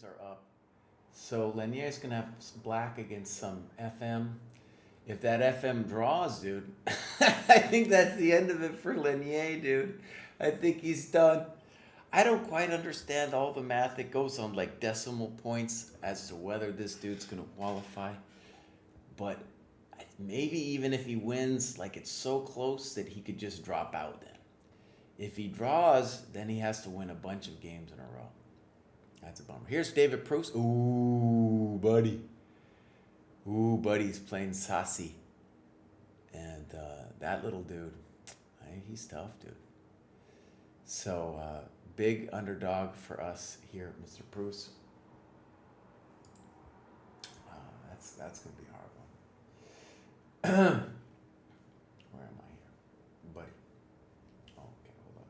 are up. So Lanier's going to have black against some FM. If that FM draws, dude, I think that's the end of it for Lanier, dude. I think he's done. I don't quite understand all the math that goes on like decimal points as to whether this dude's going to qualify. But maybe even if he wins, like it's so close that he could just drop out then. If he draws, then he has to win a bunch of games in a row. That's a bummer. Here's David Pruess. Ooh, buddy. Ooh, buddy's playing sassy. And that little dude, he's tough, dude. So, big underdog for us here, Mr. Pruess. That's going to be a hard one. Where am I here? Buddy. Okay, hold on.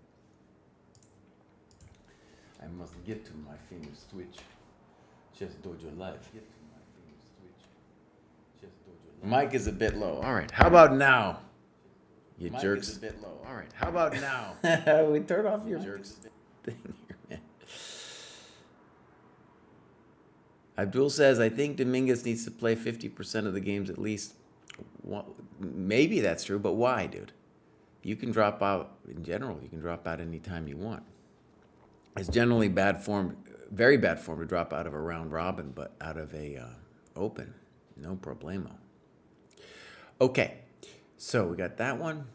I must get to my famous Twitch. ChessDojoLive. Mic is a bit low. All right. How about now? You Mic jerks. Is a bit low. All right. How about now? We turn off your jerks thing here, man. Abdul says, I think Dominguez needs to play 50% of the games at least. Well, maybe that's true, but why, dude? You can drop out, in general, you can drop out anytime you want. It's generally bad form, very bad form to drop out of a round robin, but out of a open, no problemo. Okay, so we got that one.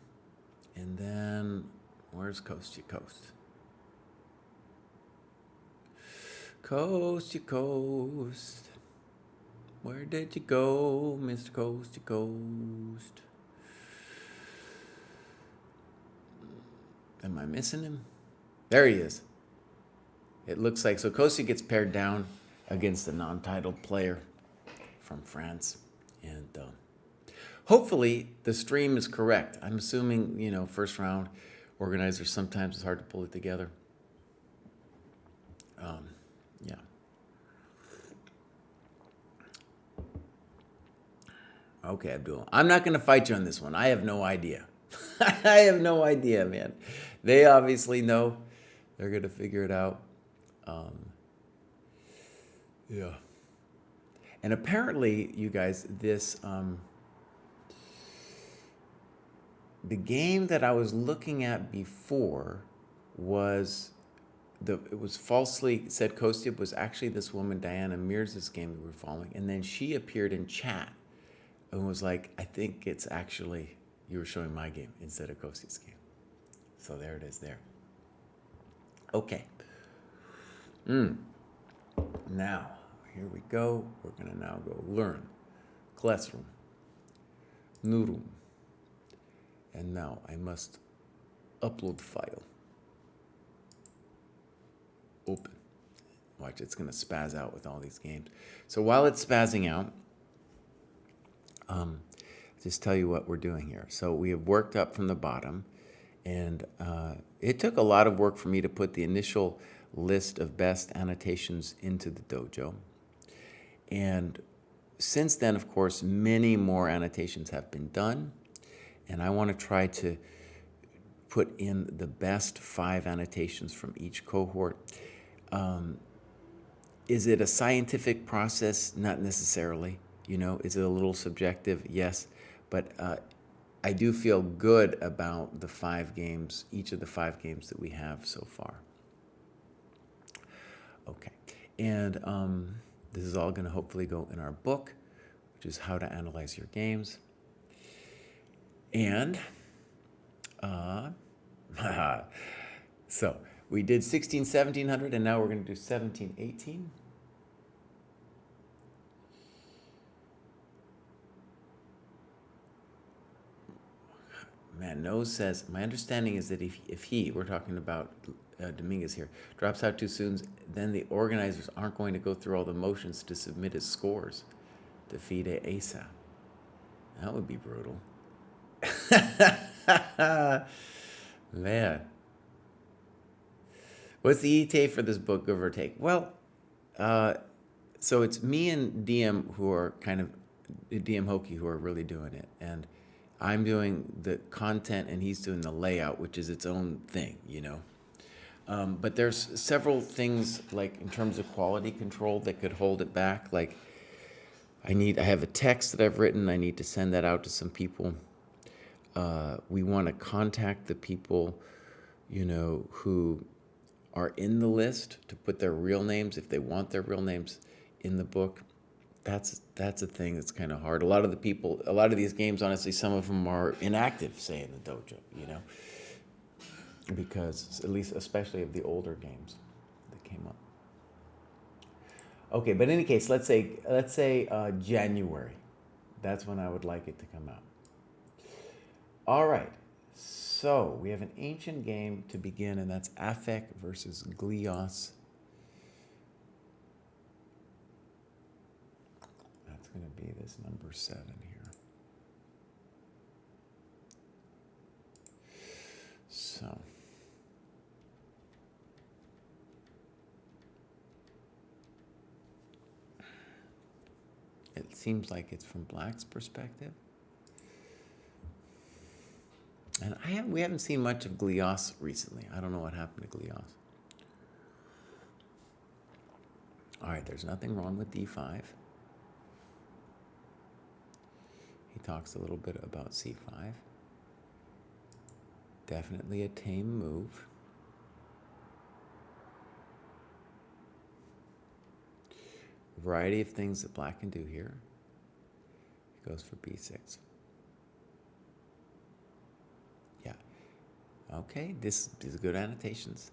And then, where's Kostya Coast? Kostya Coast. Where did you go, Mr. Kostya Coast? Am I missing him? There he is. It looks like, so Kostya gets paired down against a non-titled player from France. And hopefully the stream is correct. I'm assuming, first round organizers, sometimes it's hard to pull it together. Yeah. Okay, Abdul. I'm not going to fight you on this one. I have no idea. I have no idea, man. They obviously know. They're going to figure it out. Yeah. And apparently, you guys, this, the game that I was looking at before was, it was falsely said Kostya was actually this woman, Diana Mears' game we were following. And then she appeared in chat and was like, I think it's actually, you were showing my game instead of Kostya's game. So there it is there. Okay. Now, here we go. We're going to now go learn. Classroom. New. And now I must upload file. Open. Watch, it's going to spaz out with all these games. So while it's spazzing out, just tell you what we're doing here. So we have worked up from the bottom, and it took a lot of work for me to put the initial list of best annotations into the dojo. And since then, of course, many more annotations have been done, and I want to try to put in the best 5 annotations from each cohort. Is it a scientific process? Not necessarily. Is it a little subjective? Yes. But I do feel good about the 5 games, each of the 5 games that we have so far. Okay. And this is all going to hopefully go in our book, which is How to Analyze Your Games. And so we did 16, 1700, and now we're going to do 17, 18. Man, Nose says, my understanding is that if he, we're talking about Dominguez here, drops out too soon, then the organizers aren't going to go through all the motions to submit his scores to FIDE ASA. That would be brutal. Man. What's the ETA for this book, give or take? Well, so it's me and DM who are kind of, DM Hokie who are really doing it. And I'm doing the content and he's doing the layout, which is its own thing, But there's several things, like in terms of quality control, that could hold it back. Like I have a text that I've written. I need to send that out to some people. We want to contact the people, who are in the list, to put their real names, if they want their real names in the book. That's a thing that's kind of hard. A lot of these games, honestly, some of them are inactive, say in the dojo, because at least, especially of the older games that came up. Okay, but in any case, let's say January. That's when I would like it to come out. All right. So we have an ancient game to begin, and that's Affect versus Glios. That's going to be this number 7 here. So it seems like it's from Black's perspective. And we haven't seen much of Glios recently. I don't know what happened to Glios. All right, there's nothing wrong with d5. He talks a little bit about c5. Definitely a tame move. A variety of things that Black can do here. He goes for b6. Yeah. Okay, these are good annotations.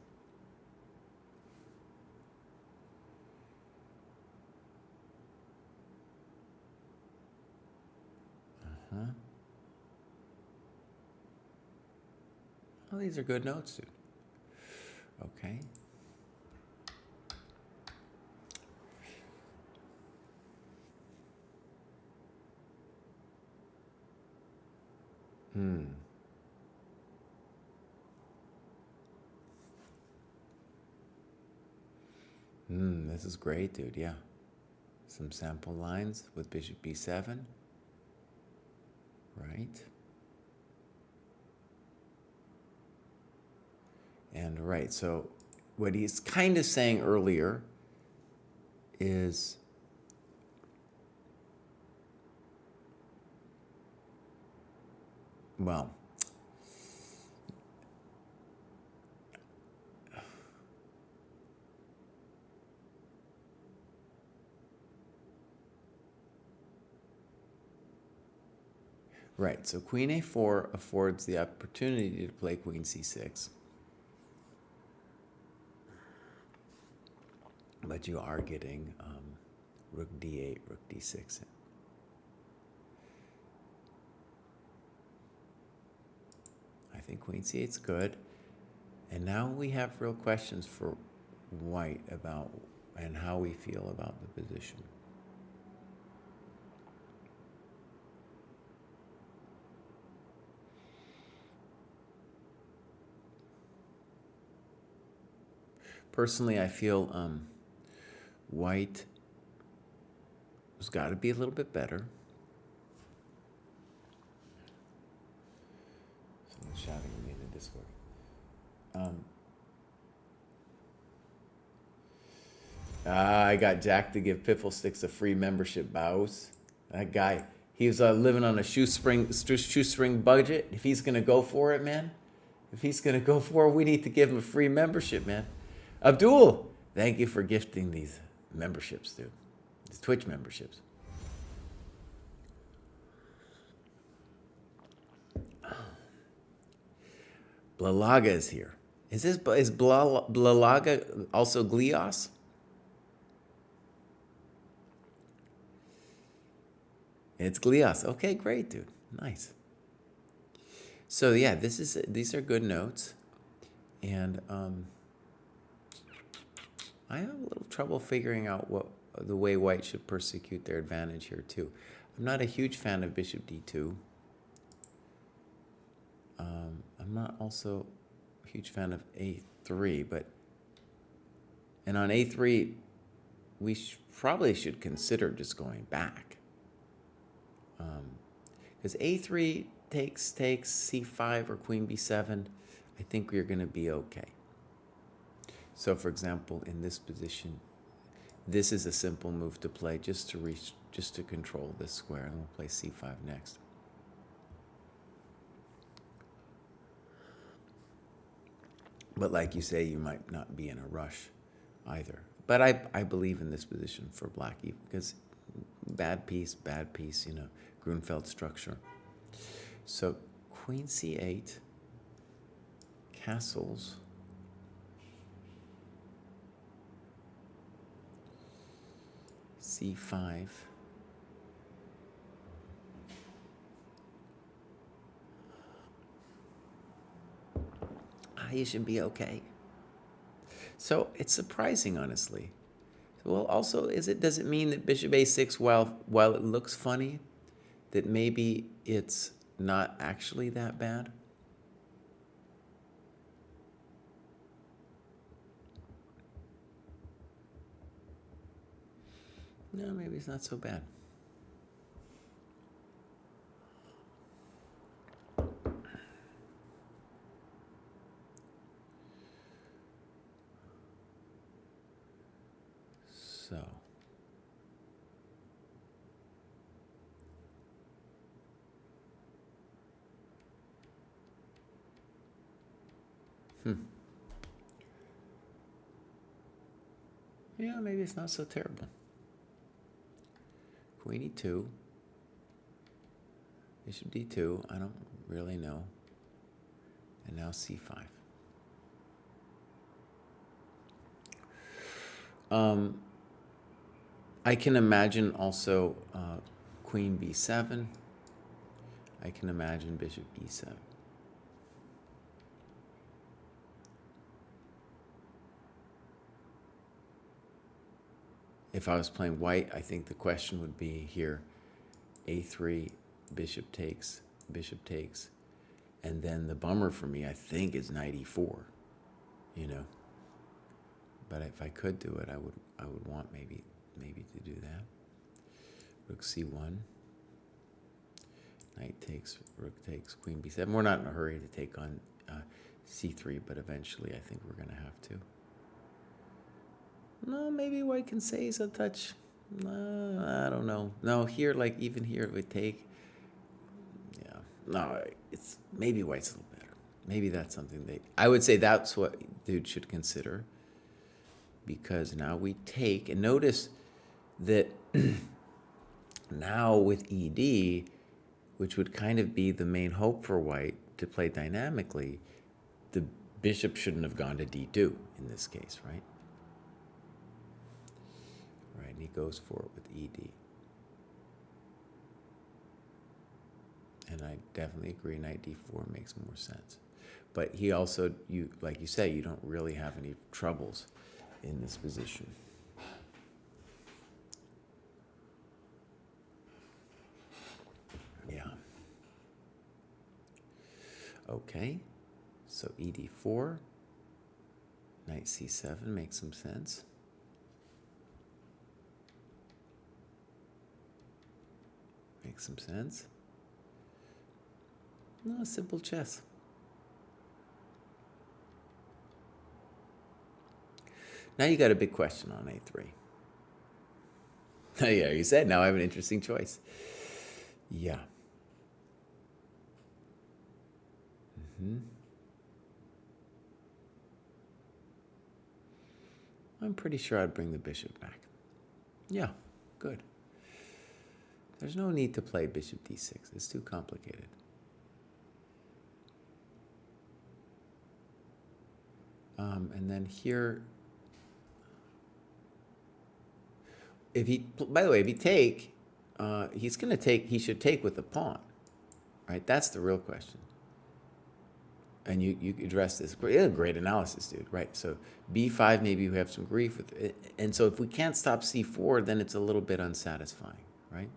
Well, these are good notes, dude. Okay. This is great, dude. Yeah. Some sample lines with bishop b7. Right. And right, so what he's kind of saying earlier is well, right, so queen a4 affords the opportunity to play queen c6. But you are getting rook d8, rook d6. I think queen c8 is good. And now we have real questions for White about and how we feel about the position. Personally, I feel White has got to be a little bit better. Someone's shouting at me in the Discord. I got Jack to give Pifflesticks a free membership, bows. That guy, he was living on a shoestring budget. If he's going to go for it, man, we need to give him a free membership, man. Abdul, thank you for gifting these memberships, dude. These Twitch memberships. Blalaga is here. Is Blalaga also Glios? It's Glios. Okay, great, dude. Nice. So yeah, these are good notes, and I have a little trouble figuring out what the way White should persecute their advantage here too. I'm not a huge fan of bishop d2. I'm not also a huge fan of a3, and on a3, we probably should consider just going back. Because a3 takes c5 or queen b7, I think we're going to be okay. So for example, in this position, this is a simple move to play just to control this square, and we'll play c5 next. But like you say, you might not be in a rush either. But I believe in this position for black because bad piece, Grunfeld structure. So queen c8, castles. c5. You should be okay. So it's surprising, honestly. Well, also, does it mean that bishop a6, while it looks funny, that maybe it's not actually that bad? No, maybe it's not so bad. So, yeah, maybe it's not so terrible. Queen e2, bishop d2, I don't really know. And now c5. I can imagine also queen b7. I can imagine bishop e7. If I was playing white, I think the question would be here, a3, bishop takes, and then the bummer for me, I think, is knight e4, But if I could do it, I would want maybe to do that. Rook c1, knight takes, rook takes, queen b7. We're not in a hurry to take on c3, but eventually I think we're going to have to. No, maybe white can say he's a touch. I don't know. No, here, even here, it would take. Yeah. No, it's maybe white's a little better. Maybe that's something I would say that's what dude should consider. Because now we take, and notice that now with ED, which would kind of be the main hope for white to play dynamically, the bishop shouldn't have gone to d2 in this case, right? Right, and he goes for it with ED. And I definitely agree, knight d4 makes more sense. But he also, like you say, you don't really have any troubles in this position. Yeah. Okay, so ed4, knight c7 makes some sense. Makes some sense. No, simple chess. Now you got a big question on a3. Yeah, you said now I have an interesting choice. Yeah. I'm pretty sure I'd bring the bishop back. Yeah, good. There's no need to play bishop d6. It's too complicated. And then here, by the way, if he take, he's going to take, he should take with the pawn, right? That's the real question. And you address this. Great analysis, dude, right? So b5, maybe you have some grief with it. And so if we can't stop c4, then it's a little bit unsatisfying, right?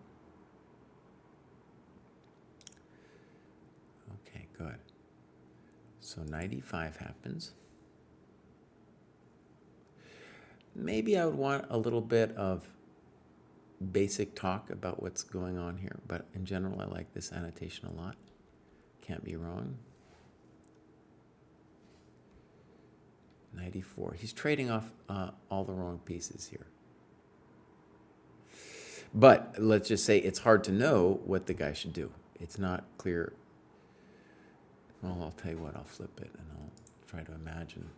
Okay, good. So knight e5 happens. Maybe I would want a little bit of basic talk about what's going on here, but in general, I like this annotation a lot. Can't be wrong. Knight e4. He's trading off all the wrong pieces here. But let's just say it's hard to know what the guy should do. It's not clear. Well, I'll tell you what, I'll flip it and I'll try to imagine.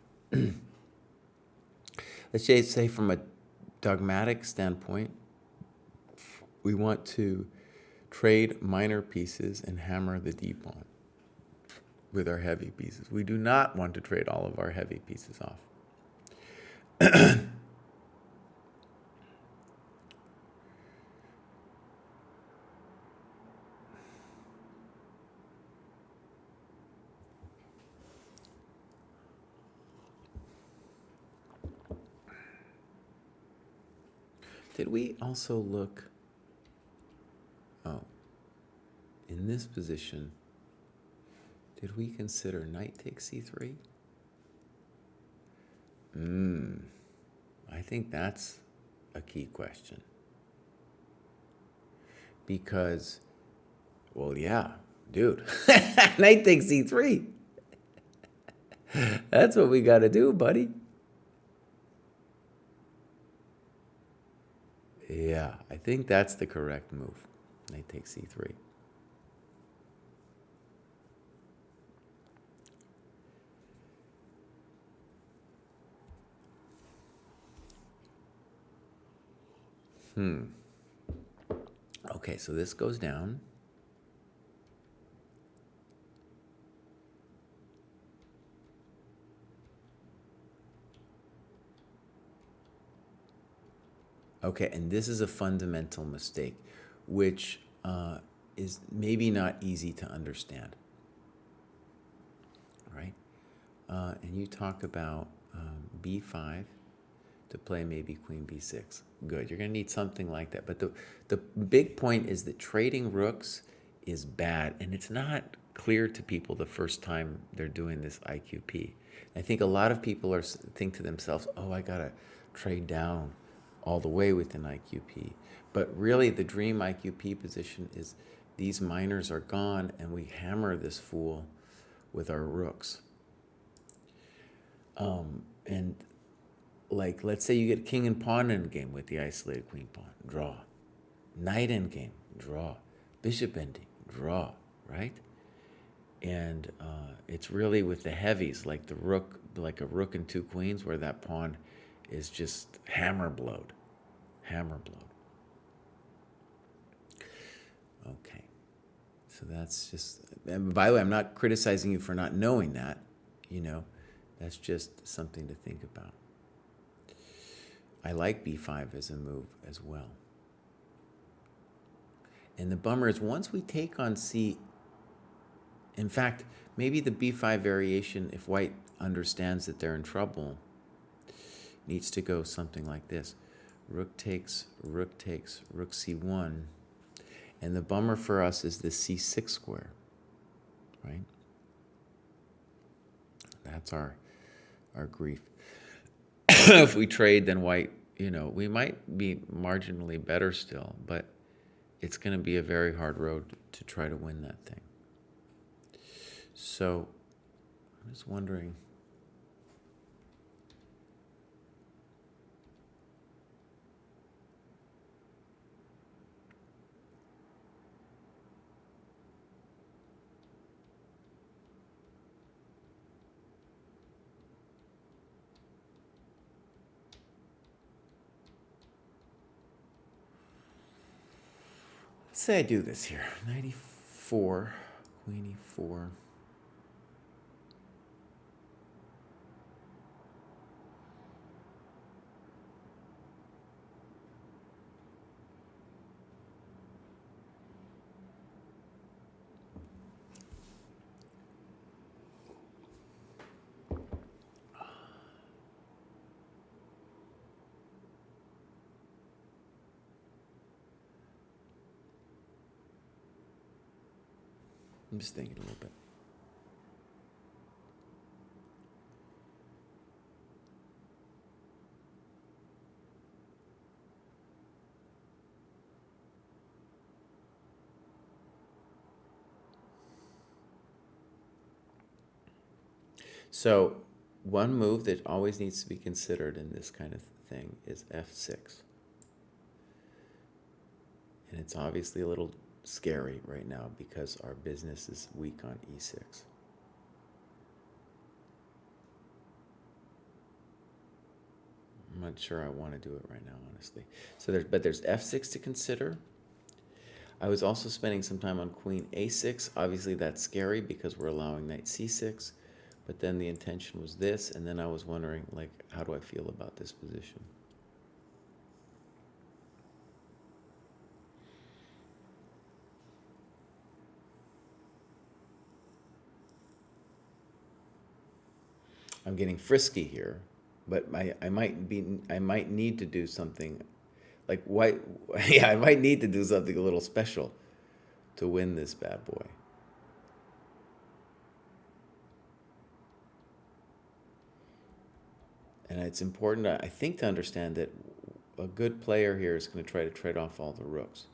Let's just say from a dogmatic standpoint, we want to trade minor pieces and hammer the d pawn with our heavy pieces. We do not want to trade all of our heavy pieces off. Did we also look, in this position, did we consider knight takes c3? I think that's a key question. Because, well, yeah, dude, knight takes c3. That's what we got to do, buddy. Yeah, I think that's the correct move. Knight takes c3. Okay, so this goes down. Okay, and this is a fundamental mistake, which is maybe not easy to understand. All right? And you talk about b5 to play maybe queen b6. Good, you're going to need something like that. But the big point is that trading rooks is bad, and it's not clear to people the first time they're doing this IQP. I think a lot of people think to themselves, oh, I got to trade down all the way with an IQP. But really, the dream IQP position is these minors are gone, and we hammer this fool with our rooks. And like, let's say you get king and pawn endgame with the isolated queen pawn, draw. Knight endgame, draw. Bishop ending, draw, right? And it's really with the heavies, like the rook, like a rook and two queens, where that pawn is just hammer blowed. Hammer blowed. Okay. So that's just, and by the way, I'm not criticizing you for not knowing that, you know, that's just something to think about. I like b5 as a move as well. And the bummer is once we take on c, in fact, maybe the b5 variation, if white understands that they're in trouble, needs to go something like this. Rook takes, rook c1. And the bummer for us is the c6 square, right? That's our grief. If we trade, then white, you know, we might be marginally better still, but it's going to be a very hard road to try to win that thing. So I'm just wondering. Say I do this here. 94, queen e4. I'm just thinking a little bit. So one move that always needs to be considered in this kind of thing is f6. And it's obviously a little scary right now because our business is weak on e6. I'm not sure I want to do it right now, honestly. So there's f6 to consider. I was also spending some time on queen a6. Obviously that's scary because we're allowing knight c6. But then the intention was this, and then I was wondering, like, how do I feel about this position? I'm getting frisky here, but I might need to do something, like why? Yeah, I might need to do something a little special to win this bad boy. And it's important, I think, to understand that a good player here is going to try to trade off all the rooks.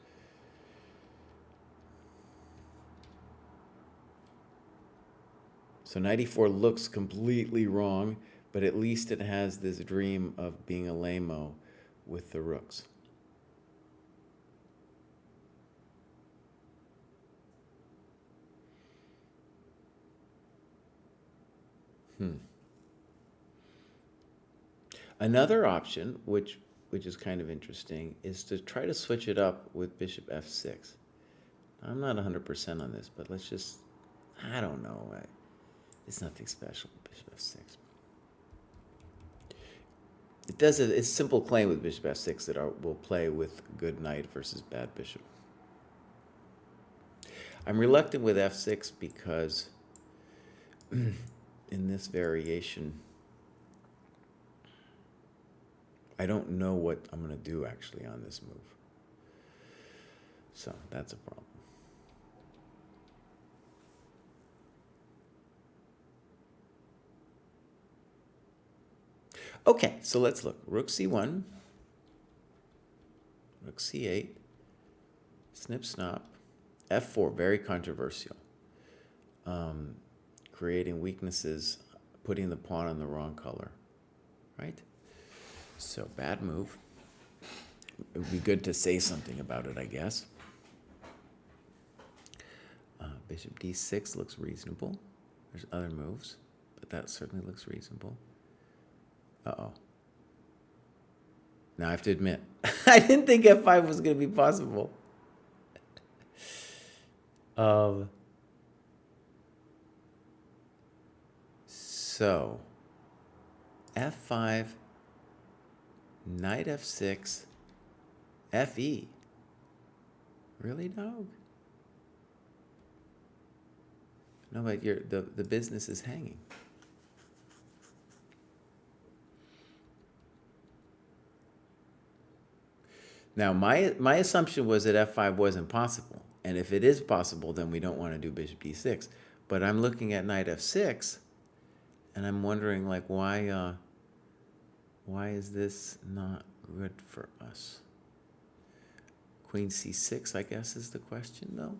So knight e4 looks completely wrong, but at least it has this dream of being a lame-o with the rooks. Another option, which is kind of interesting, is to try to switch it up with bishop f6. I'm not 100% on this, but let's just, I don't know. It's nothing special, bishop f6. It does it's a simple claim with bishop f6 that will play with good knight versus bad bishop. I'm reluctant with f6 because in this variation, I don't know what I'm going to do actually on this move. So that's a problem. Okay, so let's look. Rook c1, rook c8, snip snap, f4, very controversial. Creating weaknesses, putting the pawn in the wrong color, right? So bad move. It would be good to say something about it, I guess. Bishop d6 looks reasonable. There's other moves, but that certainly looks reasonable. Uh-oh. Now I have to admit, I didn't think f5 was going to be possible. So, f5, knight f6, fe. Really, dog? No, but the business is hanging. Now, my assumption was that f5 wasn't possible. And if it is possible, then we don't want to do bishop d6. But I'm looking at knight f6, and I'm wondering, like, why is this not good for us? Queen c6, I guess, is the question, though.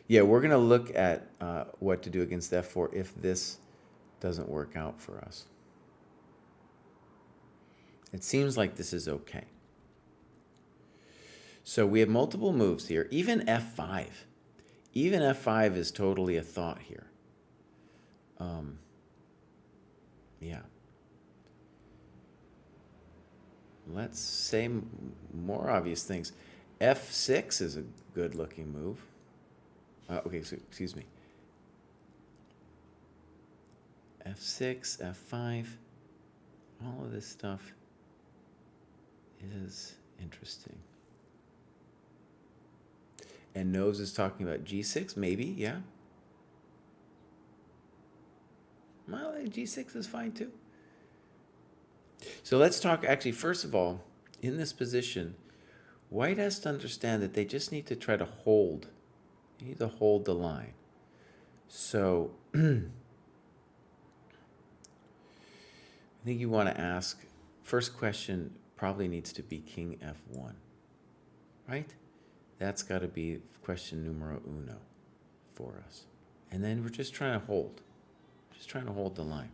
Yeah, we're going to look at what to do against f4 if this doesn't work out for us. It seems like this is okay. So we have multiple moves here. Even f5. Even f5 is totally a thought here. Yeah. Let's say more obvious things. f6 is a good-looking move. Okay, so, excuse me. f6, f5, all of this stuff is interesting. And Nose is talking about g6, maybe, yeah. Well, g6 is fine too. So let's talk, actually, first of all, in this position, White has to understand that they just need to try to hold. They need to hold the line. So I think you want to ask, first question probably needs to be King F1, right? That's got to be question numero uno for us. And then we're just trying to hold. Just trying to hold the line.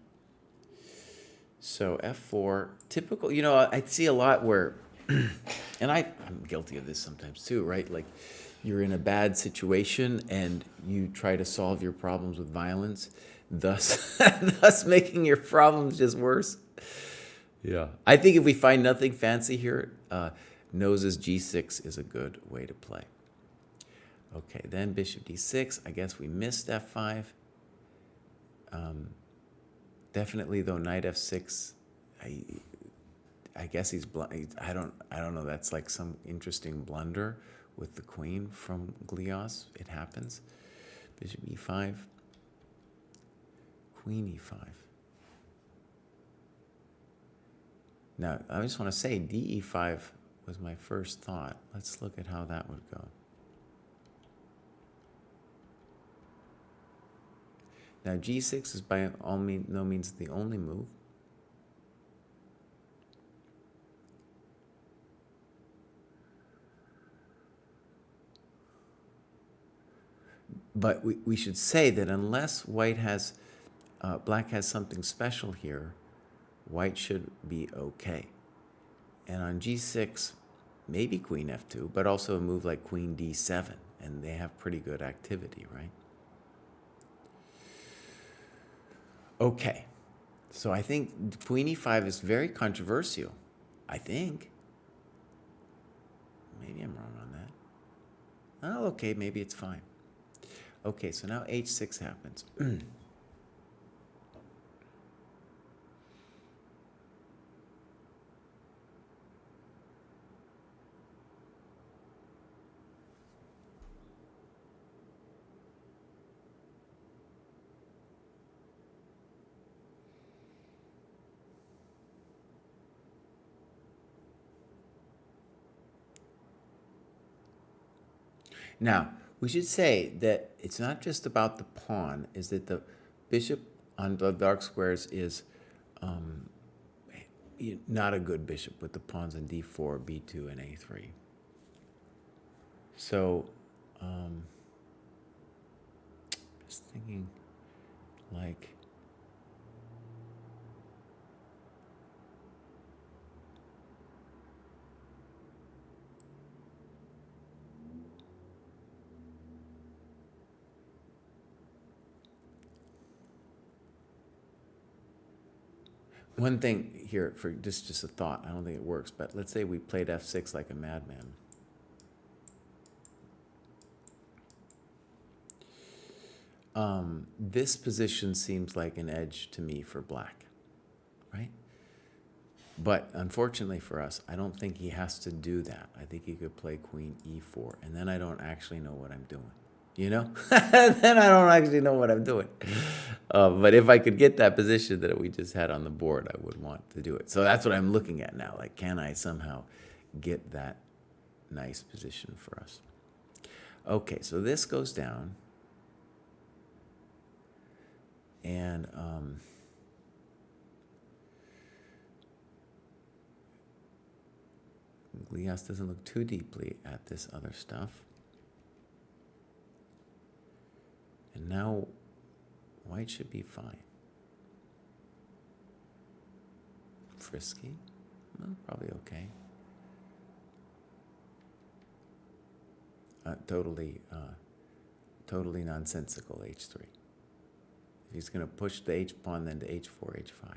So F4, typical, you know, I see a lot where, and I'm guilty of this sometimes too, right? Like you're in a bad situation and you try to solve your problems with violence, thus, thus making your problems just worse. Yeah. I think if we find nothing fancy here, noses G6 is a good way to play. Okay, then bishop D6. I guess we missed F5. Definitely though, knight F6. I guess he's I don't know. That's like some interesting blunder with the queen from Glios. It happens. Bishop E5. Queen E5. Now I just want to say DE5 was my first thought. Let's look at how that would go. Now G6 is by no means the only move. But we should say that unless white has, black has something special here, white should be okay. And on G6, maybe Queen F2, but also a move like Queen D7, and they have pretty good activity, right? Okay, so I think Queen E5 is very controversial. I think. Maybe I'm wrong on that. Oh, okay, maybe it's fine. Okay, so now H6 happens. Now, we should say that it's not just about the pawn, is that the bishop on the dark squares is not a good bishop with the pawns on D4, B2, and A3. So, just thinking like, one thing here, for just a thought, I don't think it works, but let's say we played F6 like a madman. This position seems like an edge to me for black, right? But unfortunately for us, I don't think he has to do that. I think he could play Queen E4, and then I don't actually know what I'm doing. You know? Then I don't actually know what I'm doing. But if I could get that position that we just had on the board, I would want to do it. So that's what I'm looking at now. Like, can I somehow get that nice position for us? Okay, so this goes down. And Glios doesn't look too deeply at this other stuff. And now white should be fine. Frisky? Well, probably okay. Totally nonsensical, H3. If he's going to push the H pawn, then to H4, H5.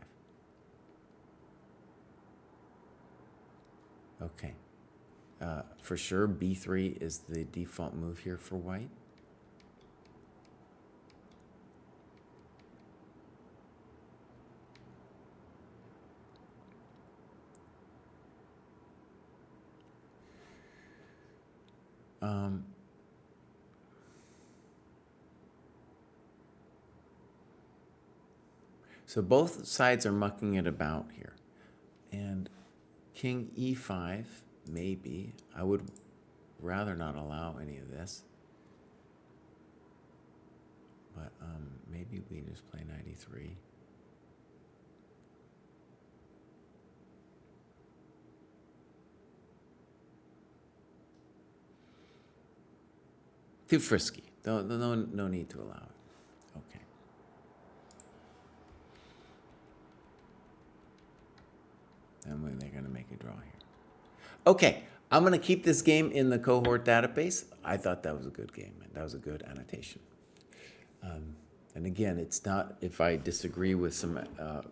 Okay. For sure, B3 is the default move here for white. So both sides are mucking it about here. And King E5, maybe. I would rather not allow any of this. But maybe we just play knight E3. Too frisky. No need to allow it. Okay. And they're going to make a draw here. Okay, I'm going to keep this game in the Cohort database. I thought that was a good game. That was a good annotation. And again, it's not if I disagree with some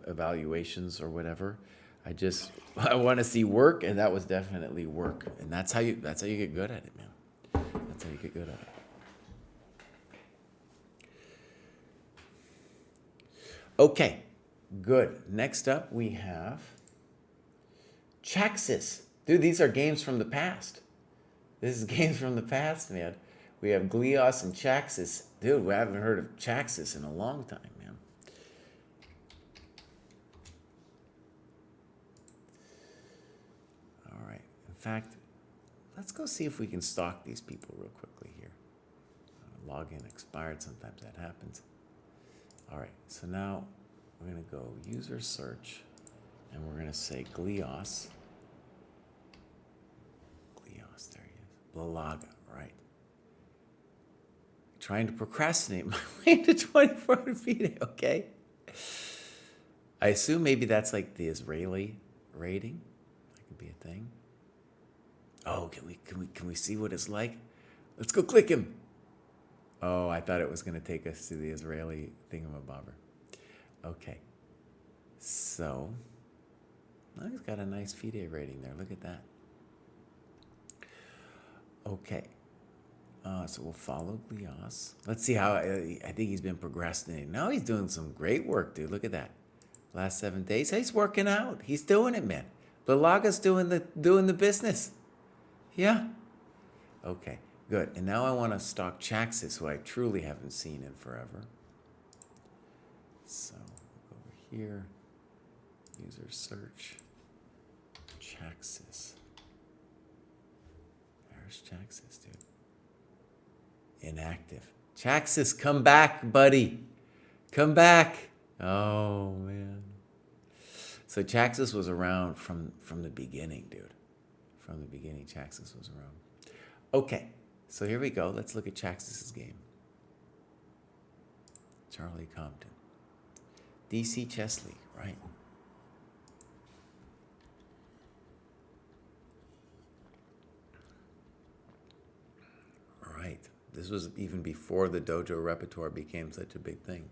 evaluations or whatever. I want to see work, and that was definitely work. And that's how you get good at it, man. That's how you get good at it. Okay, good. Next up, we have Chaxis. Dude, these are games from the past. This is games from the past, man. We have Glios and Chaxis. Dude, we haven't heard of Chaxis in a long time, man. All right. In fact, let's go see if we can stalk these people real quickly here. Login expired. Sometimes that happens. All right. So now we're going to go user search, and we're going to say Glios. There he is. Blalaga, right. Trying to procrastinate my way to 24 feet, okay? I assume maybe that's like the Israeli rating. That could be a thing. Oh, can we see what it's like? Let's go click him. Oh, I thought it was going to take us to the Israeli thingamabobber. Okay. So, well, he's got a nice FIDE rating there. Look at that. Okay, so we'll follow Glios. Let's see how, I think he's been procrastinating. Now he's doing some great work, dude. Look at that. Last 7 days, he's working out. He's doing it, man. Blalaga's doing the business. Yeah. Okay, good. And now I want to stalk Chaxis, who I truly haven't seen in forever. So, over here, user search, Chaxis. Chaxis, dude. Inactive. Chaxis, come back, buddy. Come back. Oh, man. So Chaxis was around from the beginning, dude. From the beginning, Chaxis was around. Okay, so here we go. Let's look at Chaxis's game. Charlie Compton. DC Chess League, right? Right. This was even before the dojo repertoire became such a big thing.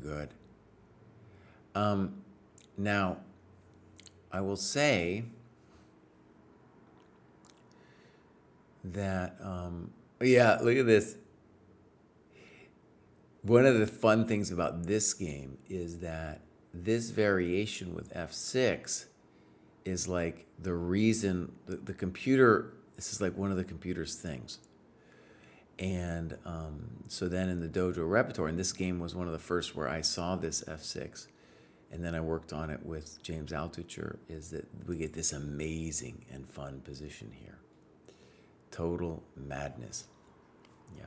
Good. Now, I will say that, yeah, look at this. One of the fun things about this game is that this variation with F6 is like the reason, the computer, this is like one of the computer's things. And so then in the dojo repertoire, and this game was one of the first where I saw this F6, and then I worked on it with James Altucher, is that we get this amazing and fun position here. Total madness. Yeah.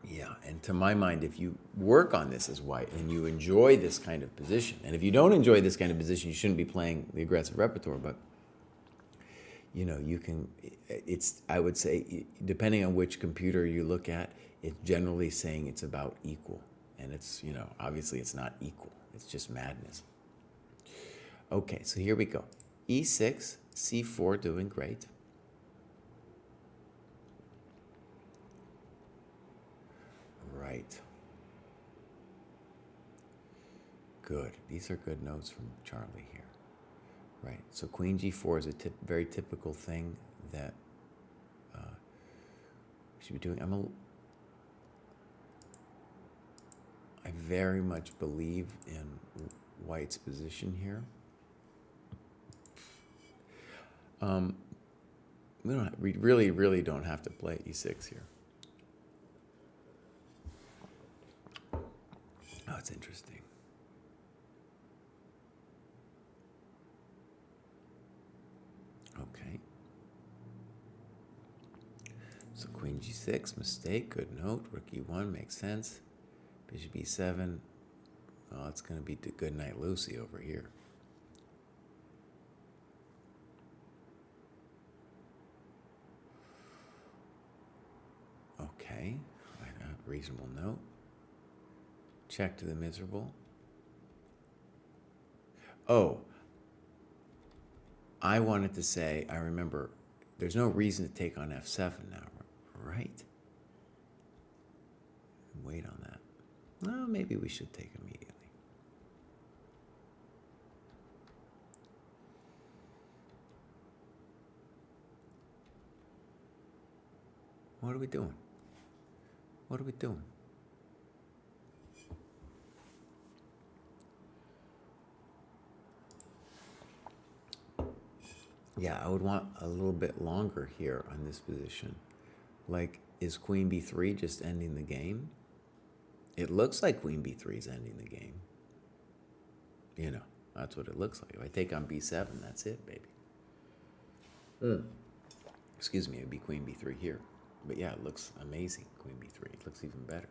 Yeah, and to my mind, if you work on this as white and you enjoy this kind of position, and if you don't enjoy this kind of position, you shouldn't be playing the aggressive repertoire, but you know, you can, it's, I would say, depending on which computer you look at, it's generally saying it's about equal. And it's, you know, obviously it's not equal. It's just madness. Okay, so here we go. E6, C4, doing great. Right. Good. These are good notes from Charlie here. Right. So Queen G4 is a very typical thing that we should be doing. I very much believe in White's position here. We really don't have to play E6 here. Oh, it's interesting. Okay. So Queen G6, mistake, good note. Rook E1 makes sense. Bishop E7. Oh, it's going to be good night Lucy over here. Okay, reasonable note. Check to the miserable. Oh, I wanted to say, I remember, there's no reason to take on F7 now, right? Wait on that. Well, maybe we should take immediately. What are we doing? What are we doing? Yeah, I would want a little bit longer here on this position. Like, is Queen B3 just ending the game? It looks like Queen B3 is ending the game. You know, that's what it looks like. If I take on B7, that's it, baby. Excuse me, it would be Queen B3 here. But yeah, it looks amazing, Queen B3. It looks even better.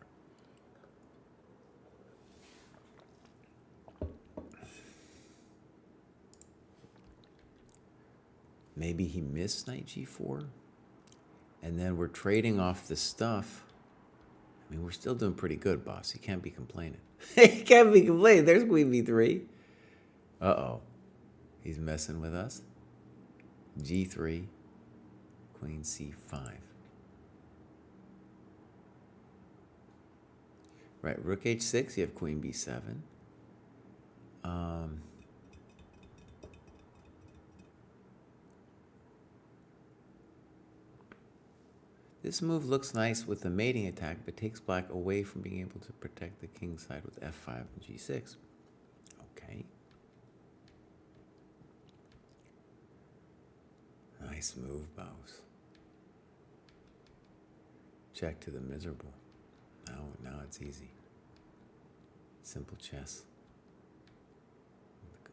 Maybe he missed Knight G4. And then we're trading off the stuff. I mean, we're still doing pretty good, boss. You can't be complaining. You can't be complaining. There's Queen B3. Uh-oh. He's messing with us. G3. Queen C5. Right, Rook H6. You have Queen B7. This move looks nice with the mating attack, but takes black away from being able to protect the king side with F5 and G6. Okay. Nice move, boss. Check to the miserable. Now it's easy. Simple chess.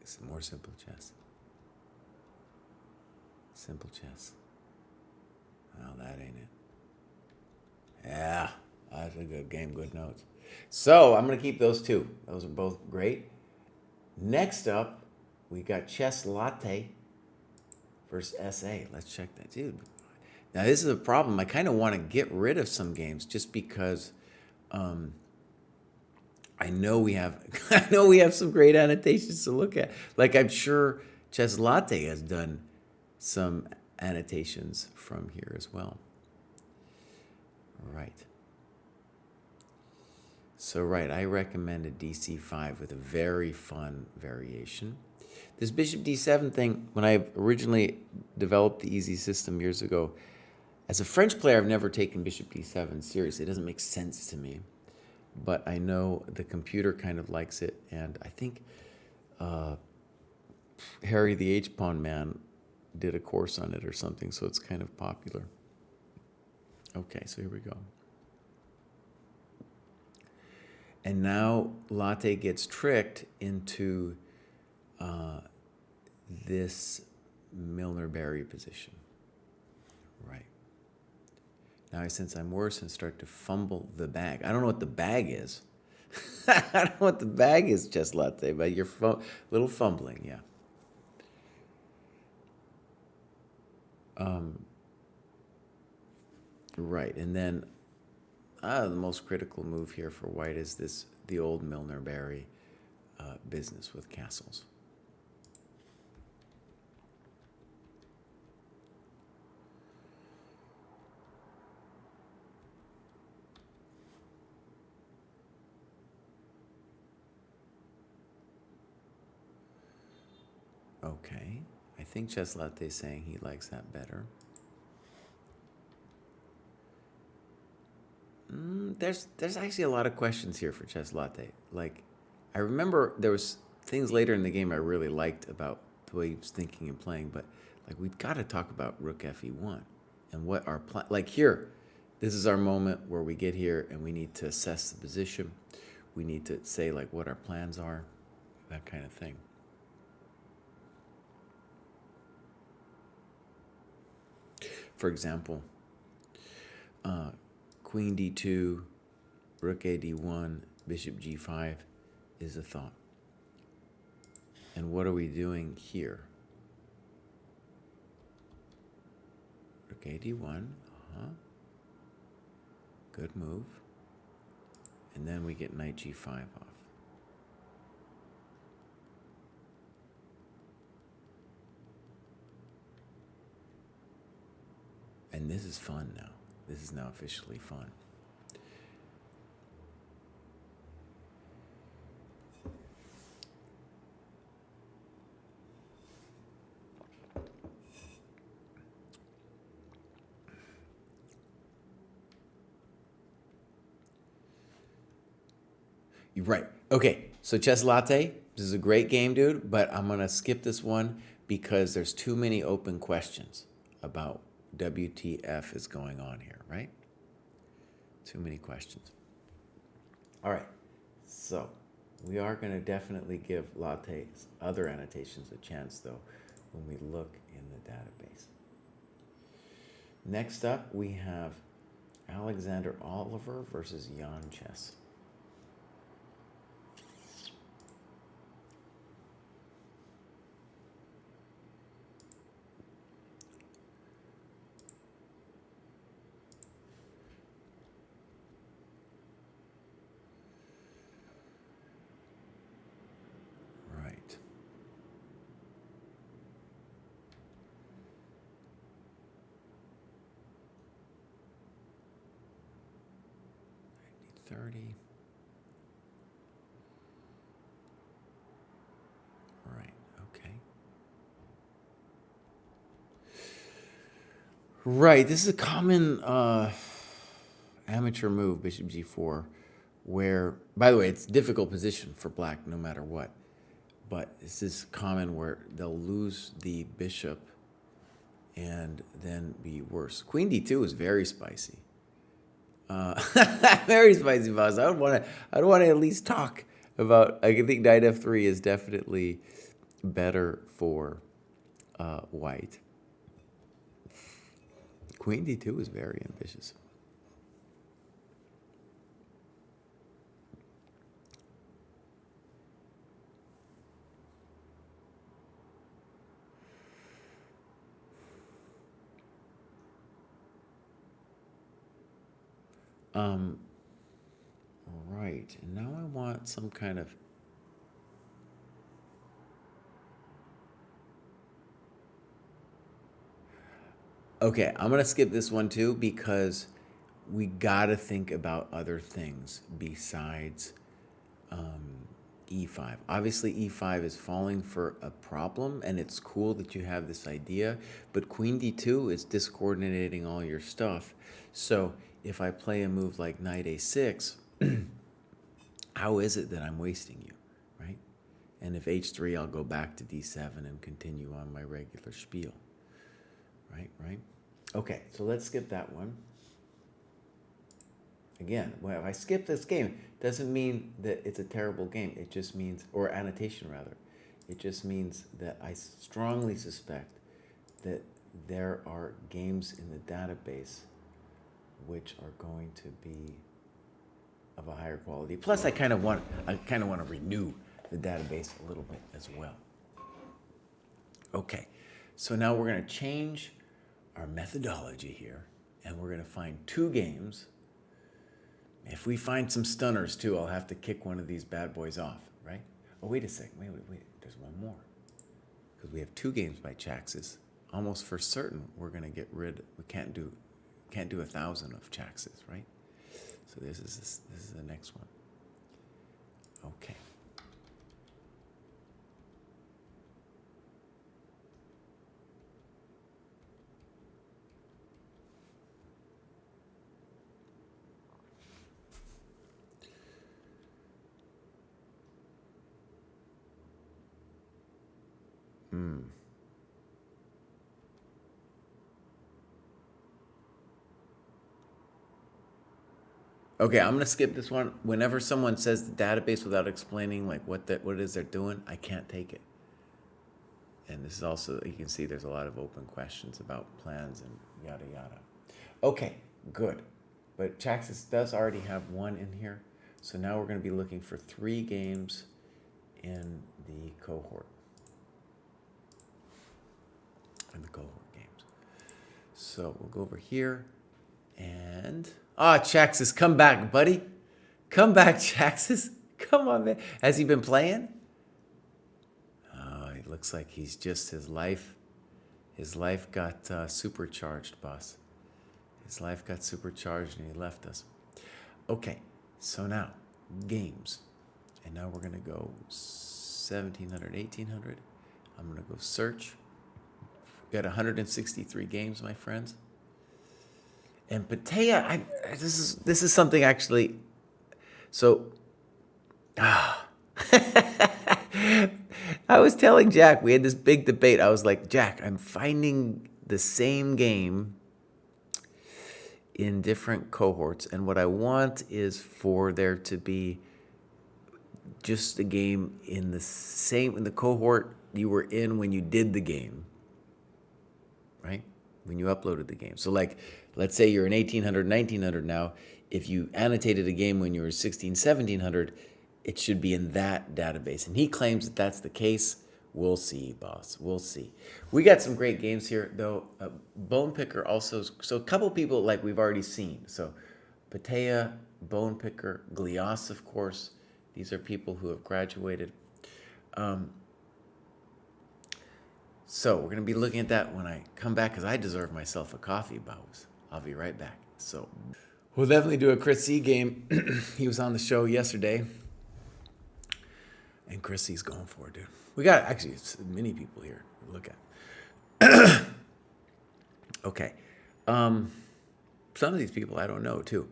Some more simple chess. Simple chess. Well, that ain't it. Yeah, that's a good game, good notes. So I'm going to keep those two. Those are both great. Next up, we got Chess Latte versus SA. Let's check that, dude. Now, this is a problem. I kind of want to get rid of some games just because I know we have some great annotations to look at. Like, I'm sure Chess Latte has done some annotations from here as well. Right. So, right, I recommended DC5 with a very fun variation. This Bishop D7 thing, when I originally developed the easy system years ago, as a French player, I've never taken Bishop D7 seriously. It doesn't make sense to me. But I know the computer kind of likes it, and I think Harry the H-Pawn Man did a course on it or something, so it's kind of popular. Okay, so here we go. And now Latte gets tricked into this Milner-Berry position. Right. Now, since I'm worse and start to fumble the bag. I don't know what the bag is. I don't know what the bag is, Chess Latte, but you're little fumbling, yeah. Right, and then the most critical move here for white is the old Milner-Berry business with castles. Okay, I think Chess Latte is saying he likes that better. There's actually a lot of questions here for Chess Latte. Like, I remember there was things later in the game I really liked about the way he was thinking and playing, but like we've got to talk about Rook Fe1 and what our plan. Like here, this is our moment where we get here and we need to assess the position. We need to say like what our plans are, that kind of thing. For example, Queen d2, rook a d1, bishop g5 is a thought. And what are we doing here? Rook a d1, good move. And then we get knight g5 off. And this is fun now. This is now officially fun. You're right. Okay, so Chess Latte, this is a great game, dude, but I'm going to skip this one because there's too many open questions about WTF is going on here, right? Too many questions. All right, so we are going to definitely give Latte's other annotations a chance, though, when we look in the database. Next up, we have Alexander Oliver versus Jan Chess. Right. $30. Right, okay. Right, this is a common amateur move, bishop g4, where, by the way, it's a difficult position for black no matter what. But this is common where they'll lose the bishop and then be worse. Queen d2 is very spicy. Very spicy, boss. I would want to at least talk about. I think knight f3 is definitely better for white. Queen d2 is very ambitious. Right, and now I want some kind of okay, I'm gonna skip this one too because we gotta think about other things besides e5. Obviously, e5 is falling for a problem, and it's cool that you have this idea, but queen d2 is discoordinating all your stuff. So if I play a move like knight a6, how is it that I'm wasting you, right? And if h3, I'll go back to d7 and continue on my regular spiel, right? Okay, so let's skip that one. Again, well, if I skip this game, doesn't mean that it's a terrible game. It just means, or annotation rather, it just means that I strongly suspect that there are games in the database which are going to be of a higher quality. Plus, I kind of want to renew the database a little bit as well. Okay, so now we're going to change our methodology here, and we're going to find 2 games. If we find some stunners too, I'll have to kick one of these bad boys off, right? Oh, wait a second. Wait. There's one more. Because we have 2 games by Chaxes. Almost for certain we're going to get rid. We can't do 1,000 of Chaxes, right? So this is the next one. Okay. Okay, I'm gonna skip this one. Whenever someone says the database without explaining like what it is they're doing, I can't take it. And this is also, you can see there's a lot of open questions about plans and yada yada. Okay, Good. But Chaxis does already have one in here. So now we're going to be looking for 3 games in the cohort. In the cohort games. So we'll go over here and... Chaxis, come back, buddy. Come back, Chaxis. Come on, man. Has he been playing? Oh, it looks like he's just his life got supercharged, boss. His life got supercharged and he left us. Okay, so now, games. And now we're going to go 1700, 1800. I'm going to go search. We got 163 games, my friends. And Patea, this is something actually. So, I was telling Jack, we had this big debate. I was like, Jack, I'm finding the same game in different cohorts, and what I want is for there to be just the game in the cohort you were in when you did the game, right? When you uploaded the game. So like, let's say you're in 1800, 1900 now. If you annotated a game when you were 16, 1700, it should be in that database. And he claims that that's the case. We'll see, boss. We'll see. We got some great games here, though. Bone Picker also. So a couple people like we've already seen. So Patea, Bone Picker, Glios, of course. These are people who have graduated. So we're going to be looking at that when I come back because I deserve myself a coffee, boss. I'll be right back. So we'll definitely do a Chris C game. He was on the show yesterday. And Chris C's going for it, dude. We got actually many people here to look at. Okay. Some of these people I don't know, too.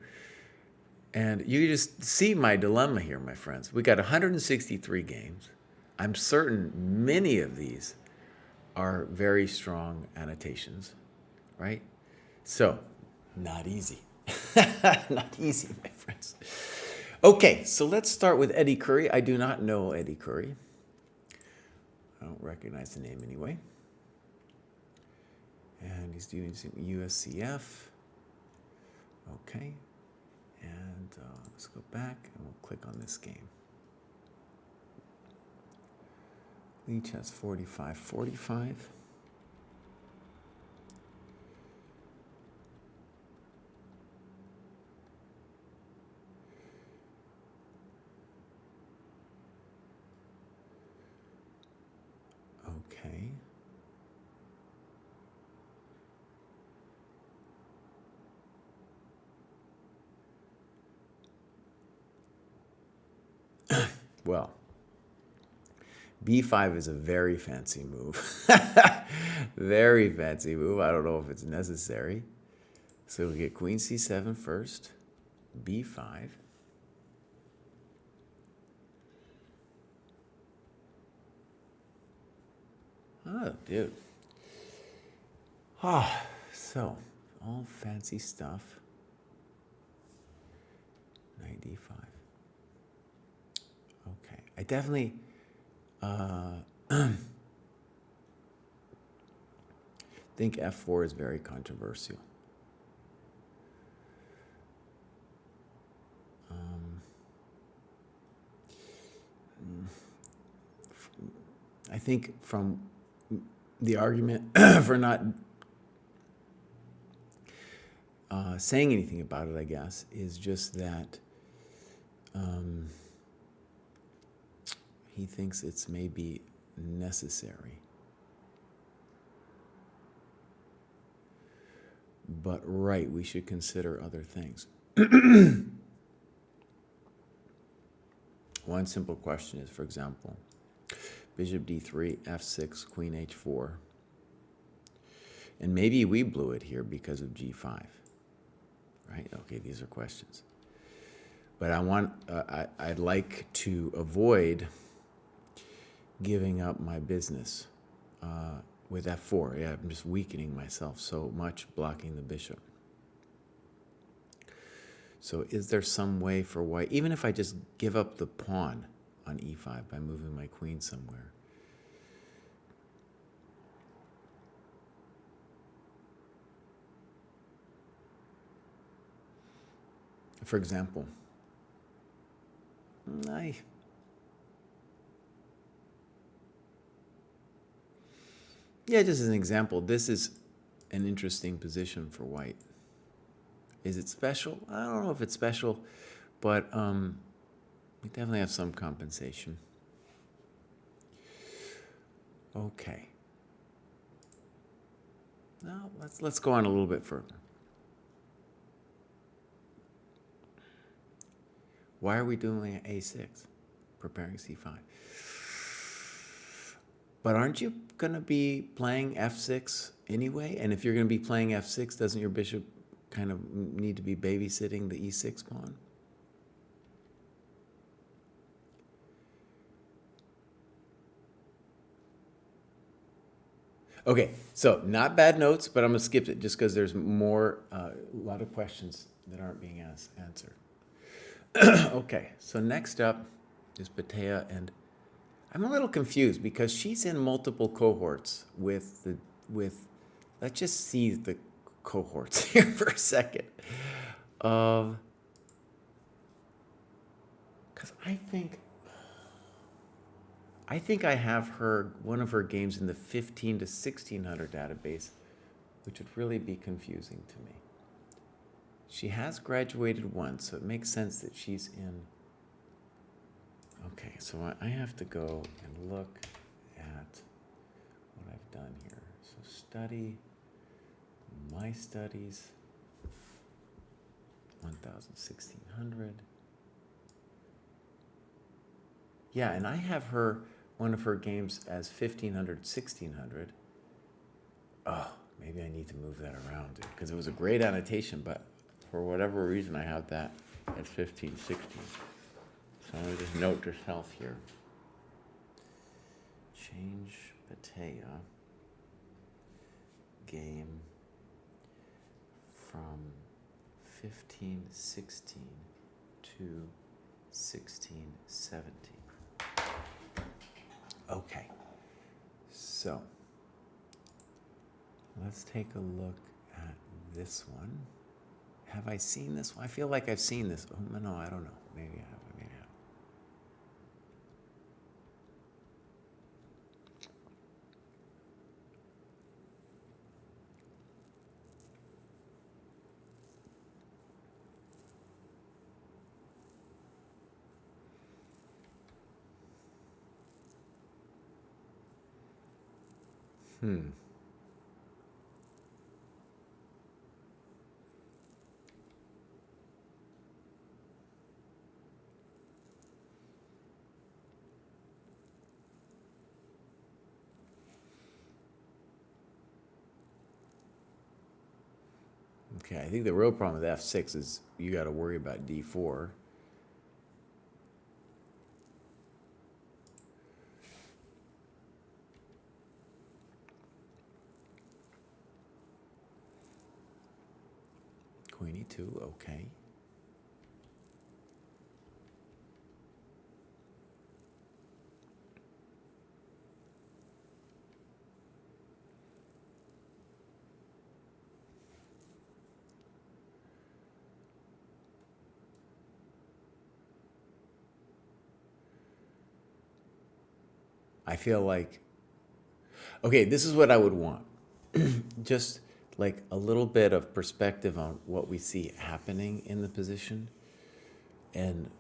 And you just see my dilemma here, my friends. We got 163 games. I'm certain many of these are very strong annotations, right? So, not easy. Not easy, my friends. Okay, so let's start with Eddie Curry. I do not know Eddie Curry. I don't recognize the name anyway. And he's doing some USCF. Okay. And let's go back and we'll click on this game. Leach has 45-45. Okay. Well, B5 is a very fancy move. Very fancy move. I don't know if it's necessary. So we get Queen C7 first, B5. Oh, dude. So all fancy stuff. Knight D5. Okay, I definitely think F4 is very controversial. I think from the argument for not saying anything about it, I guess, is just that he thinks it's maybe necessary. But right, we should consider other things. One simple question is, for example, Bishop D3, F6, Queen H4. And maybe we blew it here because of G5. Right? Okay, these are questions. But I'd like to avoid giving up my business with F4. Yeah, I'm just weakening myself so much, blocking the bishop. So is there some way for white, even if I just give up the pawn on E5 by moving my queen somewhere? For example, just as an example, this is an interesting position for white. Is it special? I don't know if it's special, but we definitely have some compensation. Okay. Now let's go on a little bit further. Why are we doing A6? Preparing C5. But aren't you going to be playing F6 anyway? And if you're going to be playing F6, doesn't your bishop kind of need to be babysitting the E6 pawn? Okay, so not bad notes, but I'm going to skip it just because there's more, a lot of questions that aren't being answered. Okay, so next up is Batea, and I'm a little confused because she's in multiple cohorts with, let's just see the cohorts here for a second. Because I think I have one of her games in the 15 to 1600 database, which would really be confusing to me. She has graduated once, so it makes sense that she's in. Okay, so I have to go and look at what I've done here. So study, my studies, 1000, 1600. Yeah, and I have one of her games as 1500, 1600. Oh, maybe I need to move that around, because it was a great annotation, but for whatever reason, I have that at 15, 16. So I'm going to just note to self here. Change Batea game from 15, 16 to 16, 17. Okay, so let's take a look at this one. Have I seen this one? I feel like I've seen this. Oh, no, I don't know. Maybe I haven't. Maybe I haven't. Okay, I think the real problem with F6 is you got to worry about D4. Queen E2, okay. I feel like, okay, this is what I would want. Just like a little bit of perspective on what we see happening in the position and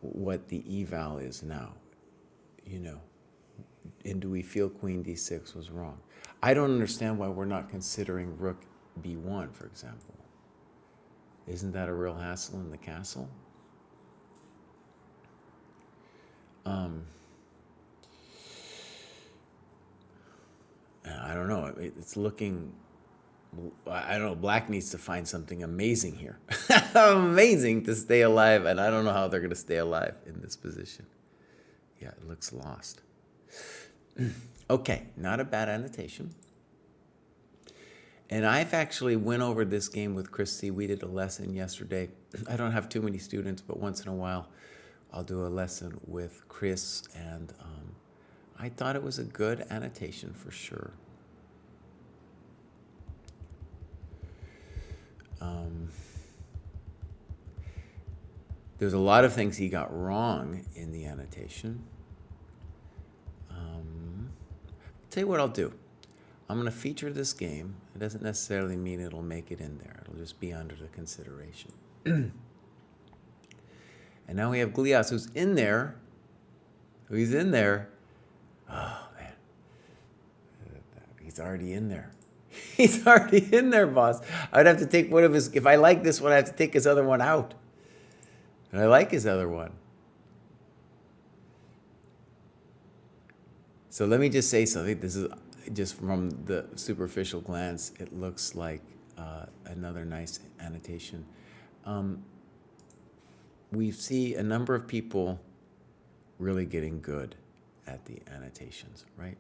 what the eval is now, and do we feel Queen D6 was wrong? I don't understand why we're not considering Rook B1, for example. Isn't that a real hassle in the castle? I don't know. It's looking, I don't know, Black needs to find something amazing here. Amazing to stay alive, and I don't know how they're going to stay alive in this position. Yeah, it looks lost. Okay, not a bad annotation. And I've actually went over this game with Christy. We did a lesson yesterday. I don't have too many students, but once in a while I'll do a lesson with Chris, and I thought it was a good annotation for sure. There's a lot of things he got wrong in the annotation. Tell you what I'll do. I'm going to feature this game. It doesn't necessarily mean it'll make it in there. It'll just be under the consideration. And now we have Glias, who's in there. He's in there. Oh, man. He's already in there. He's already in there, boss. I'd have to take one of his... If I like this one, I have to take his other one out. And I like his other one. So let me just say something. This is just from the superficial glance. It looks like another nice annotation. We see a number of people really getting good at the annotations, right?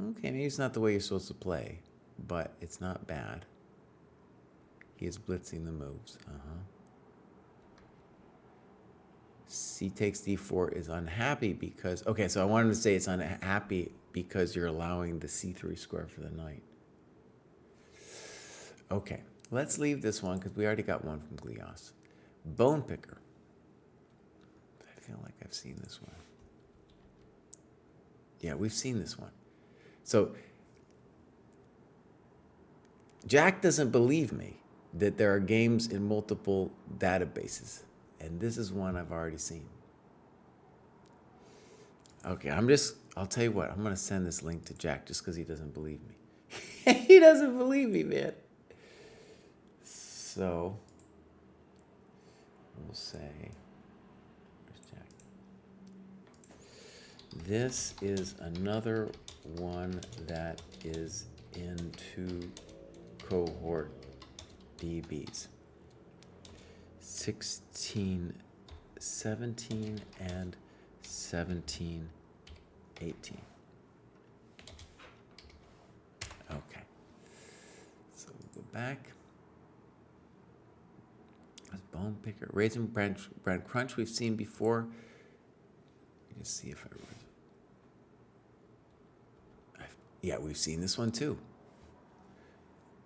Okay, maybe it's not the way you're supposed to play, but it's not bad. He is blitzing the moves. C takes d4 is unhappy because... Okay, so I wanted to say it's unhappy because you're allowing the c3 square for the knight. Okay, let's leave this one because we already got one from Glias. Bone Picker. I feel like I've seen this one. Yeah, we've seen this one. So Jack doesn't believe me that there are games in multiple databases. And this is one I've already seen. Okay, I'll tell you what, I'm going to send this link to Jack just because he doesn't believe me. He doesn't believe me, man. So, we'll say, where's Jack? This is another one that is into Cohort DBs. 16, 17, and 17, 18. Okay. So we'll go back. That's Bone Picker. Raisin Bran Crunch we've seen before. Let's see if yeah, we've seen this one too.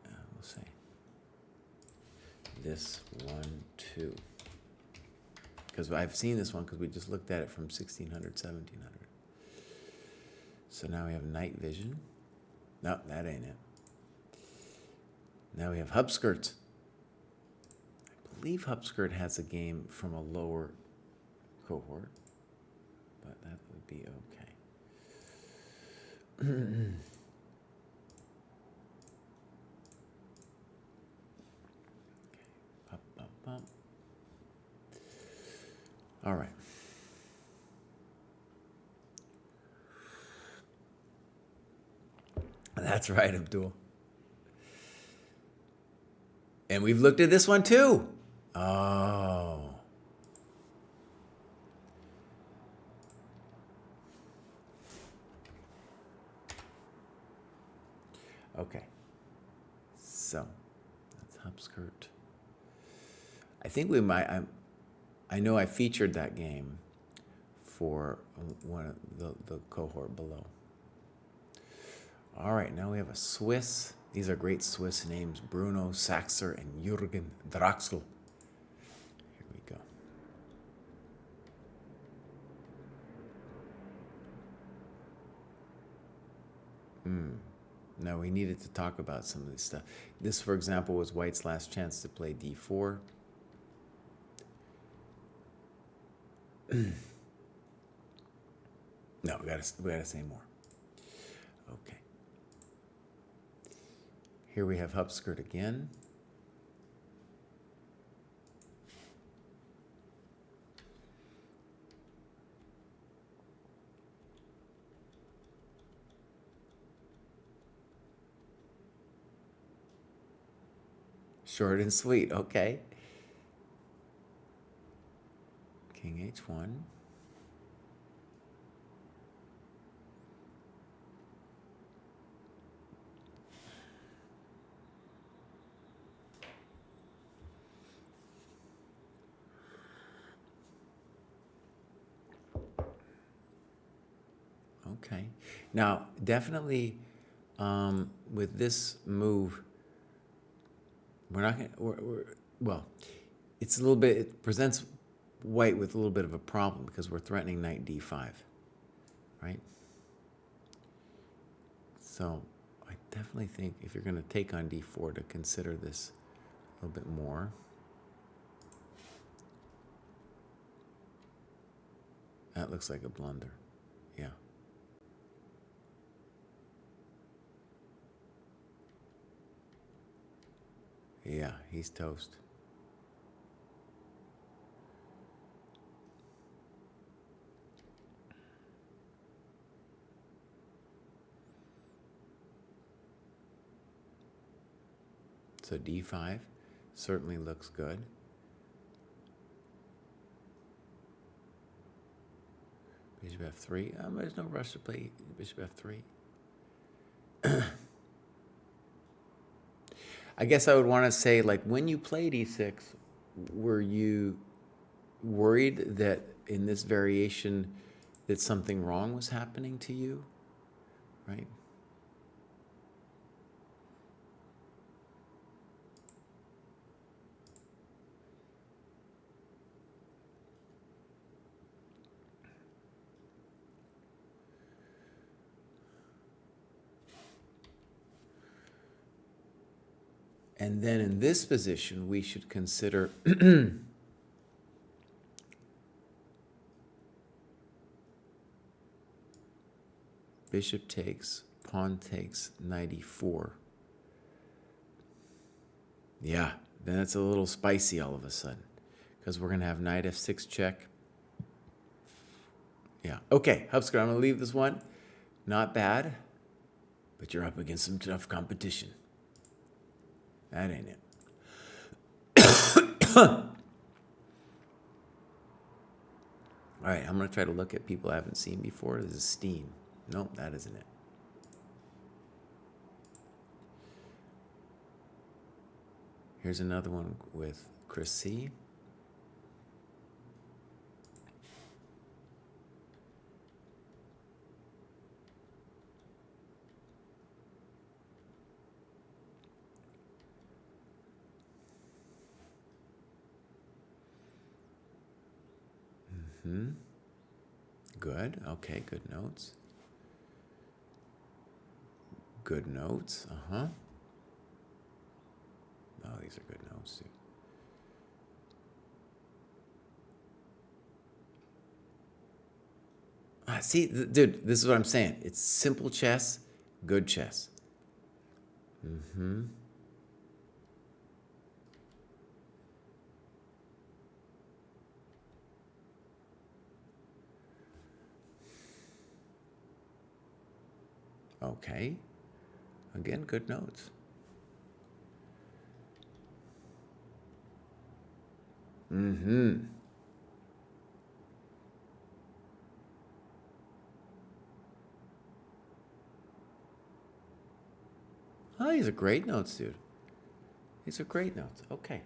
We'll say this one too. Because I've seen this one because we just looked at it from 1600, 1700. So now we have night vision. No, that ain't it. Now we have Hupskirt. I believe Hupskirt has a game from a lower cohort, but that would be okay. Pop, pop, pop. All right. That's right, Abdul. And we've looked at this one too. Oh. Okay. So, that's Hupskirt. I think we might, I know I featured that game for one of the cohort below. All right, now we have a Swiss. These are great Swiss names, Bruno Saxer and Jürgen Draxl. Here we go. Now we needed to talk about some of this stuff. This, for example, was White's last chance to play d4. No, we gotta say more. Okay. Here we have Hupskirt again. Short and sweet, okay. King h1. Okay. Now, definitely with this move, We're not going to, well, it's a little bit, it presents white with a little bit of a problem because we're threatening knight d5, right? So I definitely think if you're going to take on d4 to consider this a little bit more. That looks like a blunder. Yeah. Yeah, he's toast. So d5 certainly looks good. Bishop f3. There's no rush to play bishop f3. I guess I would want to say, like, when you played e6, were you worried that in this variation that something wrong was happening to you, right? And then in this position, we should consider bishop takes, pawn takes, knight e4. Yeah, then it's a little spicy all of a sudden because we're going to have knight f6 check. Yeah. Okay, Hubsker, I'm going to leave this one. Not bad, but you're up against some tough competition. That ain't it. All right, I'm going to try to look at people I haven't seen before. This is Steen. Nope, that isn't it. Here's another one with Chris C. Good. Okay, good notes. Good notes. Uh-huh. Oh, these are good notes, too. See, dude, this is what I'm saying. It's simple chess, good chess. Okay. Again, good notes. Oh, these are great notes, dude. These are great notes. Okay.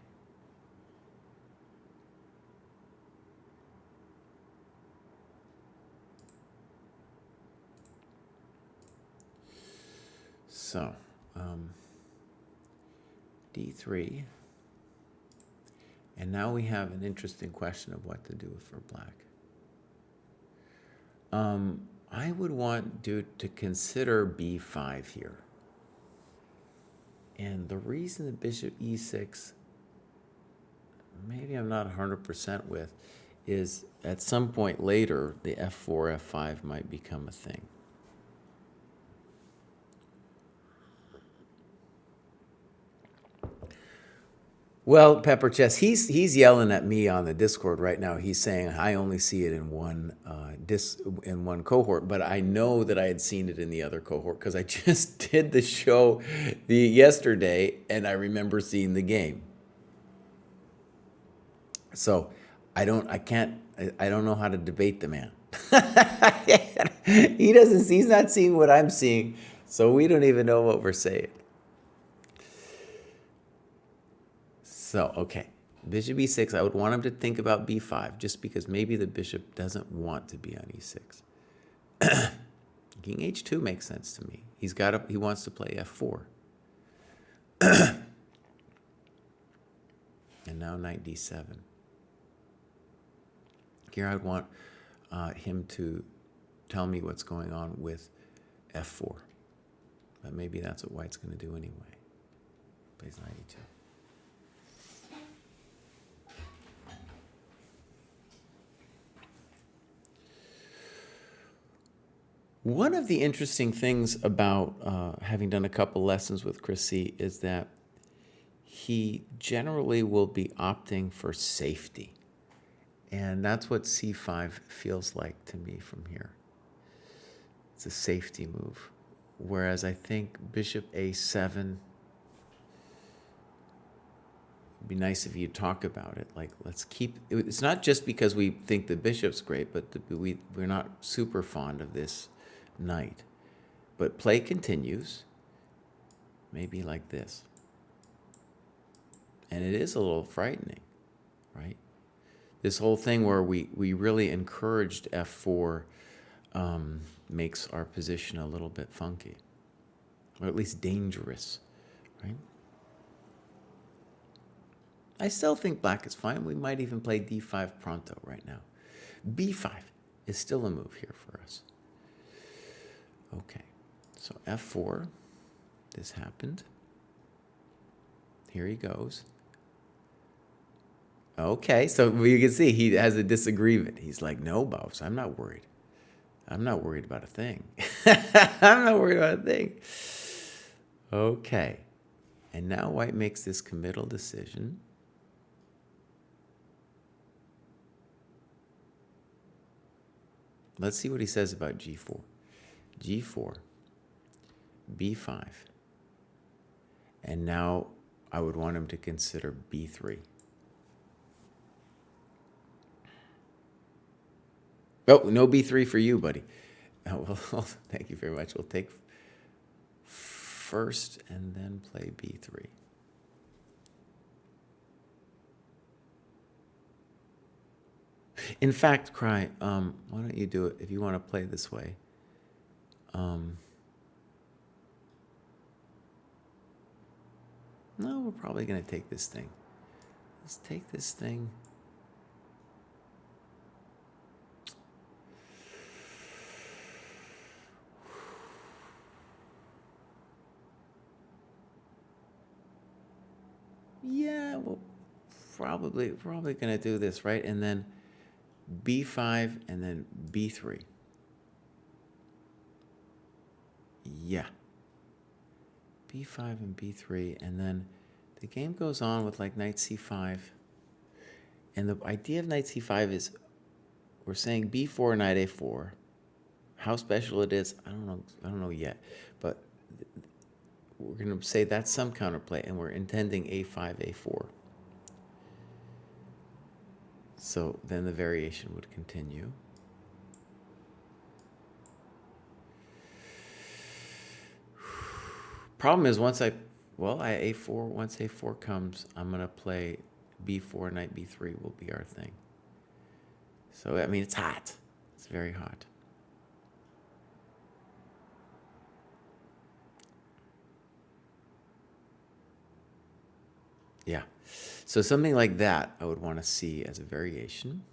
So, d3. And now we have an interesting question of what to do for black. I would want dude to consider b5 here. And the reason that bishop e6, maybe I'm not 100% with, is at some point later, the f4, f5 might become a thing. Well, Pepper Chess, he's yelling at me on the Discord right now. He's saying I only see it in one cohort, but I know that I had seen it in the other cohort because I just did the show yesterday, and I remember seeing the game. So I don't know how to debate the man. He's not seeing what I'm seeing, so we don't even know what we're saying. So, okay, bishop e6, I would want him to think about b5, just because maybe the bishop doesn't want to be on e6. King h2 makes sense to me. He wants to play f4. knight d7. Here I'd want him to tell me what's going on with f4. But maybe that's what white's going to do anyway. Plays knight e2. One of the interesting things about having done a couple lessons with Chris C is that he generally will be opting for safety. And that's what c5 feels like to me from here. It's a safety move. Whereas I think bishop a7, it'd be nice if you talk about it. Like, let's keep, it's not just because we think the bishop's great, but we're not super fond of this knight. But play continues, maybe like this. And it is a little frightening, right? This whole thing where we really encouraged f4 makes our position a little bit funky, or at least dangerous, right? I still think black is fine. We might even play d5 pronto right now. b5 is still a move here for us. Okay, so f4, this happened. Here he goes. Okay, so you can see he has a disagreement. He's like, no, boss, I'm not worried. I'm not worried about a thing. I'm not worried about a thing. Okay, and now white makes this committal decision. Let's see what he says about g4. g4, b5, and now I would want him to consider b3. Oh, no b3 for you, buddy. Oh, well, thank you very much. We'll take first and then play b3. In fact, Kraai, why don't you do it if you want to play this way? No, we're probably going to take this thing. Let's take this thing. Yeah, we're probably going to do this, right? And then b5 and then b3. Yeah. b5 and b3, and then the game goes on with like knight c5. And the idea of knight c5 is we're saying b4, knight a4. How special it is, I don't know yet. But we're going to say that's some counterplay, and we're intending a5, a4. So then the variation would continue. Problem is once a4 comes, I'm going to play b4, knight b3 will be our thing. So, I mean, it's hot. It's very hot. Yeah. So something like that I would want to see as a variation.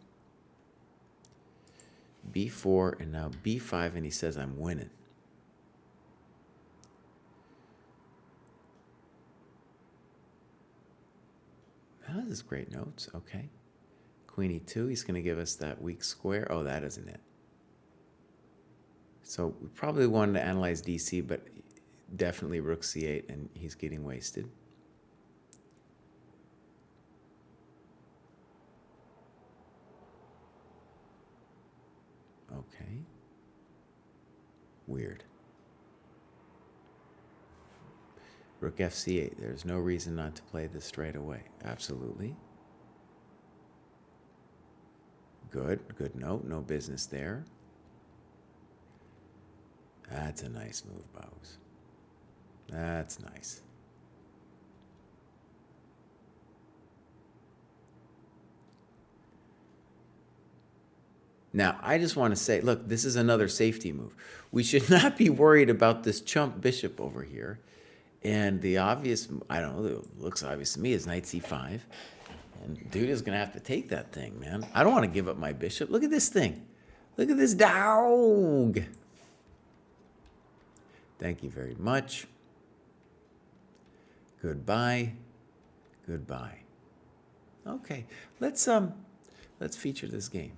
b4 and now b5, and he says I'm winning. Oh, this is great notes. Okay. Queen e2, he's going to give us that weak square. Oh, that isn't it. So we probably wanted to analyze dc, but definitely rook c8, and he's getting wasted. Okay. Weird. Rook fc8. There's no reason not to play this straight away. Absolutely. Good. Good note. No business there. That's a nice move, Bows. That's nice. Now, I just want to say, look, this is another safety move. We should not be worried about this chump bishop over here. And the obvious, I don't know, it looks obvious to me, is knight c5. And dude is going to have to take that thing, man. I don't want to give up my bishop. Look at this thing. Look at this dog. Thank you very much. Goodbye. Goodbye. Okay, let's feature this game.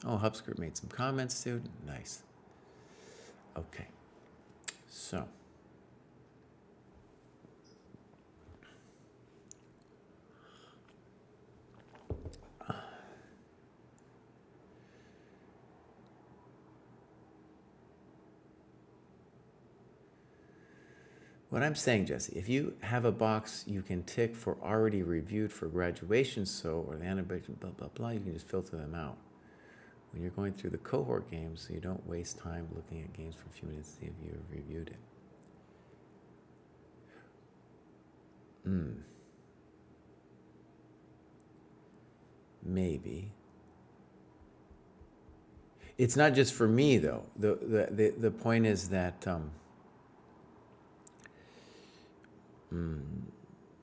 Oh, HubScript made some comments, dude. Nice. Okay, so what I'm saying, Jesse, if you have a box you can tick for already reviewed for graduation, so, or the annotation, blah, blah, blah, you can just filter them out. When you're going through the cohort games, so you don't waste time looking at games for a few minutes to see if you have reviewed it. Maybe. It's not just for me, though. The point is that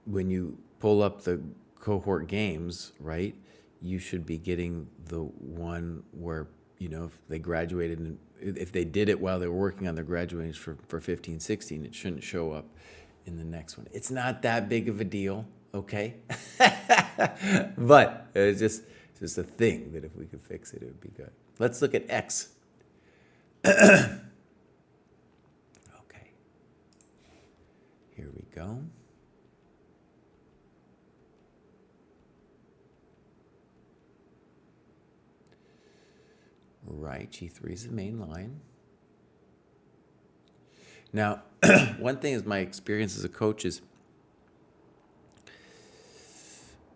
when you pull up the cohort games, right, you should be getting the one where, you know, if they graduated, and if they did it while they were working on their graduation for 15, 16, it shouldn't show up in the next one. It's not that big of a deal, okay? But it's just a thing that if we could fix it, it would be good. Let's look at X. Okay. Here we go. Right, G3 is the main line. Now, one thing is my experience as a coach is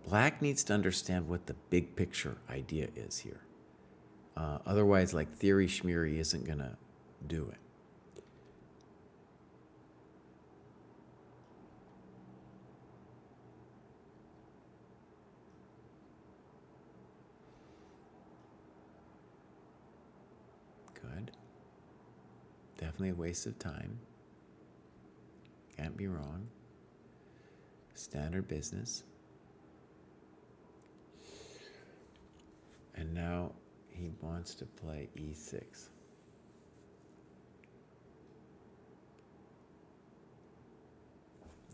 Black needs to understand what the big picture idea is here. Otherwise, like theory schmeary isn't going to do it. Good. Definitely a waste of time. Can't be wrong. Standard business. And now he wants to play E6.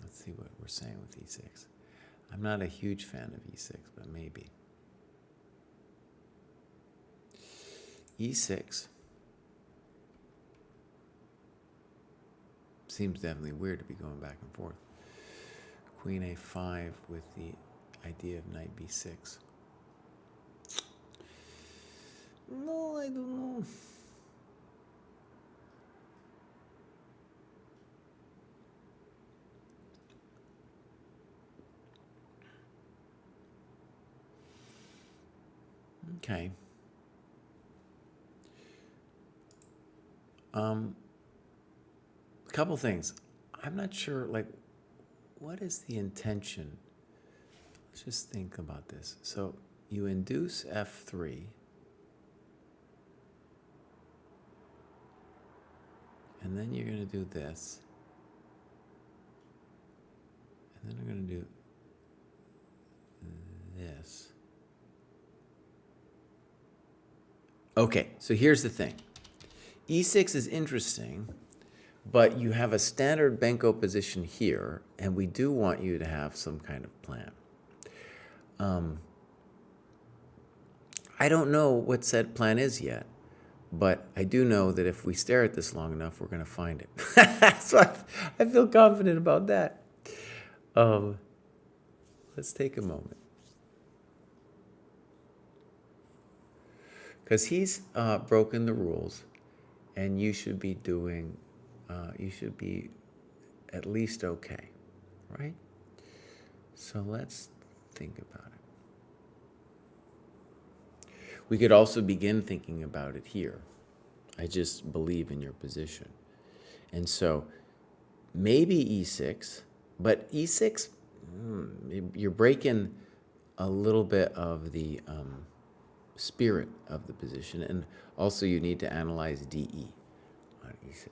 Let's see what we're saying with E6. I'm not a huge fan of E6, but maybe. E6 seems definitely weird to be going back and forth. Queen A5 with the idea of knight B6. No, I don't know. Okay. A couple things. I'm not sure, like, what is the intention? Let's just think about this. So you induce F3. And then you're going to do this. And then we're going to do this. Okay, so here's the thing. E6 is interesting, but you have a standard Benko position here, and we do want you to have some kind of plan. I don't know what said plan is yet, but I do know that if we stare at this long enough, we're going to find it. So I feel confident about that. Let's take a moment. Because he's broken the rules, and you should be doing, you should be at least okay, right? So let's think about it. We could also begin thinking about it here. I just believe in your position. And so maybe E6, but E6, you're breaking a little bit of the spirit of the position, and also you need to analyze DE on E6.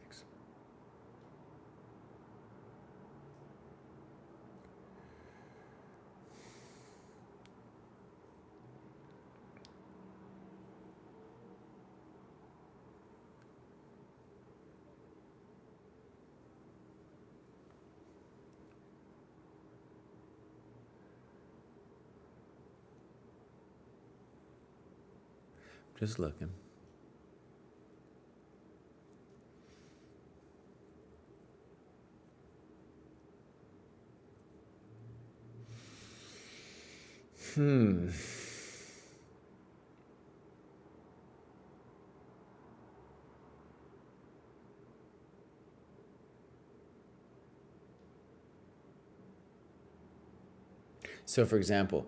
Just looking. So, for example,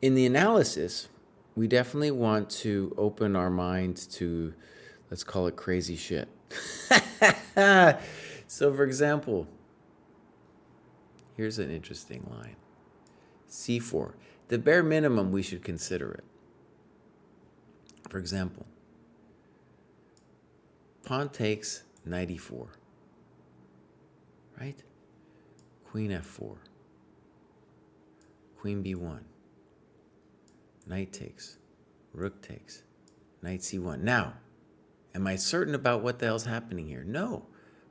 in the analysis, we definitely want to open our minds to, let's call it crazy shit. So, for example, here's an interesting line. C4. The bare minimum, we should consider it. For example, pawn takes knight e4, right? Queen f4, queen b1, knight takes, rook takes, knight c1. Now, am I certain about what the hell's happening here? No.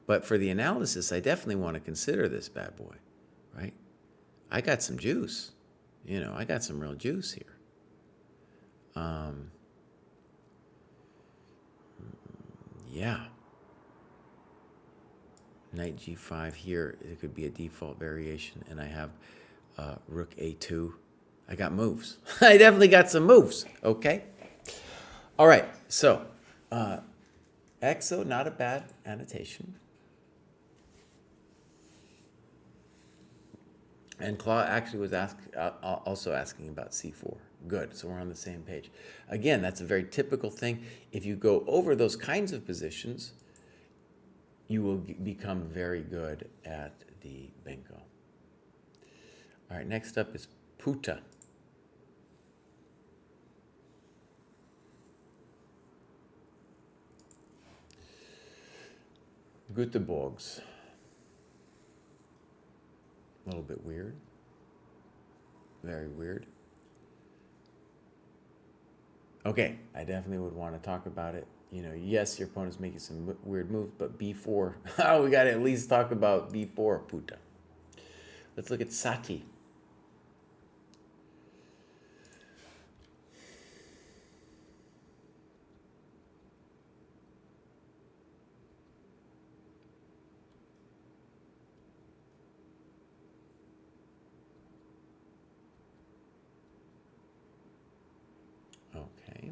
But for the analysis, I definitely want to consider this bad boy, right? I got some juice. You know, I got some real juice here. Yeah. Knight g5 here, it could be a default variation, and I have rook a2. I got moves. I definitely got some moves, okay? All right, so EXO, not a bad annotation. And Claude actually was also asking about c4. Good, so we're on the same page. Again, that's a very typical thing. If you go over those kinds of positions, you will become very good at the bingo. All right, next up is Puta. Göteborgs. A little bit weird. Very weird. Okay, I definitely would want to talk about it. You know, yes, your opponent's making some weird moves, but b4. Oh, we got to at least talk about b4, Puta. Let's look at Sati. Okay.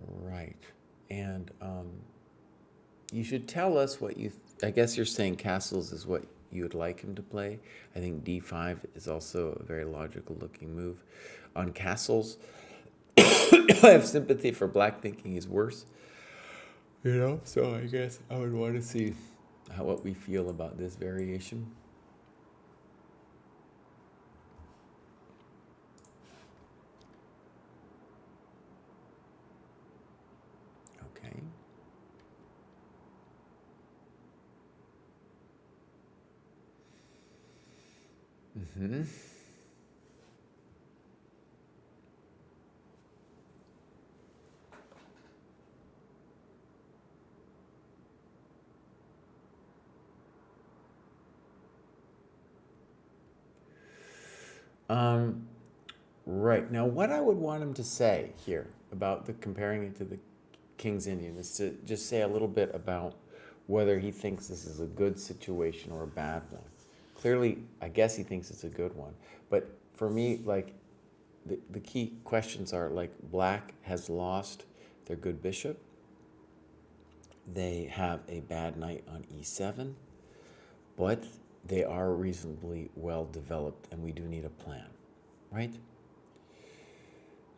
Right. And you should tell us what you, I guess you're saying castles is what you would like him to play. I think d5 is also a very logical looking move. On castles, I have sympathy for black thinking is worse. You know, so I guess I would want to see what we feel about this variation. Okay. Mm-hmm. Right. Now, what I would want him to say here about the comparing it to the King's Indian is to just say a little bit about whether he thinks this is a good situation or a bad one. Clearly, I guess he thinks it's a good one. But for me, like, the key questions are, like, black has lost their good bishop. They have a bad knight on e7, but they are reasonably well developed, and we do need a plan, right?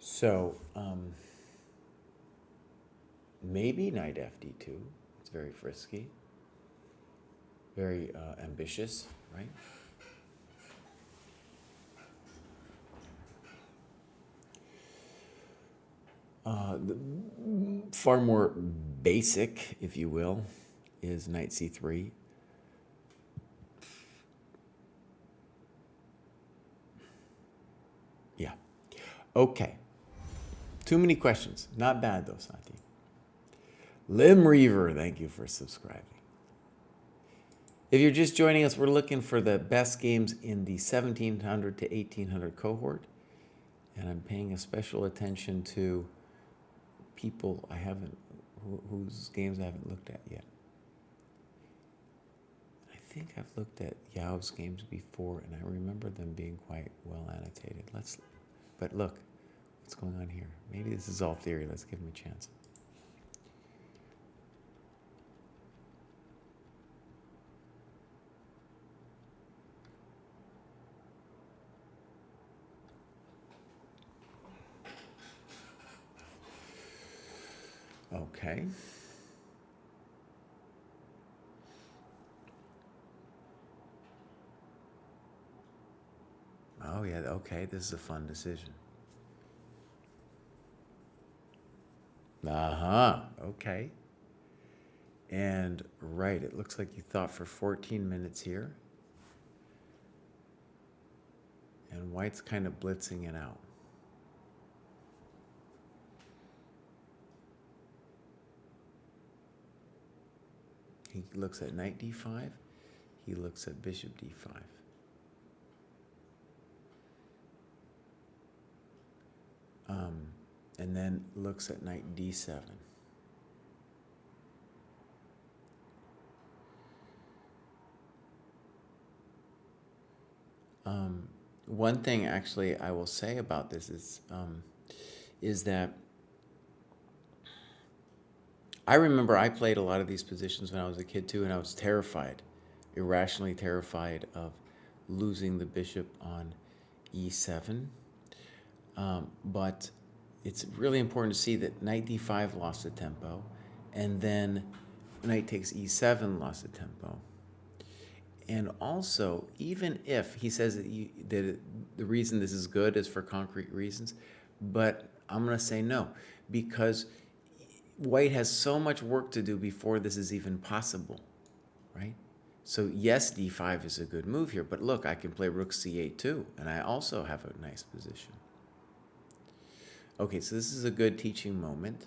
So maybe knight fd2. It's very frisky, very ambitious, right? Far more basic, if you will, is knight c3. Yeah. Okay. Too many questions. Not bad, though, Santi. Lim Reaver, thank you for subscribing. If you're just joining us, we're looking for the best games in the 1700 to 1800 cohort. And I'm paying a special attention to people whose games I haven't looked at yet. I think I've looked at Yao's games before, and I remember them being quite well annotated. But look, what's going on here? Maybe this is all theory. Let's give him a chance. Okay. Oh, yeah, okay, this is a fun decision. Uh-huh, okay. And, right, it looks like you thought for 14 minutes here. And white's kind of blitzing it out. He looks at knight d5. He looks at bishop d5. And then looks at knight d7. One thing actually I will say about this is that I remember I played a lot of these positions when I was a kid too, and I was terrified, irrationally terrified of losing the bishop on e7. But it's really important to see that knight d5 lost the tempo, and then knight takes e7 lost the tempo. And also, even if he says that the reason this is good is for concrete reasons, but I'm going to say no, because white has so much work to do before this is even possible, right? So yes, d5 is a good move here, but look, I can play rook c8 too, and I also have a nice position. Okay, so this is a good teaching moment.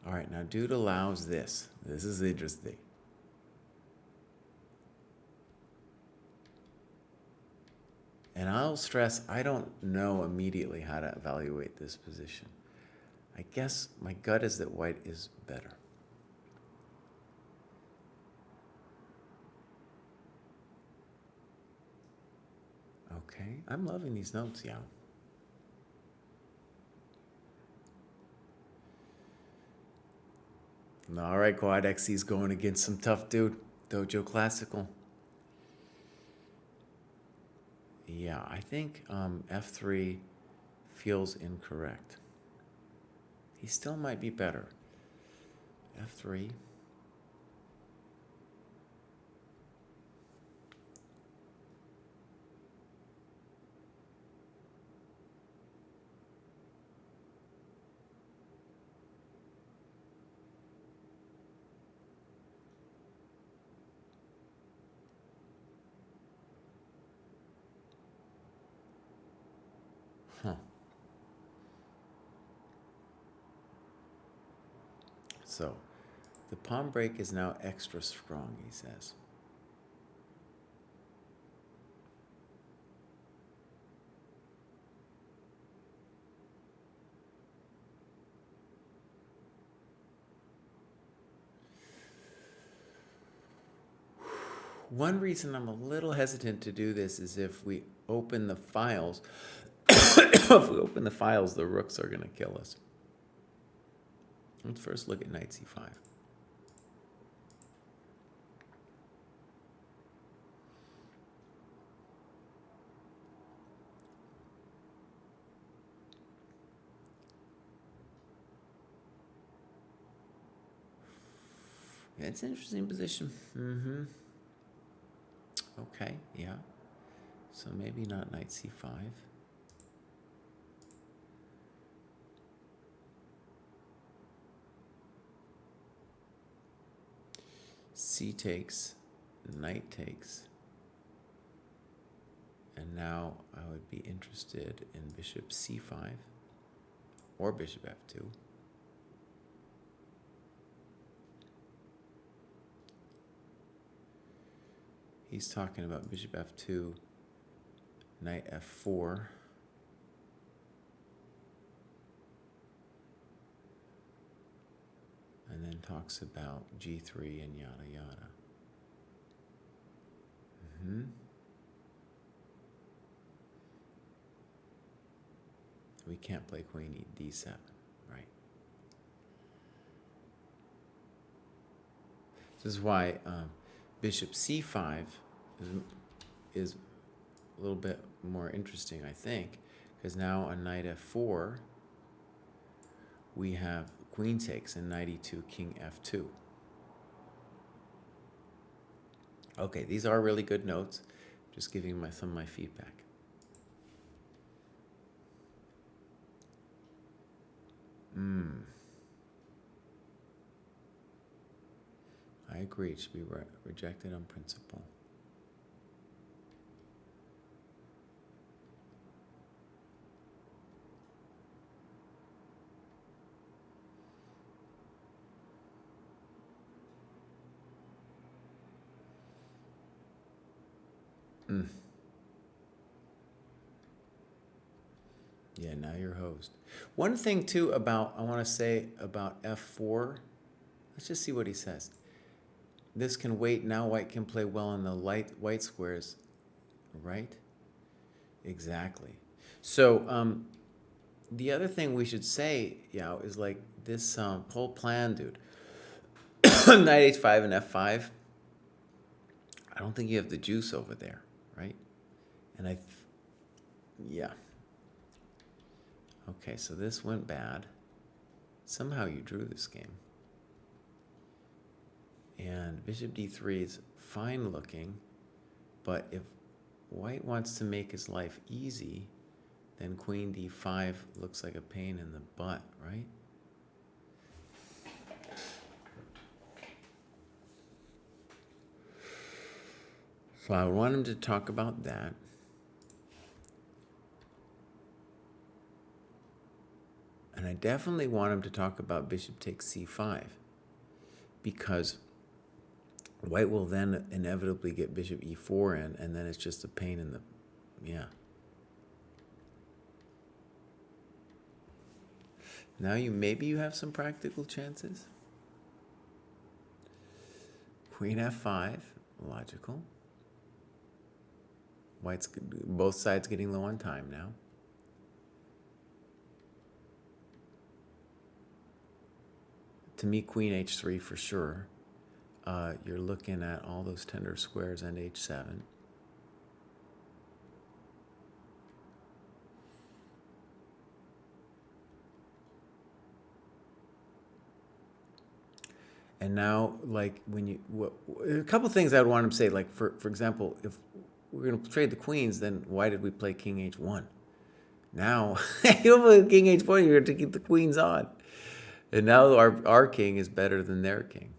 All right, now dude allows this. This is interesting. And I'll stress, I don't know immediately how to evaluate this position. I guess my gut is that white is better. Okay, I'm loving these notes, Yao. All right, Quad XC's going against some tough dude. Dojo Classical. Yeah, I think F3 feels incorrect. He still might be better. F3. Huh. So, the pawn break is now extra strong, he says. One reason I'm a little hesitant to do this is if we open the files, if we open the files, the rooks are going to kill us. Let's first look at knight c5. Yeah, it's an interesting position. Okay, yeah. So maybe not knight c5. C takes, knight takes. And now I would be interested in bishop c5 or bishop f2. He's talking about bishop f2, knight f4. And then talks about g3 and yada yada. We can't play queen d7, right? This is why bishop c5 is a little bit more interesting, I think, because now on knight f4, we have queen takes and knight e2, king f2. Okay, these are really good notes. Just giving some of my feedback. I agree. It should be rejected on principle. Yeah, now you're host. One thing too about, I want to say about f4, let's just see what he says. This can wait, now white can play well on the white squares, right? Exactly. So the other thing we should say, Yao, is like this whole plan, dude. Knight h5 and f5, I don't think you have the juice over there, right? And yeah. Okay, so this went bad. Somehow you drew this game. And bishop d3 is fine looking, but if white wants to make his life easy, then queen d5 looks like a pain in the butt, right? So I want him to talk about that. And I definitely want him to talk about bishop takes c5, because white will then inevitably get bishop e4 in, and then it's just a pain in the, yeah. Now maybe you have some practical chances. Queen f5, logical. White's, both sides getting low on time now. To me, queen h3 for sure. You're looking at all those tender squares and h7. And now, like, when you, a couple things I would want him to say, like, for example, if we're going to trade the queens, then why did we play king h1? Now, you play king h1, you're going to keep the queens on. And now our king is better than their king.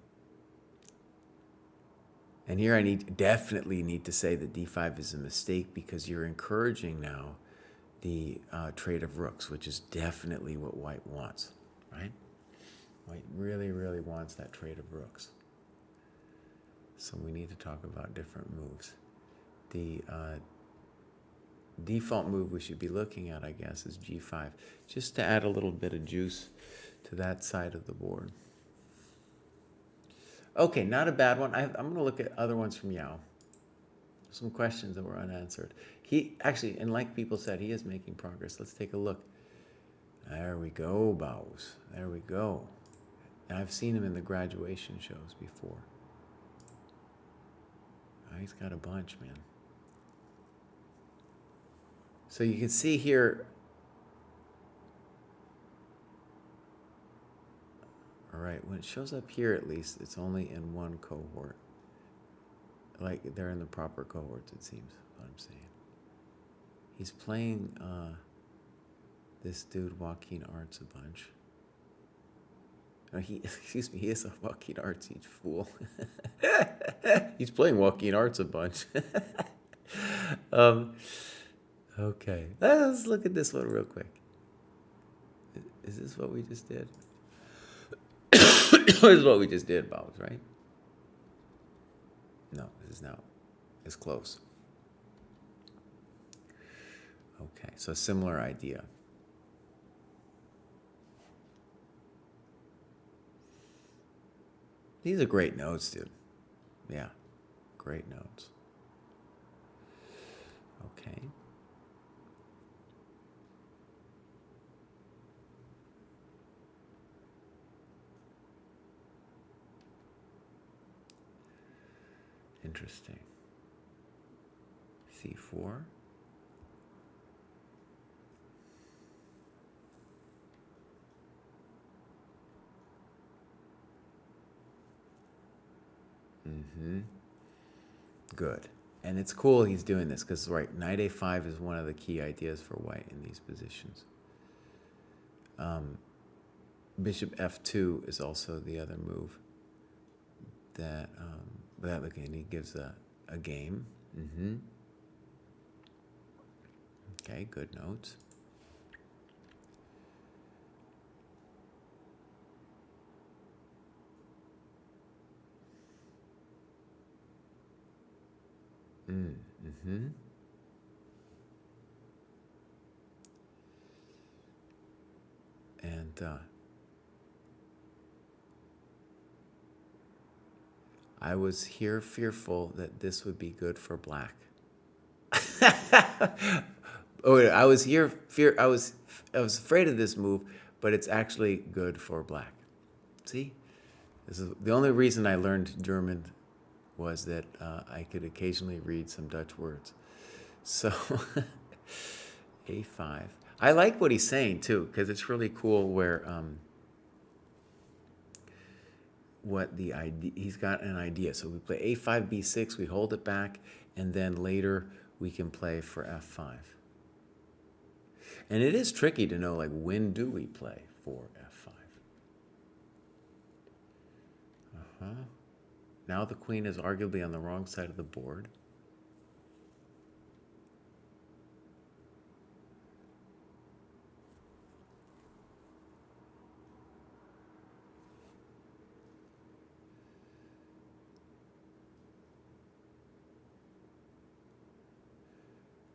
And here I definitely need to say that d5 is a mistake, because you're encouraging now the trade of rooks, which is definitely what white wants, right? White really, really wants that trade of rooks. So we need to talk about different moves. The default move we should be looking at, I guess, is g5, just to add a little bit of juice to that side of the board. Okay, not a bad one. I'm going to look at other ones from Yao. Some questions that were unanswered. He actually, and like people said, he is making progress. Let's take a look. There we go, Baus. There we go. And I've seen him in the graduation shows before. Oh, he's got a bunch, man. So you can see here. All right, when it shows up here, at least, it's only in one cohort. Like, they're in the proper cohorts, it seems, what I'm saying. He's playing this dude, Joaquin Arts, a bunch. No, excuse me, he is a Joaquin Arts, you fool. He's playing Joaquin Arts a bunch. Okay, let's look at this one real quick. Is this what we just did? This is what we just did, Bob, right? No, this is now. is close. Okay, so similar idea. These are great notes, dude. Yeah, great notes. Okay. Interesting. C4. Good. And it's cool he's doing this because, right, knight a5 is one of the key ideas for white in these positions. Bishop f2 is also the other move that, again, he gives a game. Okay, good notes. And I was here fearful that this would be good for black. I was afraid of this move, but it's actually good for black. See, this is the only reason I learned German was that I could occasionally read some Dutch words. So a5. I like what he's saying too, because it's really cool where what the idea, he's got an idea. So we play a5, b6, we hold it back, and then later we can play for f5. And it is tricky to know, like, when do we play for f5? Now the queen is arguably on the wrong side of the board.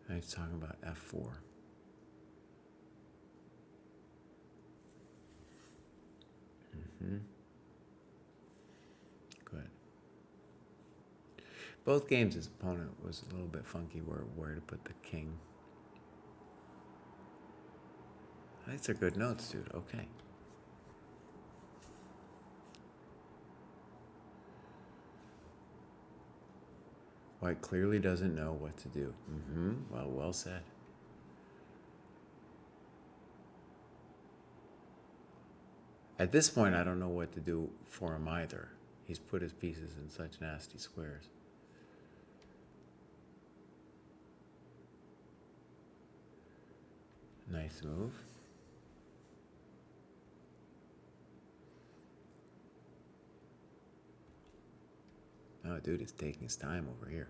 Now he's talking about f4. Good. Both games, his opponent was a little bit funky where to put the king. These are good notes, dude. Okay. White clearly doesn't know what to do. Well said. At this point, I don't know what to do for him either. He's put his pieces in such nasty squares. Nice move. Oh, dude, he's taking his time over here.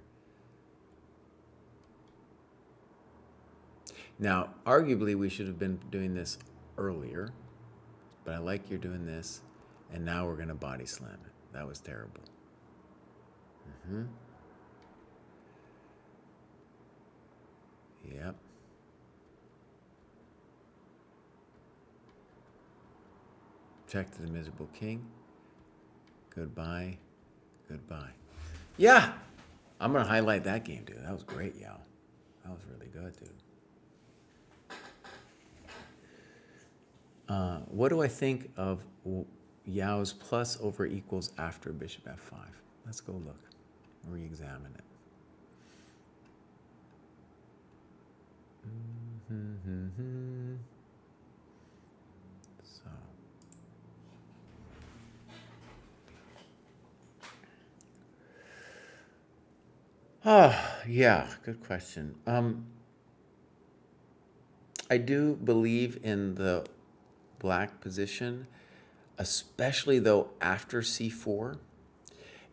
Now, arguably, we should have been doing this earlier, but I like you're doing this, and now we're going to body slam it. That was terrible. Yep. Check to the miserable king. Goodbye. Goodbye. Yeah! I'm going to highlight that game, dude. That was great, Yao. That was really good, dude. What do I think of Yao's plus over equals after bishop f5? Let's go look. Re-examine it. Yeah, good question. I do believe in the black position, especially though after c4.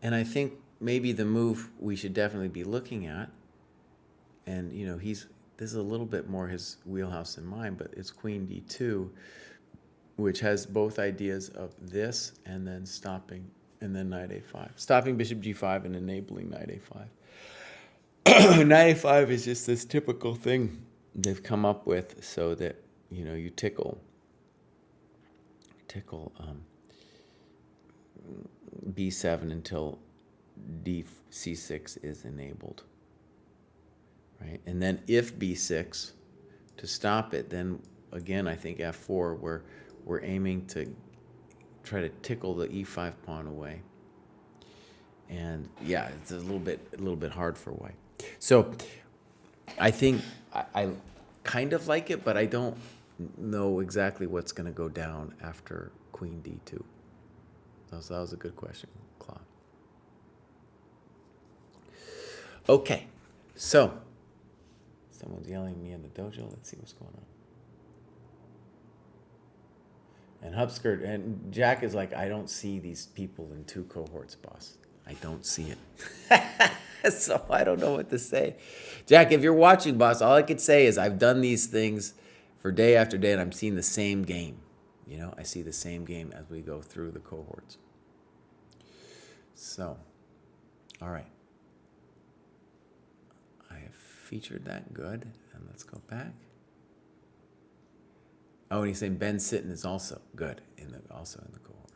And I think maybe the move we should definitely be looking at, and you know, this is a little bit more his wheelhouse than mine, but it's queen d2, which has both ideas of this and then stopping, and then knight a5. Stopping bishop g5 and enabling knight a5. 95 is just this typical thing they've come up with so that, you tickle B7 until C6 is enabled, right? And then if B6, to stop it, then again, I think F4, we're aiming to try to tickle the E5 pawn away. And yeah, it's a little bit hard for white. So I think I kind of like it, but I don't know exactly what's going to go down after Queen D2. So that was a good question, Claude. Okay, so someone's yelling at me in the dojo. Let's see what's going on. And Hubskirt and Jack is like, I don't see these people in 2 cohorts, boss. I don't see it. So I don't know what to say. Jack, if you're watching, boss, all I could say is I've done these things for day after day, and I'm seeing the same game. I see the same game as we go through the cohorts. So, all right. I have featured that. Good. And let's go back. Oh, and he's saying Ben Sitton is also good, also in the cohort.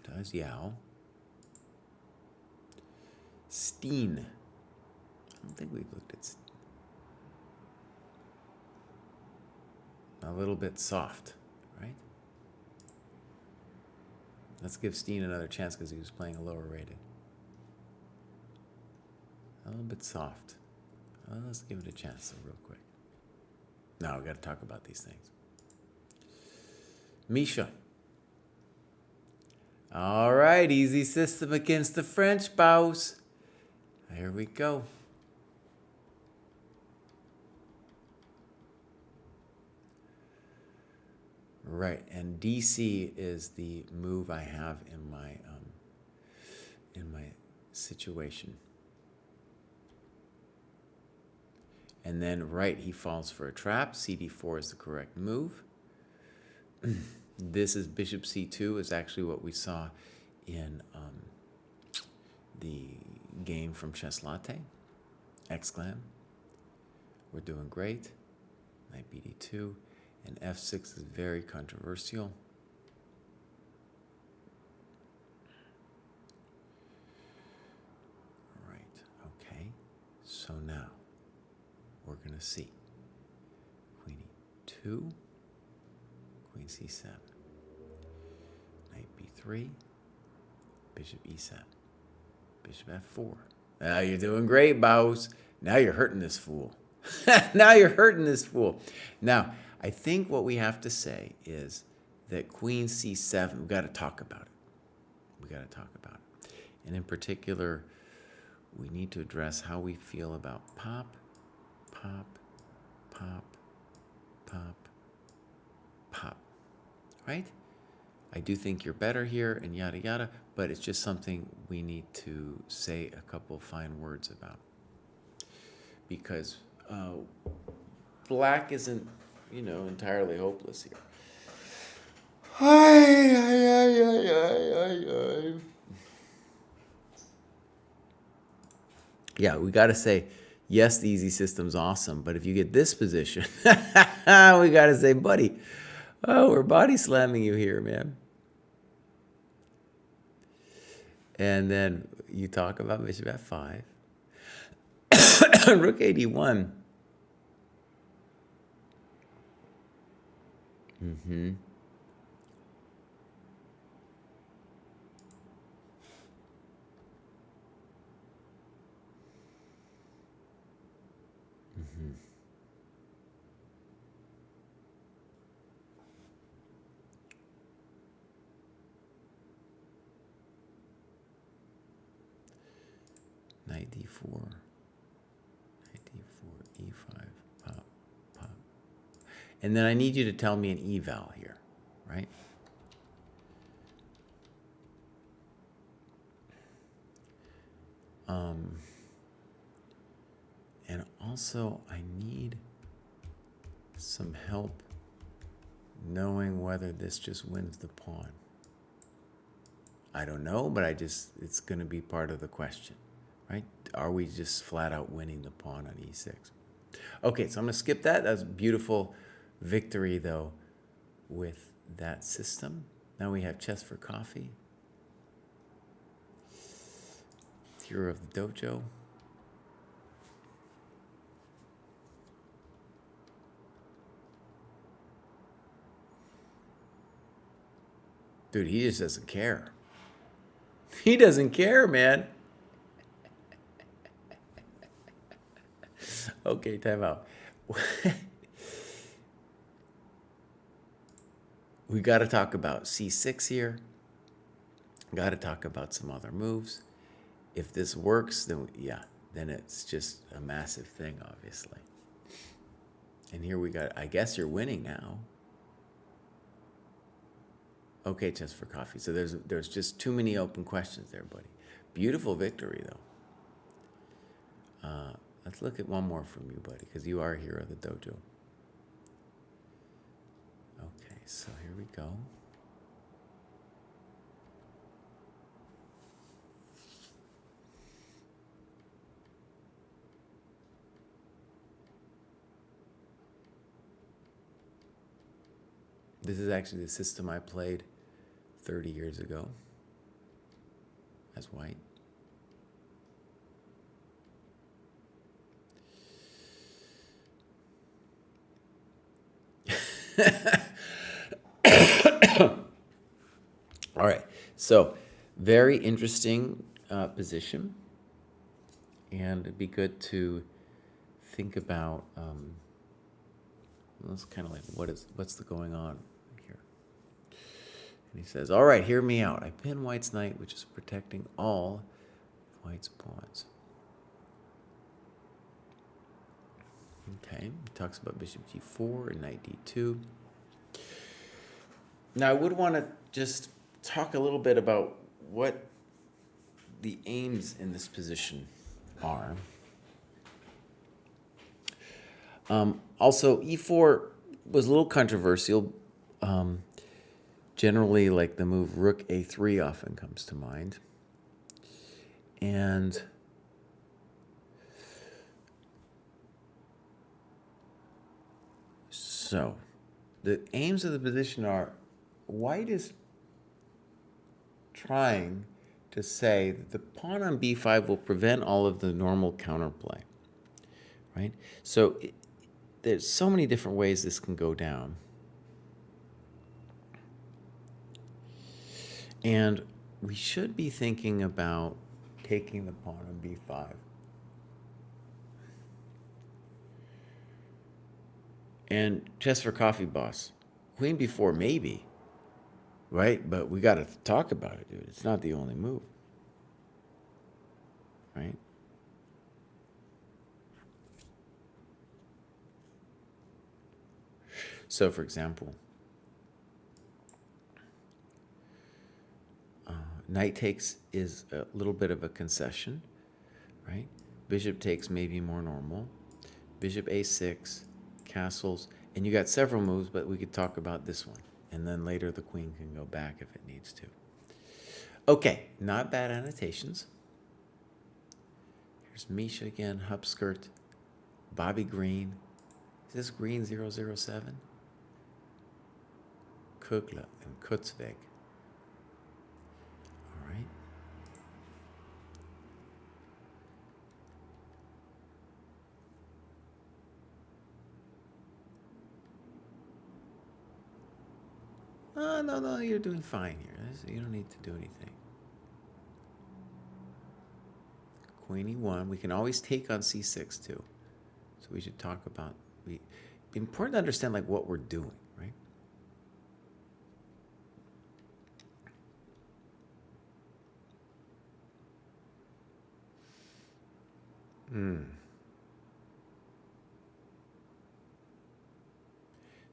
Does Yao. Steen. I don't think we've looked at Steen. A little bit soft, right? Let's give Steen another chance because he was playing a lower rated. A little bit soft. Let's give it a chance real quick. Now we got to talk about these things. Misha. All right, easy system against the French, boss. Here we go. Right, and DC is the move I have in my situation. And then right, he falls for a trap. CD4 is the correct move. This is Bishop C2 is actually what we saw in the game from Chess Latte. Exclam. We're doing great. Knight BD2. And F6 is very controversial. Right, okay. So now we're going to see Queen E2, Queen C7, Knight B3, Bishop E7, Bishop F4. Now you're doing great, boss. Now you're hurting this fool. Now you're hurting this fool. Now, I think what we have to say is that Queen C7, we've got to talk about it. We've got to talk about it. And in particular, we need to address how we feel about pop, pop, pop, pop, pop, right? I do think you're better here and yada yada, but it's just something we need to say a couple fine words about. Because black isn't, entirely hopeless here. Yeah, we got to say, yes, the easy system's awesome, but if you get this position, we got to say, buddy, we're body slamming you here, man. And then you talk about Bishop F5. Rook AD1. Mm-hmm. Mm-hmm. Knight D4. Knight D4, E5, pop, pop. And then I need you to tell me an eval here, right? And also I need some help knowing whether this just wins the pawn. I don't know, but it's going to be part of the question. right? Are we just flat out winning the pawn on e6? Okay, so I'm going to skip that. That's a beautiful victory, though, with that system. Now we have Chess for Coffee. Hero of the Dojo. Dude, he just doesn't care. He doesn't care, man. Okay, time out. We got to talk about c6 here. Got to talk about some other moves. If this works, then yeah, then it's just a massive thing, obviously. And here we got, I guess you're winning now. Okay, Chess for Coffee. So there's just too many open questions there, buddy. Beautiful victory, though. Let's look at one more from you, buddy, because you are a hero of the dojo. Okay, so here we go. This is actually the system I played 30 years ago as white. All right, so very interesting position, and it'd be good to think about. Let's kind of like what's going on here. And he says, "All right, hear me out. I pin White's knight, which is protecting all White's pawns." Okay, he talks about bishop g4 and knight d2. Now, I would want to just talk a little bit about what the aims in this position are. Also, e4 was a little controversial. Generally, like the move rook a3 often comes to mind. And so the aims of the position are, White is trying to say that the pawn on b5 will prevent all of the normal counterplay, right? So there's so many different ways this can go down. And we should be thinking about taking the pawn on b5. And Chess for Coffee boss, queen b4 maybe, right? But we got to talk about it, dude. It's not the only move, right? So, for example, knight takes is a little bit of a concession, right? Bishop takes maybe more normal. Bishop a6, castles, and you got several moves, but we could talk about this one. And then later the queen can go back if it needs to. Okay, not bad annotations. Here's Misha again, Hupskirt, Bobby Green. Is this Green 007? Kugler and Kutzweg. All right. Oh, no, you're doing fine here. You don't need to do anything. Queen e1. We can always take on c6 too. So we should talk about. Important to understand like what we're doing, right?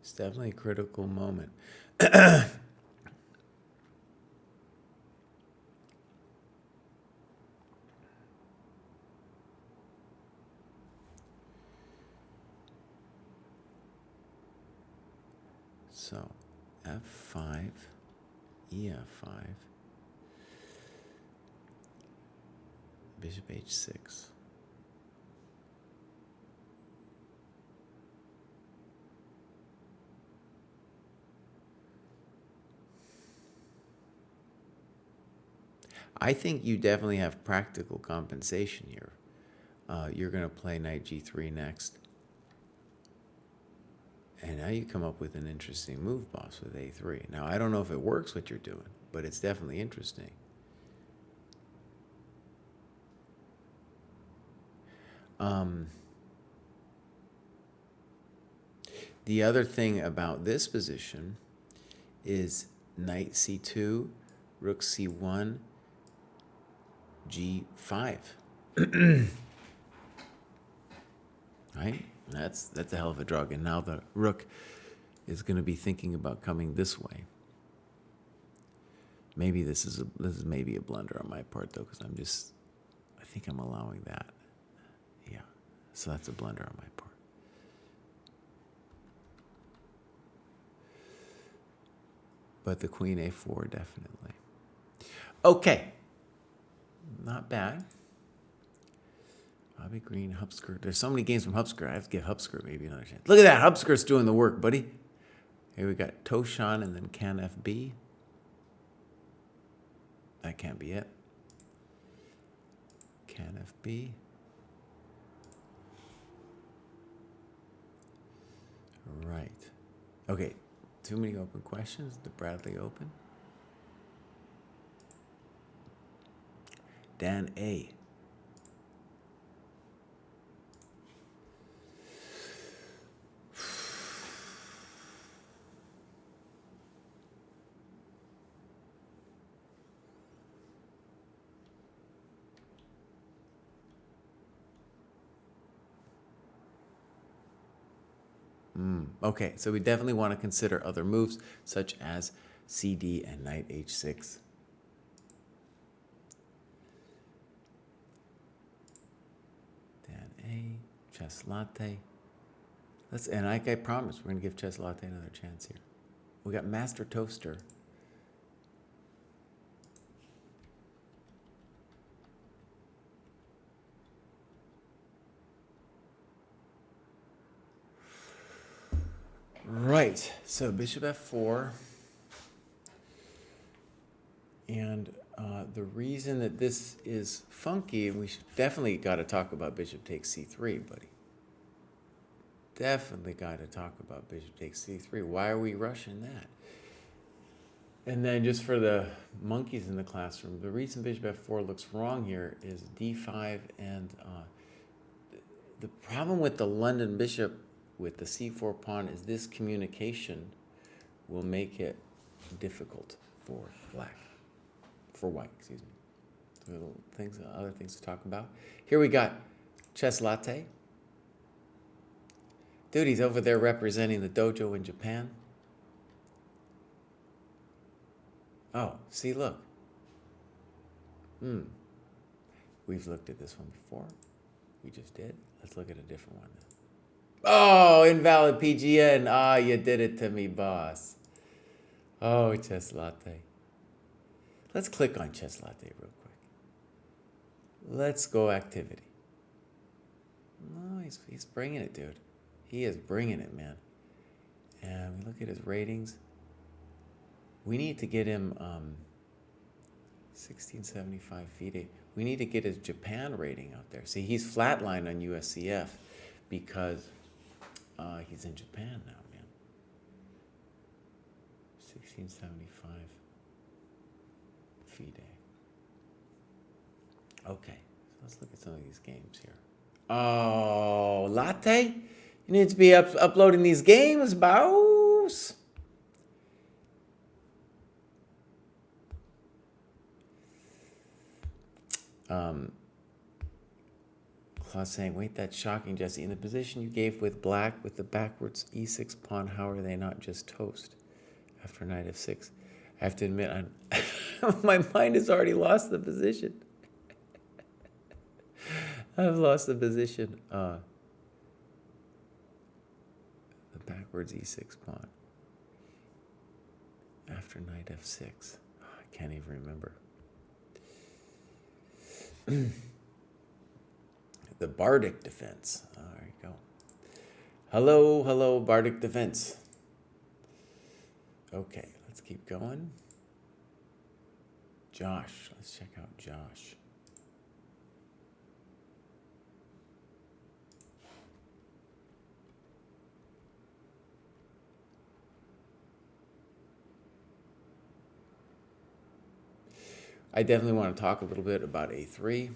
It's definitely a critical moment. So, f5, ef5. Bishop h6. I think you definitely have practical compensation here. You're going to play knight g3 next. And now you come up with an interesting move, boss, with a3. Now, I don't know if it works what you're doing, but it's definitely interesting. The other thing about this position is knight c2, rook c1, g5. Right? That's a hell of a drug. And now the rook is going to be thinking about coming this way. Maybe this is maybe a blunder on my part though, because I think I'm allowing that. Yeah. So that's a blunder on my part. But the queen a4 definitely. Okay. Not bad. Bobby Green, Hupsker. There's so many games from Hupsker. I have to give Hupsker maybe another chance. Look at that. Hupsker's doing the work, buddy. Here we got Toshan and then Can FB. That can't be it. Can FB. Right. Okay. Too many open questions. The Bradley Open. Dan A. Okay, so we definitely want to consider other moves, such as CD and knight h6. Dan A, Chess Latte. And I promise, we're going to give Chess Latte another chance here. We got Master Toaster. Right, so bishop f4, and the reason that this is funky, we should definitely got to talk about bishop takes c3, buddy. Definitely got to talk about bishop takes c3. Why are we rushing that? And then just for the monkeys in the classroom, the reason bishop f4 looks wrong here is d5, and the problem with the London bishop with the c4 pawn is this communication will make it difficult for white, excuse me. Little things, other things to talk about. Here we got Chess Latte. Dude, he's over there representing the dojo in Japan. Oh, see, look. We've looked at this one before. We just did. Let's look at a different one now. Oh, invalid PGN. Ah, you did it to me, boss. Oh, Chess Latte. Let's click on Chess Latte real quick. Let's go activity. No, he's bringing it, dude. He is bringing it, man. And we look at his ratings. We need to get him 1675 FIDE. We need to get his Japan rating out there. See, he's flatlined on USCF because he's in Japan now, man. 1675 FIDE. Okay, so let's look at some of these games here. Oh, Latte? You need to be uploading these games, boss. Claus saying, wait, that's shocking, Jesse. In the position you gave with black with the backwards e6 pawn, how are they not just toast after knight f6? I have to admit, my mind has already lost the position. I've lost the position. The backwards e6 pawn after knight f6. I can't even remember. The Bardic Defense. Oh, there you go. Hello, hello, Bardic Defense. Okay, let's keep going. Josh. Let's check out Josh. I definitely want to talk a little bit about A3.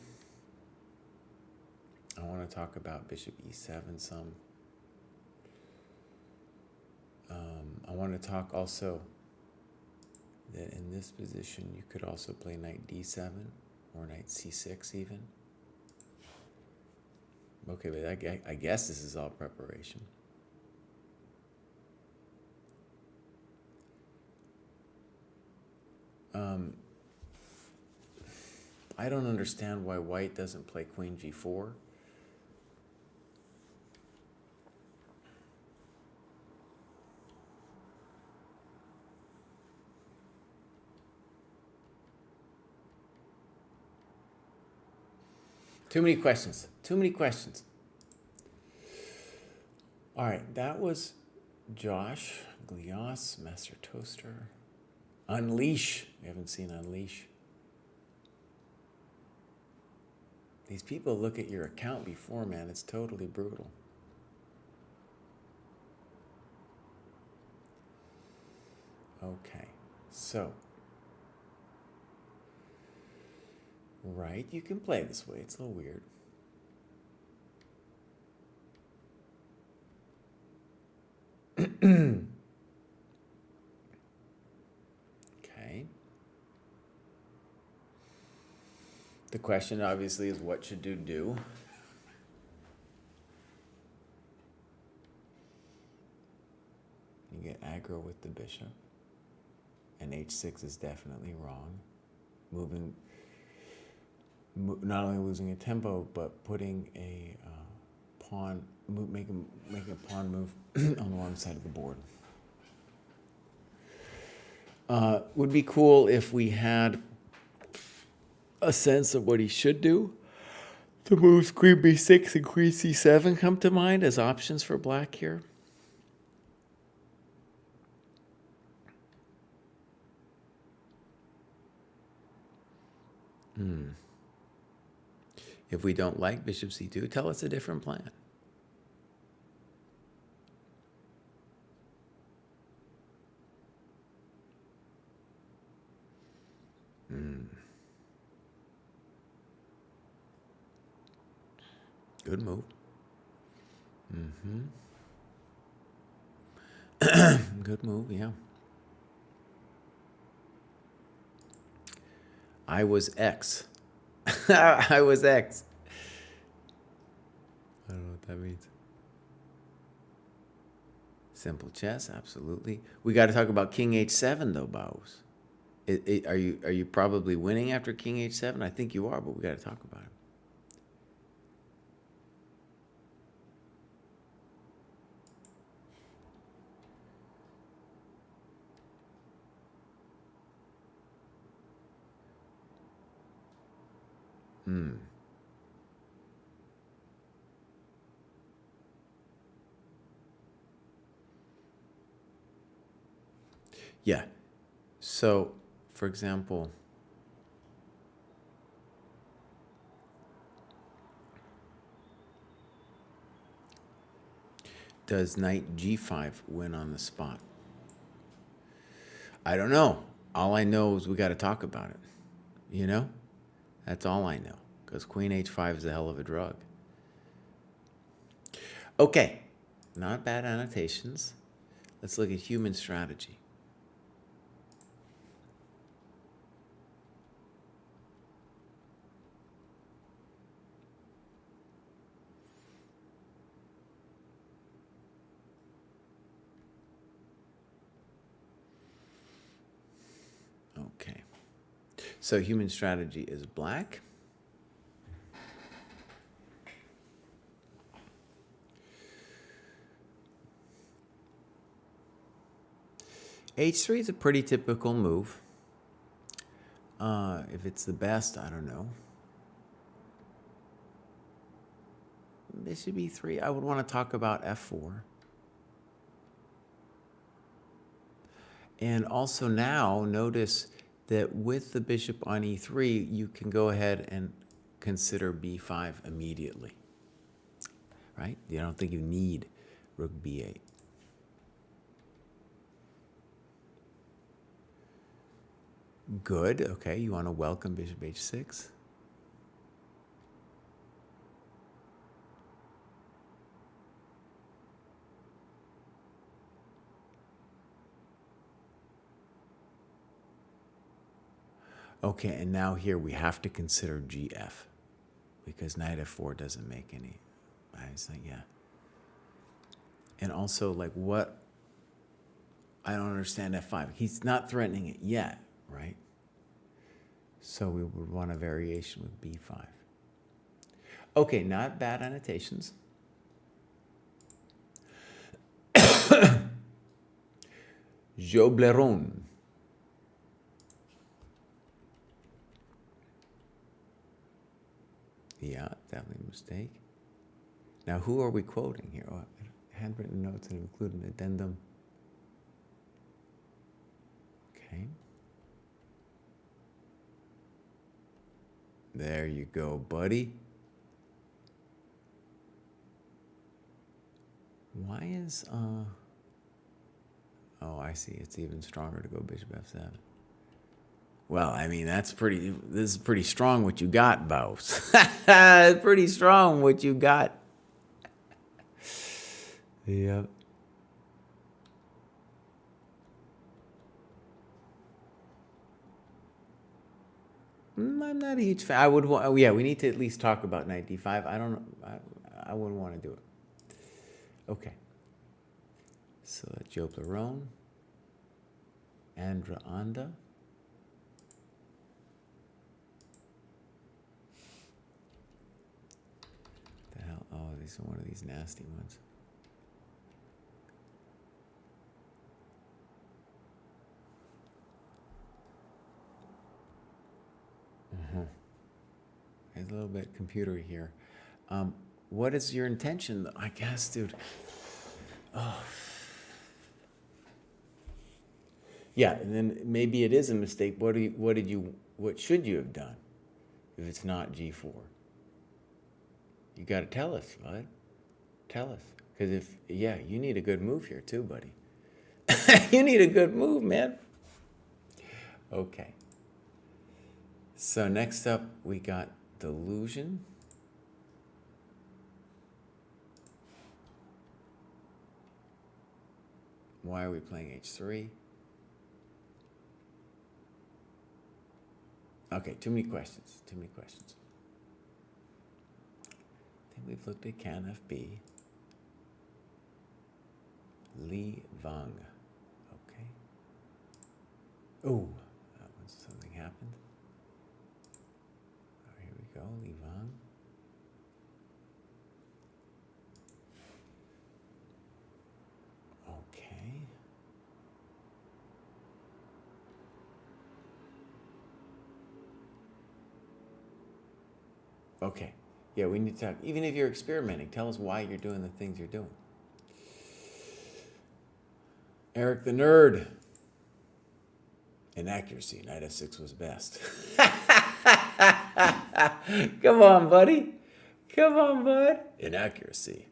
I want to talk about Bishop E7 some. I want to talk also that in this position you could also play Knight D7 or Knight C6 even. Okay, but I guess this is all preparation. I don't understand why white doesn't play Queen G4. Too many questions. Too many questions. All right, that was Josh, Glios, Master Toaster. Unleash. We haven't seen Unleash. These people look at your account before, man. It's totally brutal. Okay, so. Right, you can play this way. It's a little weird. Okay. The question obviously is, what should you do? You get aggro with the bishop. And H6 is definitely wrong. Not only losing a tempo, but putting a pawn, making a pawn move on the wrong side of the board. Would be cool if we had a sense of what he should do. The moves Queen B6 and Queen C7 come to mind as options for black here. If we don't like Bishop C2, tell us a different plan. Good move. Good move, yeah. I was X. I was X. I don't know what that means. Simple chess, absolutely. We got to talk about King H7 though, Baus. Are you probably winning after King H7? I think you are, but we got to talk about it. Yeah. So, for example, does Knight G5 win on the spot? I don't know. All I know is we got to talk about it. You know? That's all I know. Because Queen H5 is a hell of a drug. Okay. Not bad annotations. Let's look at human strategy. Okay. So human strategy is black. H3 is a pretty typical move. If it's the best, I don't know. bishop e3, I would want to talk about f4. And also now, notice that with the bishop on e3, you can go ahead and consider b5 immediately, right? You don't think you need rook b8. Good, okay, you want to welcome bishop h6. Okay, and now here we have to consider gf, because knight f4 doesn't make any, it's like, yeah. And also, like, what, I don't understand f5. He's not threatening it yet, right? So we would want a variation with b5. Okay, not bad annotations. Jobleron. Yeah, definitely a mistake. Now, who are we quoting here? Oh, handwritten notes and include an addendum. Okay. There you go, buddy. Why is, oh, I see. It's even stronger to go bishop f7. Well, I mean, this is pretty strong what you got, Bows. It's pretty strong what you got. Yep. I'm not a huge fan. I would want, yeah, we need to at least talk about knight d5. I don't know. I wouldn't want to do it. Okay. So Jobleron. Andra Anda. The hell? Oh, these are one of these nasty ones. It's a little bit computery here. What is your intention? I guess, dude. Oh. Yeah, and then maybe it is a mistake. What should you have done if it's not g4? You got to tell us, bud. Tell us. Because you need a good move here too, buddy. You need a good move, man. Okay. So next up, we got Delusion. Why are we playing h3? Okay, too many questions. Too many questions. I think we've looked at can FB. Li Vang. Okay. Oh, that one's something happened. Oh, here we go, Li Vang. Okay. Okay. Yeah, we need to talk. Even if you're experimenting, tell us why you're doing the things you're doing. Eric the Nerd. Inaccuracy. Knight f6 was best. Come on, buddy. Come on, bud. Inaccuracy.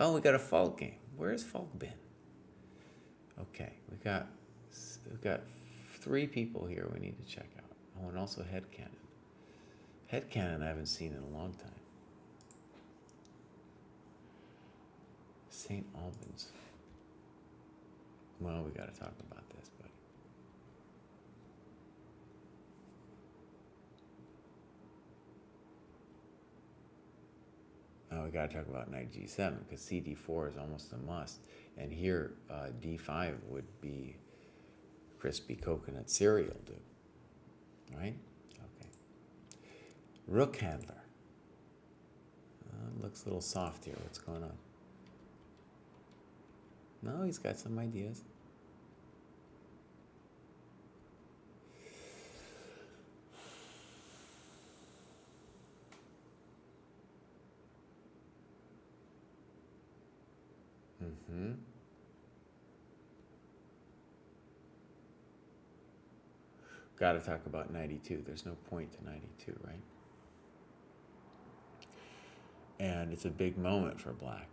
Oh, we got a fault game. Where's fault been? Okay, we got 3 people here we need to check out. Oh, and also headcanon. Headcanon I haven't seen in a long time. St. Albans. Well, we got to talk about this, buddy. Oh, we got to talk about knight g7 because cd4 is almost a must. And here, d5 would be crispy coconut cereal, dude. Right? Okay. Rook handler. Looks a little soft here. What's going on? No, he's got some ideas. got to talk about 92. There's no point to 92, right? And it's a big moment for black.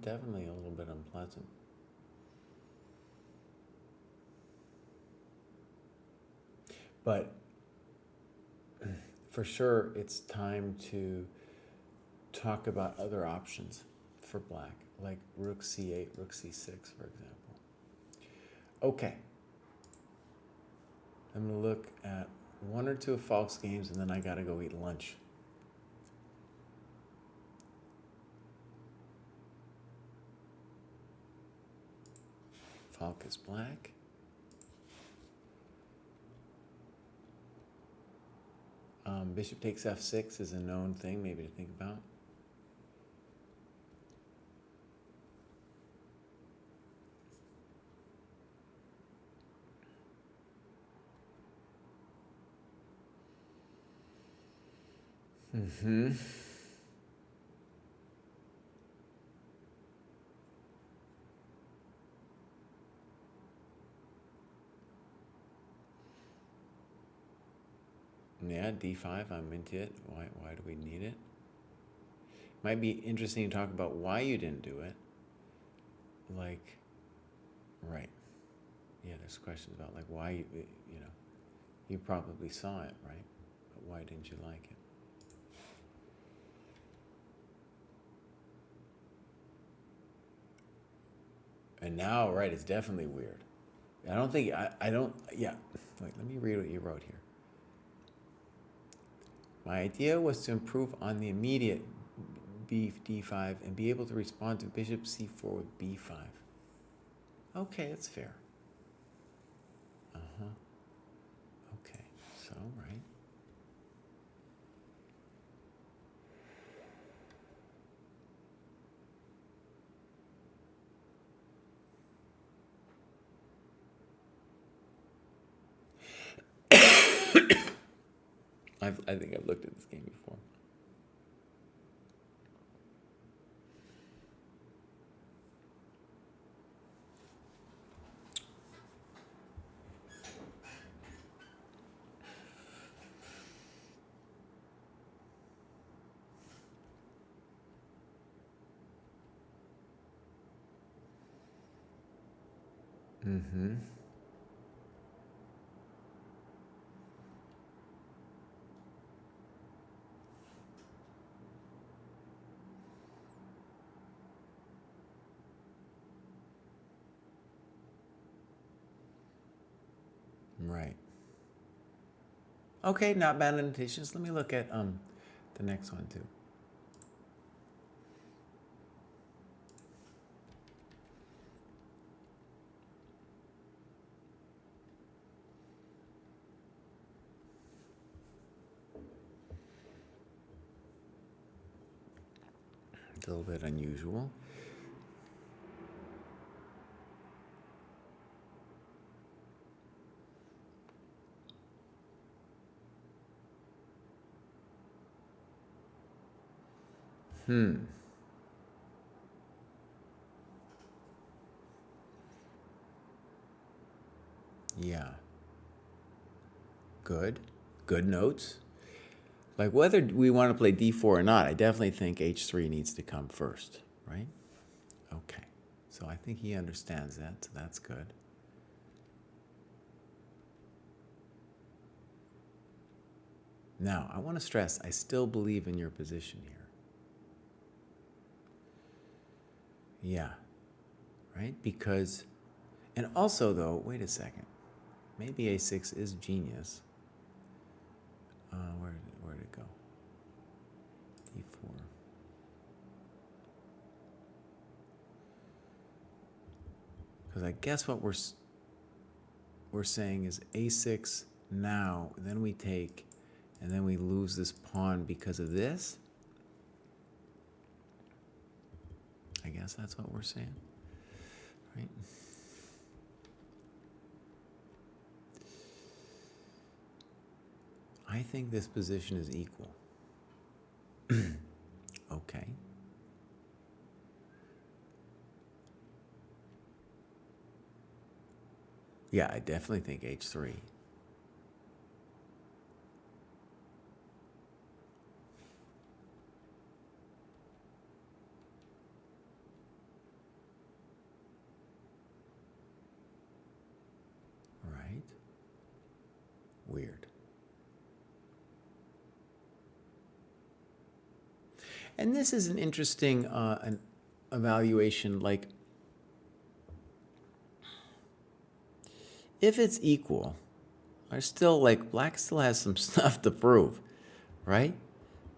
Definitely a little bit unpleasant. But for sure, it's time to talk about other options for black, like rook c8, rook c6, for example. Okay. I'm going to look at one or two of Falk's games, and then I got to go eat lunch. Falk is black. Bishop takes f6 is a known thing, maybe to think about. Yeah, d5, I'm into it. Why do we need it? Might be interesting to talk about why you didn't do it. Like, right. Yeah, there's questions about like why you probably saw it, right? But why didn't you like it? And now, right, it's definitely weird. I don't, yeah. Wait, let me read what you wrote here. My idea was to improve on the immediate d5 and be able to respond to bishop c4 with b5. Okay, that's fair. Okay, so, right. I think I've looked at this game before. Right. Okay, not bad annotations. Let me look at the next one too. It's a little bit unusual. Yeah. Good. Good notes. Like whether we want to play d4 or not, I definitely think h3 needs to come first, right? Okay. So I think he understands that, so that's good. Now, I want to stress, I still believe in your position here. Yeah. Right? Because, and also though, wait a second. Maybe a6 is genius. Where'd it go? d4. Because I guess what we're saying is a6 now, then we take, and then we lose this pawn because of this. I guess that's what we're saying, right? I think this position is equal. Okay. Yeah, I definitely think h3. Right? Weird. And this is an interesting an evaluation. Like, if it's equal, there's still, like, black still has some stuff to prove, right?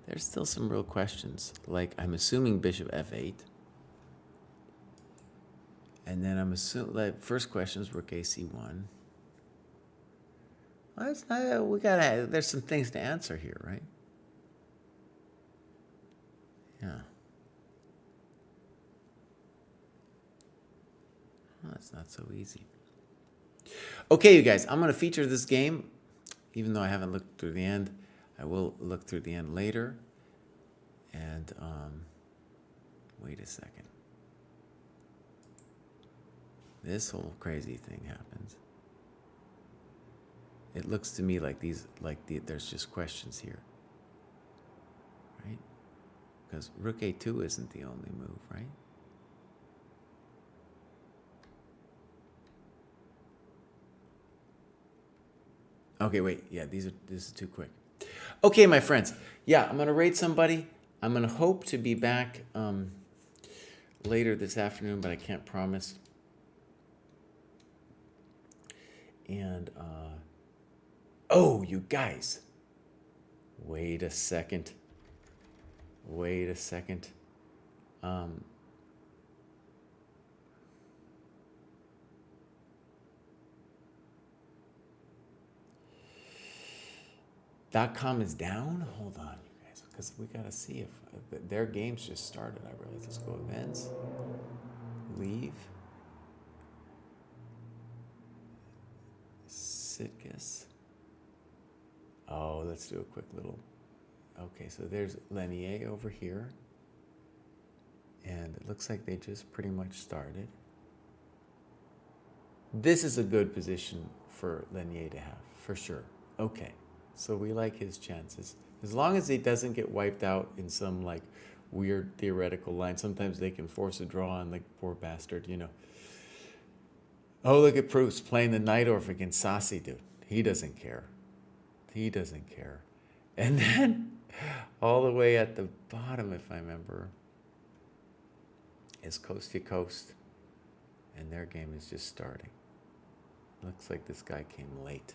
There's still some real questions. Like, I'm assuming bishop f8. And then I'm assuming, like, first question is rook ac1. Well, it's not, there's some things to answer here, right? Yeah. Well, that's not so easy. Okay, you guys, I'm going to feature this game, even though I haven't looked through the end. I will look through the end later. And wait a second. This whole crazy thing happens. It looks to me like there's just questions here, right? Because rook a2 isn't the only move, right? Okay, wait. Yeah, this is too quick. Okay, my friends. Yeah, I'm gonna rate somebody. I'm gonna hope to be back later this afternoon, but I can't promise. And oh, you guys. Wait a second. Wait a second. .com is down? Hold on, you guys, because we gotta see if their games just started. I realize. Let's go events, leave, Sitges. Oh, let's do a quick little. Okay, so there's Lenier over here, and it looks like they just pretty much started. This is a good position for Lenier to have, for sure. Okay, so we like his chances. As long as he doesn't get wiped out in some, like, weird theoretical line. Sometimes they can force a draw on, like, poor bastard, you know. Oh, look at Pruess playing the Najdorf against Sassi, dude. He doesn't care. He doesn't care. And then all the way at the bottom, if I remember, is Kostya Kost. And their game is just starting. Looks like this guy came late.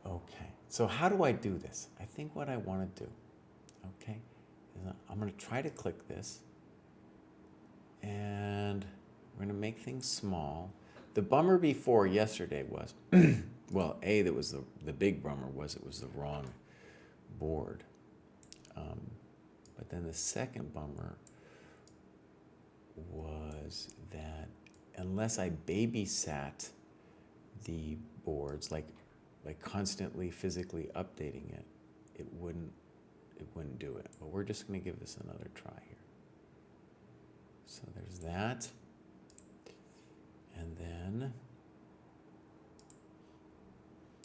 Okay, so how do I do this? I think what I want to do, okay, is I'm going to try to click this. And we're going to make things small. The bummer before yesterday was, well, that was the big bummer was it was the wrong board. But then the second bummer was that unless I babysat the boards, like constantly physically updating it, it wouldn't do it. But we're just going to give this another try here. So there's that. And then,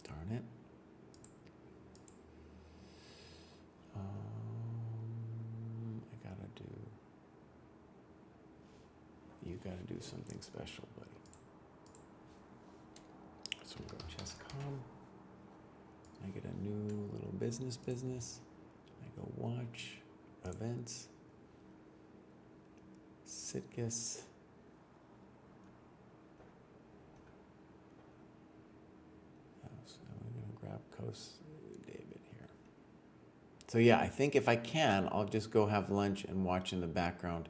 darn it. You gotta do something special, buddy. So we go ChessCom. I get a new little business. I go watch, events, Sitges. So we're gonna grab Coast David here. So yeah, I think if I can, I'll just go have lunch and watch in the background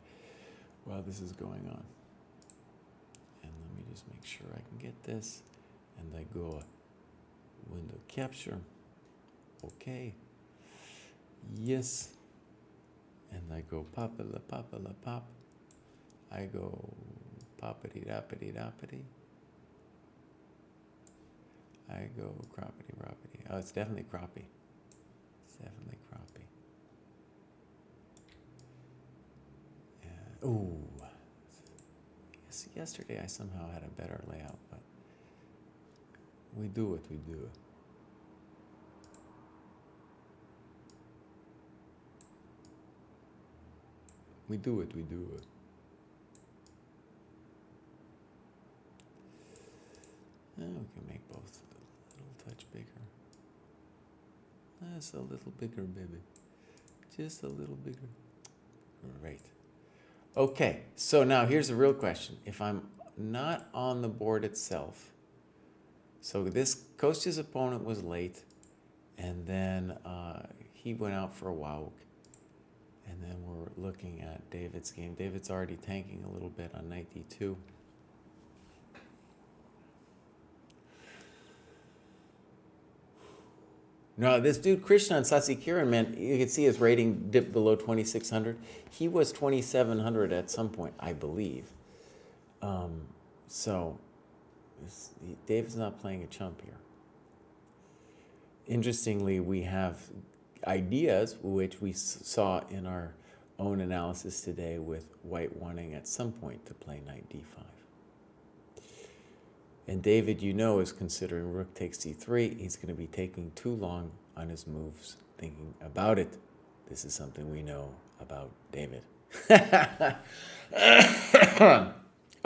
while this is going on. And let me just make sure I can get this. And I go window capture. Okay. Yes. And I go pop-a-la, pop. I go poppity-dappity-dappity. I go croppity roppity. Oh, it's definitely crappie. It's definitely crappie. Ooh. Yesterday I somehow had a better layout, but we do what we do. We do what we do. We can make both a little touch bigger. That's a little bigger, baby. Just a little bigger. Great. Okay, so now here's the real question. If I'm not on the board itself, so this Kostya's opponent was late, and then he went out for a while, and then we're looking at David's game. David's already tanking a little bit on knight d2. No, this dude Krishnan Sasikiran, man, you can see his rating dipped below 2,600. He was 2,700 at some point, I believe. So David's not playing a chump here. Interestingly, we have ideas which we saw in our own analysis today with white wanting at some point to play knight d5. And David, you know, is considering rook takes d3. He's going to be taking too long on his moves, thinking about it. This is something we know about David.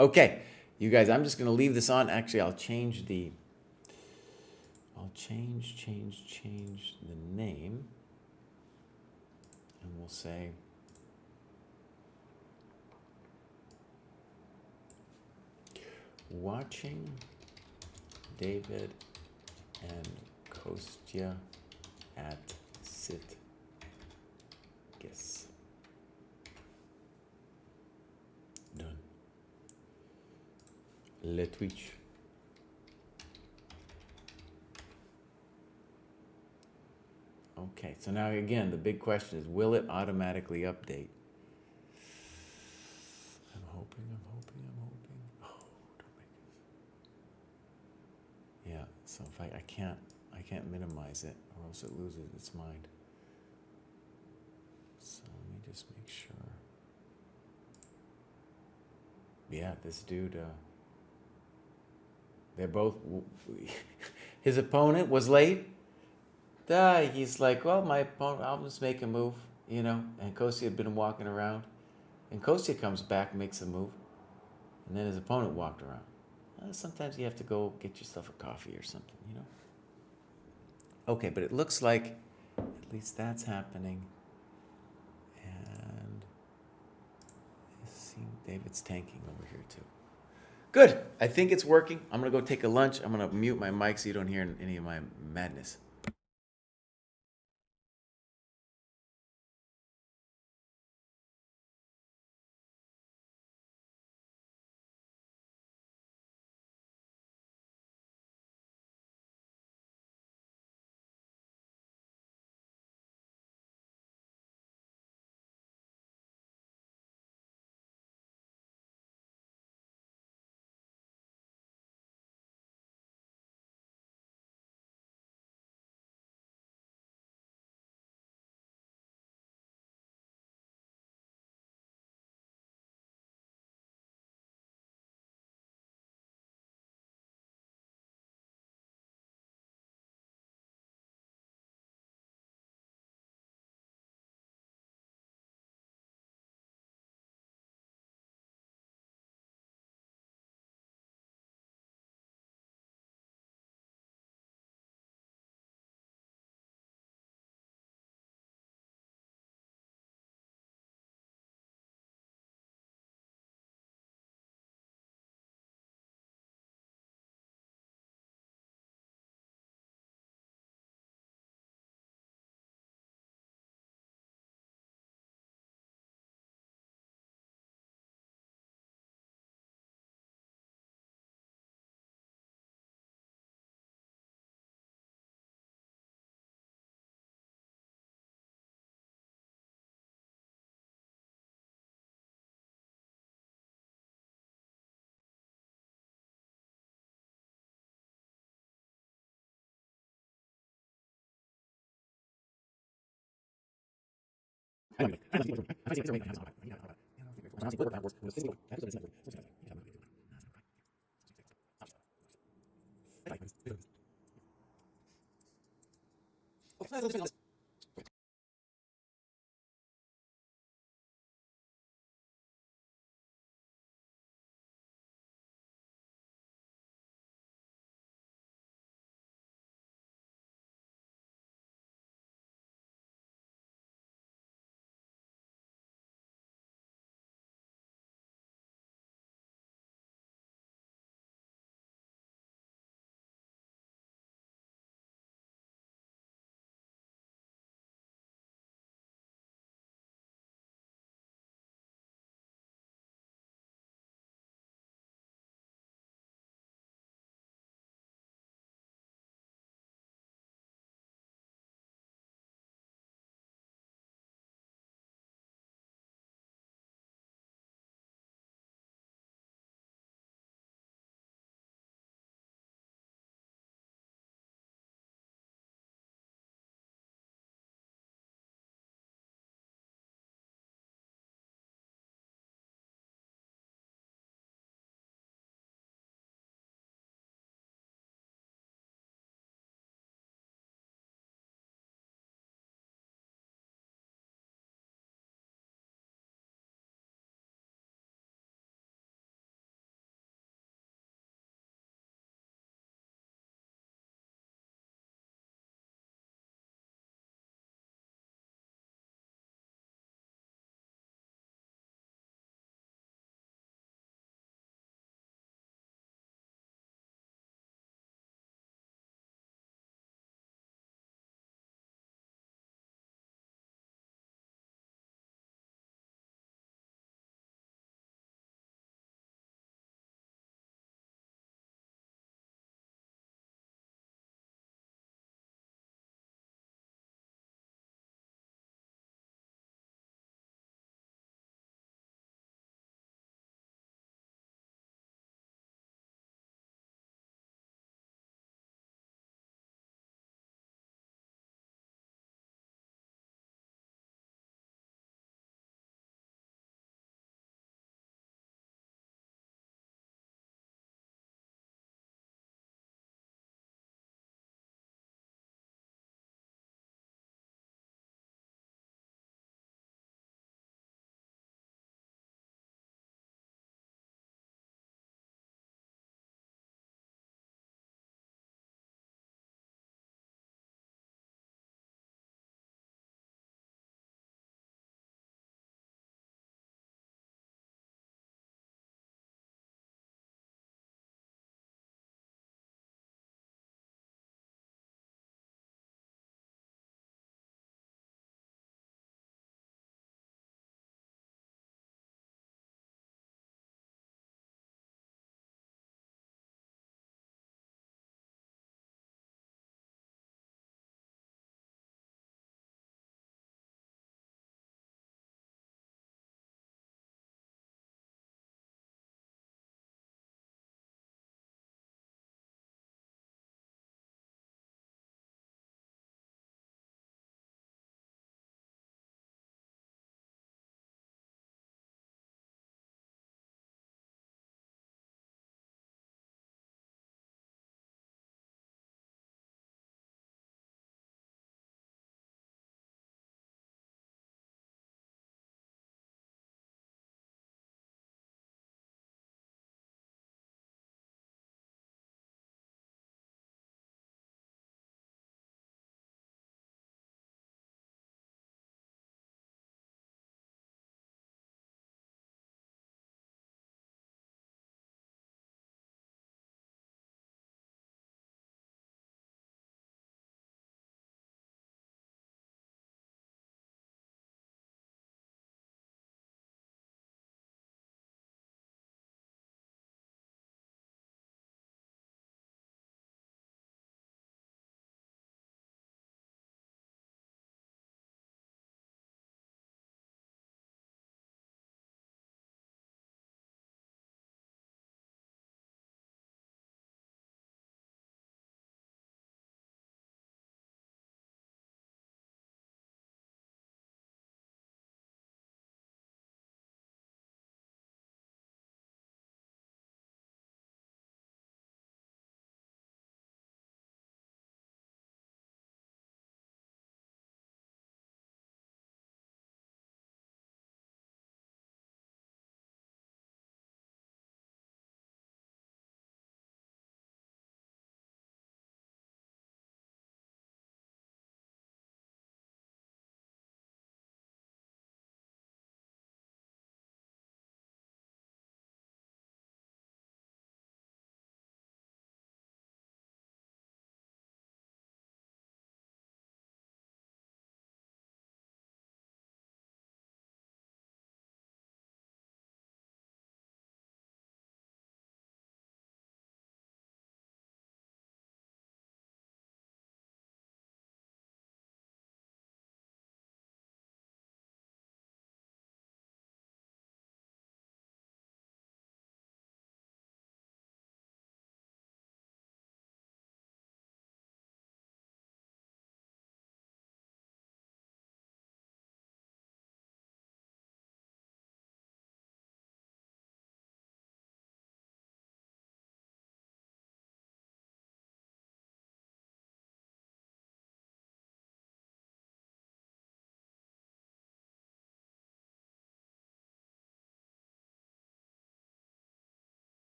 Okay, you guys, I'm just going to leave this on. Actually, I'll change the name. And we'll say watching David and Kostya at Sit Guess. Done. Le Twitch. Okay, so now again, the big question is, will it automatically update? I'm hoping. Oh, don't make this. Yeah, so if I can't minimize it or else it loses its mind. So let me just make sure. Yeah, this dude, they're both, his opponent was late. He's like, well, my opponent, I'll just make a move, you know. And Kostya had been walking around. And Kostya comes back, makes a move. And then his opponent walked around. Sometimes you have to go get yourself a coffee or something, you know. Okay, but it looks like at least that's happening. And I see David's tanking over here too. Good. I think it's working. I'm going to go take a lunch. I'm going to mute my mic so you don't hear any of my madness.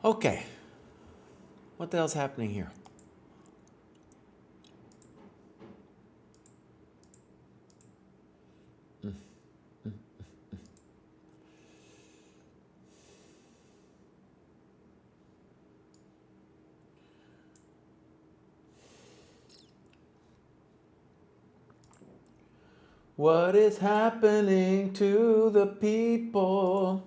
Okay. What the hell's happening here? What is happening to the people?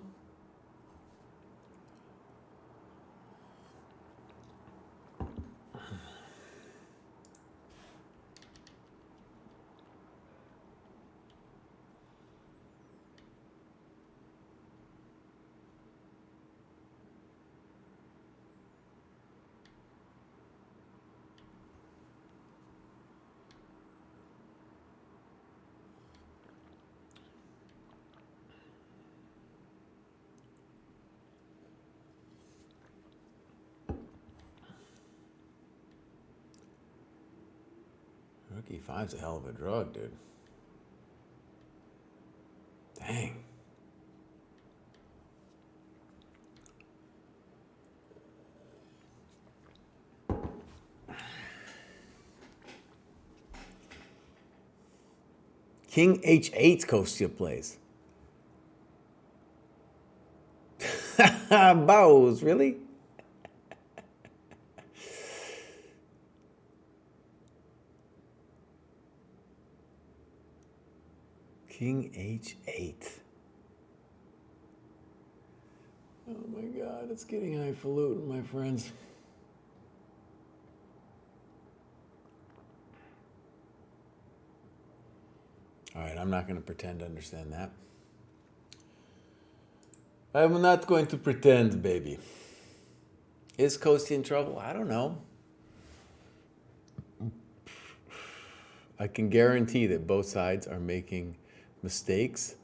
Rook e5's a hell of a drug, dude. Dang. King h8 Kostya plays. Bows, really? King h8. Oh my god, it's getting highfalutin, my friends. All right, I'm not going to pretend to understand that. I'm not going to pretend, baby. Is Kostya in trouble? I don't know. I can guarantee that both sides are making mistakes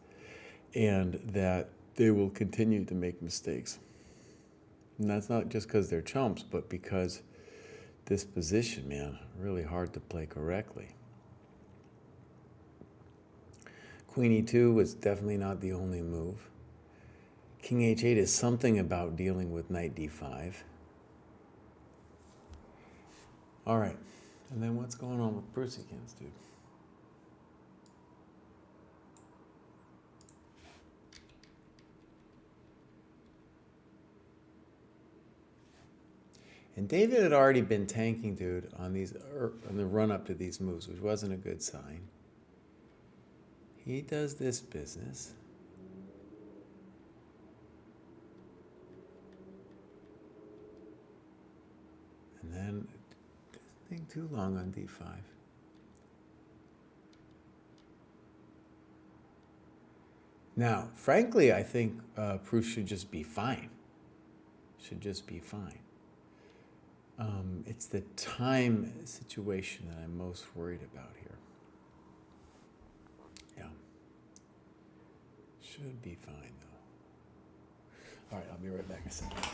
and that they will continue to make mistakes. And that's not just because they're chumps, but because this position, man, really hard to play correctly. Queen e2 was definitely not the only move. King h8 is something about dealing with knight d5. All right, and then what's going on with Pruess, dude? And David had already been tanking, dude, on the run up to these moves, which wasn't a good sign. He does this business. And then doesn't think too long on d5. Now, frankly, I think Pruess should just be fine. Should just be fine. It's the time situation that I'm most worried about here. Yeah. Should be fine, though. All right, I'll be right back in a second.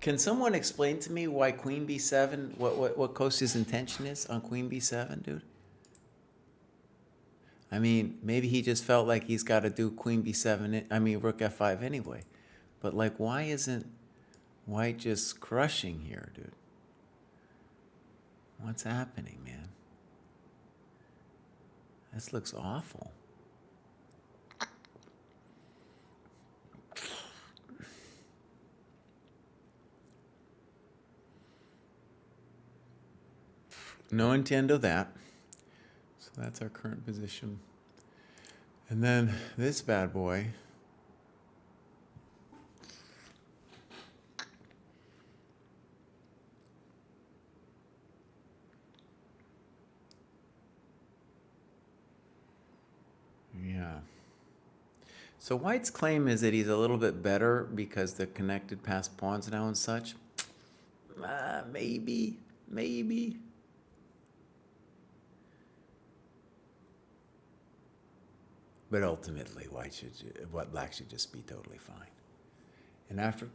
Can someone explain to me why queen b7, what Kostya's intention is on queen b7, dude? I mean, maybe he just felt like he's got to do queen b7, rook f5 anyway. But like, why isn't white just crushing here, dude? What's happening, man? This looks awful. No entiendo that. So that's our current position. And then this bad boy. Yeah. So white's claim is that he's a little bit better because the connected past pawns now and such. Maybe. But ultimately, black should just be totally fine. And after,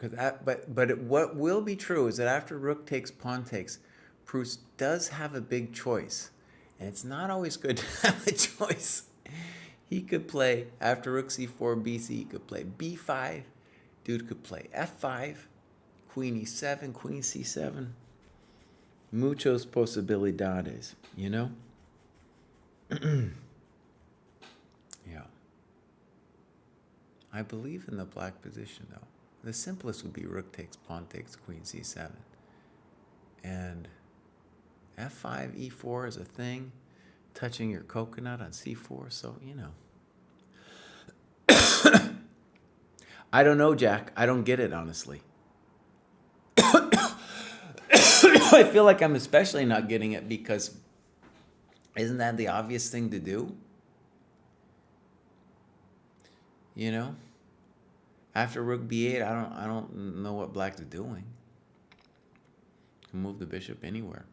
what will be true is that after rook takes, pawn takes, Pruess does have a big choice, and it's not always good to have a choice. He could play after rook c4, bc. He could play b5. Dude could play f5, queen e7, queen c7. Muchos posibilidades, you know. Yeah. I believe in the black position, though. The simplest would be rook takes, pawn takes, queen c7. And f5, e4 is a thing, touching your coconut on c4, so, you know. I don't know, Jack. I don't get it, honestly. I feel like I'm especially not getting it because isn't that the obvious thing to do? You know? After rook b8, I don't know what black's doing. Can move the bishop anywhere.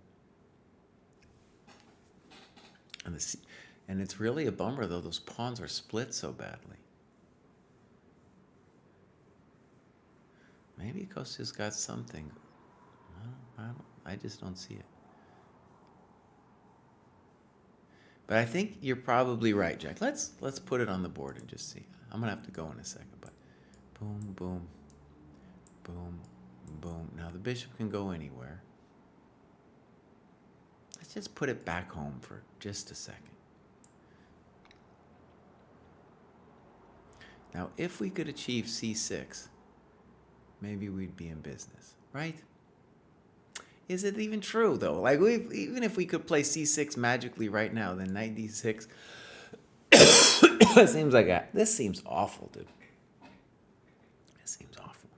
And it's really a bummer, though. Those pawns are split so badly. Maybe Kostya's got something. I just don't see it. But I think you're probably right, Jack. Let's put it on the board and just see. I'm gonna have to go in a second, but boom, boom, boom, boom. Now the bishop can go anywhere. Let's just put it back home for just a second. Now, if we could achieve c6, maybe we'd be in business, right? Is it even true, though? Like, even if we could play c6 magically right now, then knight d6 this seems awful, dude. This seems awful.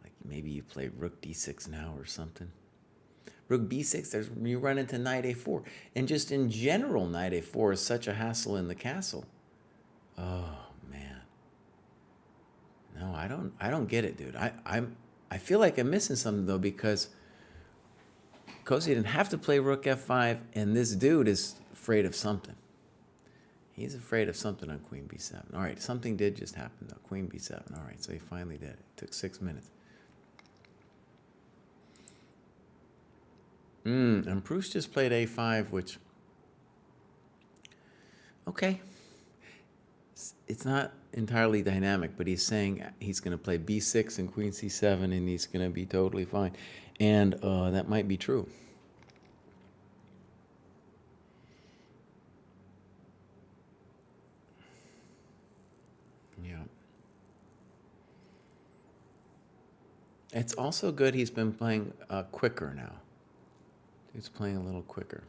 Like, maybe you play rook d6 now or something. Rook b6, you run into knight a4. And just in general, knight a4 is such a hassle in the castle. Oh, man. No, I don't get it, dude. I feel like I'm missing something, though, because Kostya didn't have to play rook f5, and this dude is afraid of something. He's afraid of something on queen b7. All right, something did just happen, though. Queen b7. All right, so he finally did it. It took 6 minutes. And Pruess just played a5, which... Okay. It's not entirely dynamic, but he's saying he's going to play b6 and queen c7, and he's going to be totally fine. And that might be true. Yeah. It's also good he's been playing quicker now. He's playing a little quicker.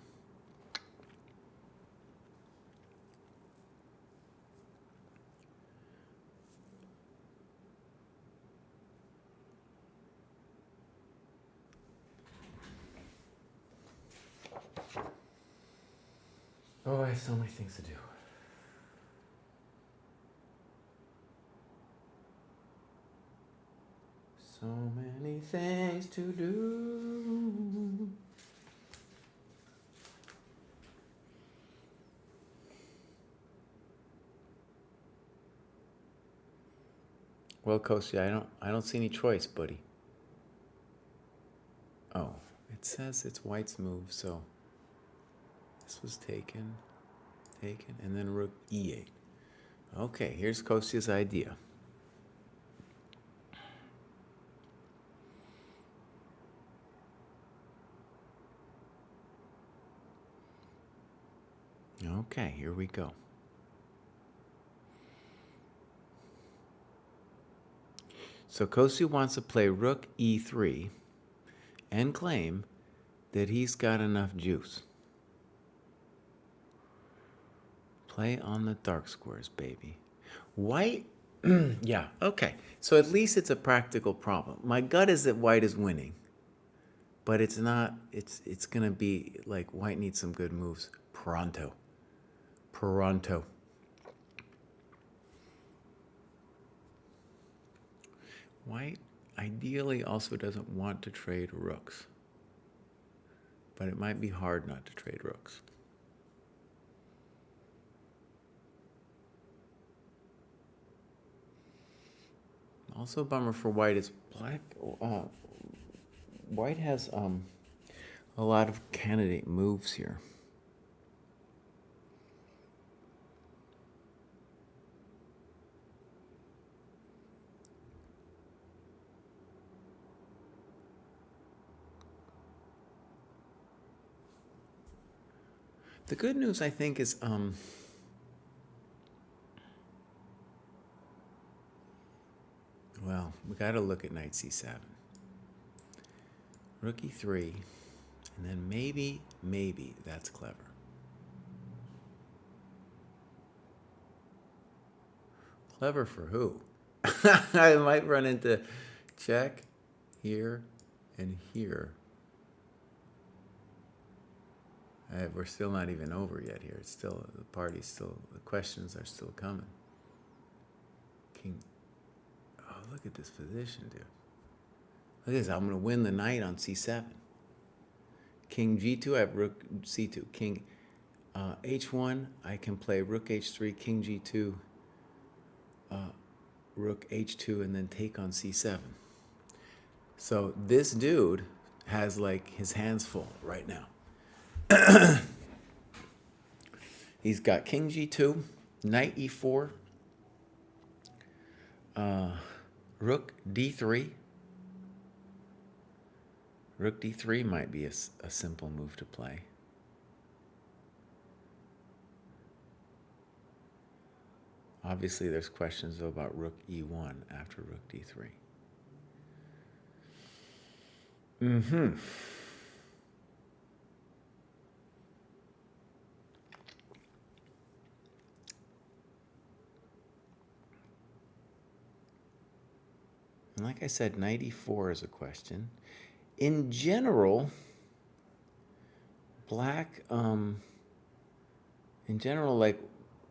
Oh, I have so many things to do. So many things to do. Well, Kostya, I don't see any choice, buddy. Oh, it says it's white's move, so this was taken, and then rook e8. Okay, here's Kostya's idea. Okay, here we go. So Kostya wants to play rook e3 and claim that he's got enough juice. Play on the dark squares, baby. White, yeah, okay. So at least it's a practical problem. My gut is that white is winning, but it's not. It's gonna be like white needs some good moves pronto. Pronto. White ideally also doesn't want to trade rooks, but it might be hard not to trade rooks. Also a bummer for white is black. White has a lot of candidate moves here. The good news, I think, is well, we got to look at knight c7. Rook e3, and then maybe that's clever. Clever for who? I might run into check here and here. We're still not even over yet here. It's still, the party's still, the questions are still coming. King. Oh, look at this position, dude. Look at this. I'm going to win the knight on c7. King g2, I have rook c2. King h1, I can play rook h3, king g2, rook h2, and then take on c7. So this dude has like his hands full right now. He's got king g2, knight e4, rook d3. Rook d3 might be a simple move to play. Obviously, there's questions though about rook e1 after rook d3. And like I said, knight e4 is a question. In general, black, like,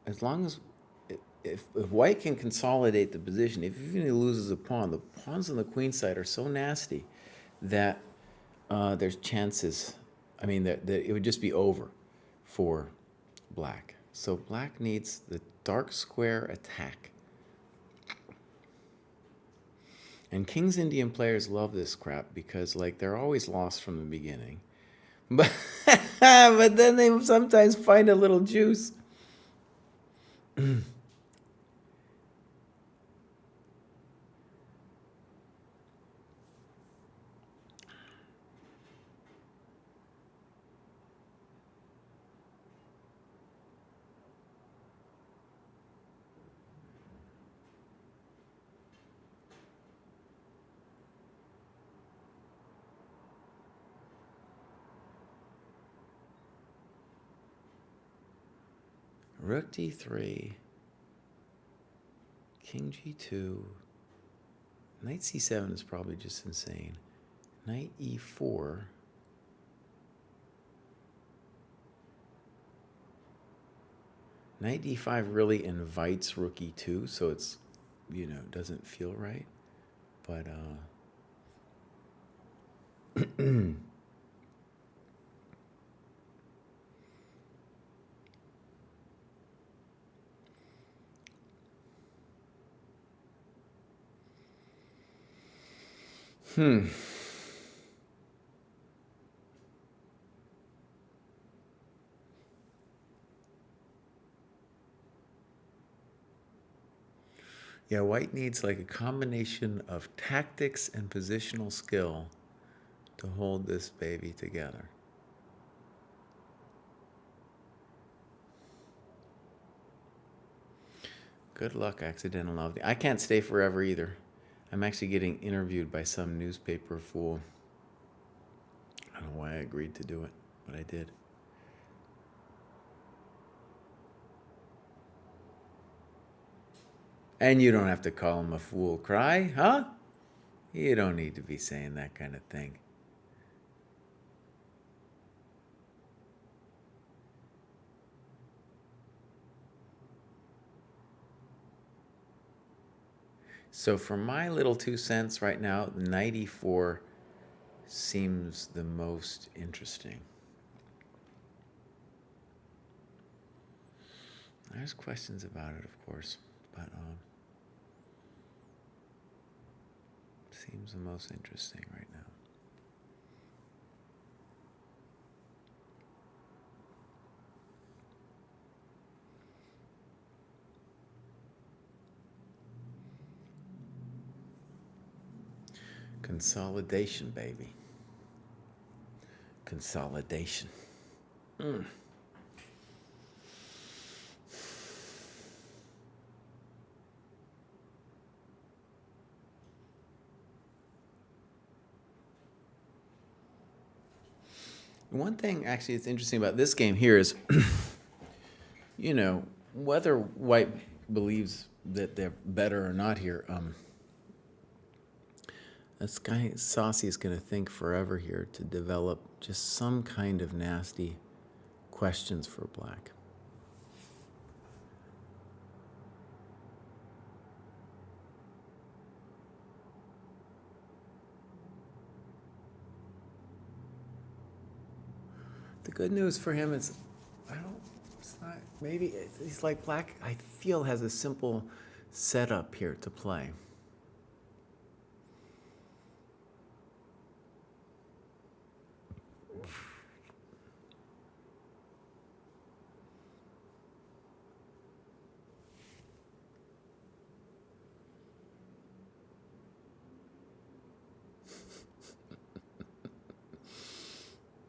as long as, if white can consolidate the position, if even he loses a pawn, the pawns on the queen side are so nasty that there's chances, I mean, that it would just be over for black. So black needs the dark square attack. And King's Indian players love this crap because, like, they're always lost from the beginning. But, but then they sometimes find a little juice. Rook d3, king g2, knight c7 is probably just insane. Knight e4. Knight d5 really invites rook e2, so it's, you know, doesn't feel right. But Yeah, white needs like a combination of tactics and positional skill to hold this baby together. Good luck, accidental novelty. I can't stay forever either. I'm actually getting interviewed by some newspaper fool. I don't know why I agreed to do it, but I did. And you don't have to call him a fool, Kraai, huh? You don't need to be saying that kind of thing. So for my little 2 cents right now, 94 seems the most interesting. There's questions about it, of course, but seems the most interesting right now. Consolidation, baby. Consolidation. One thing actually that's interesting about this game here is, you know, whether white believes that they're better or not here, this guy Saucy is going to think forever here to develop just some kind of nasty questions for black. The good news for him is, it's not, maybe he's like black, I feel, has a simple setup here to play.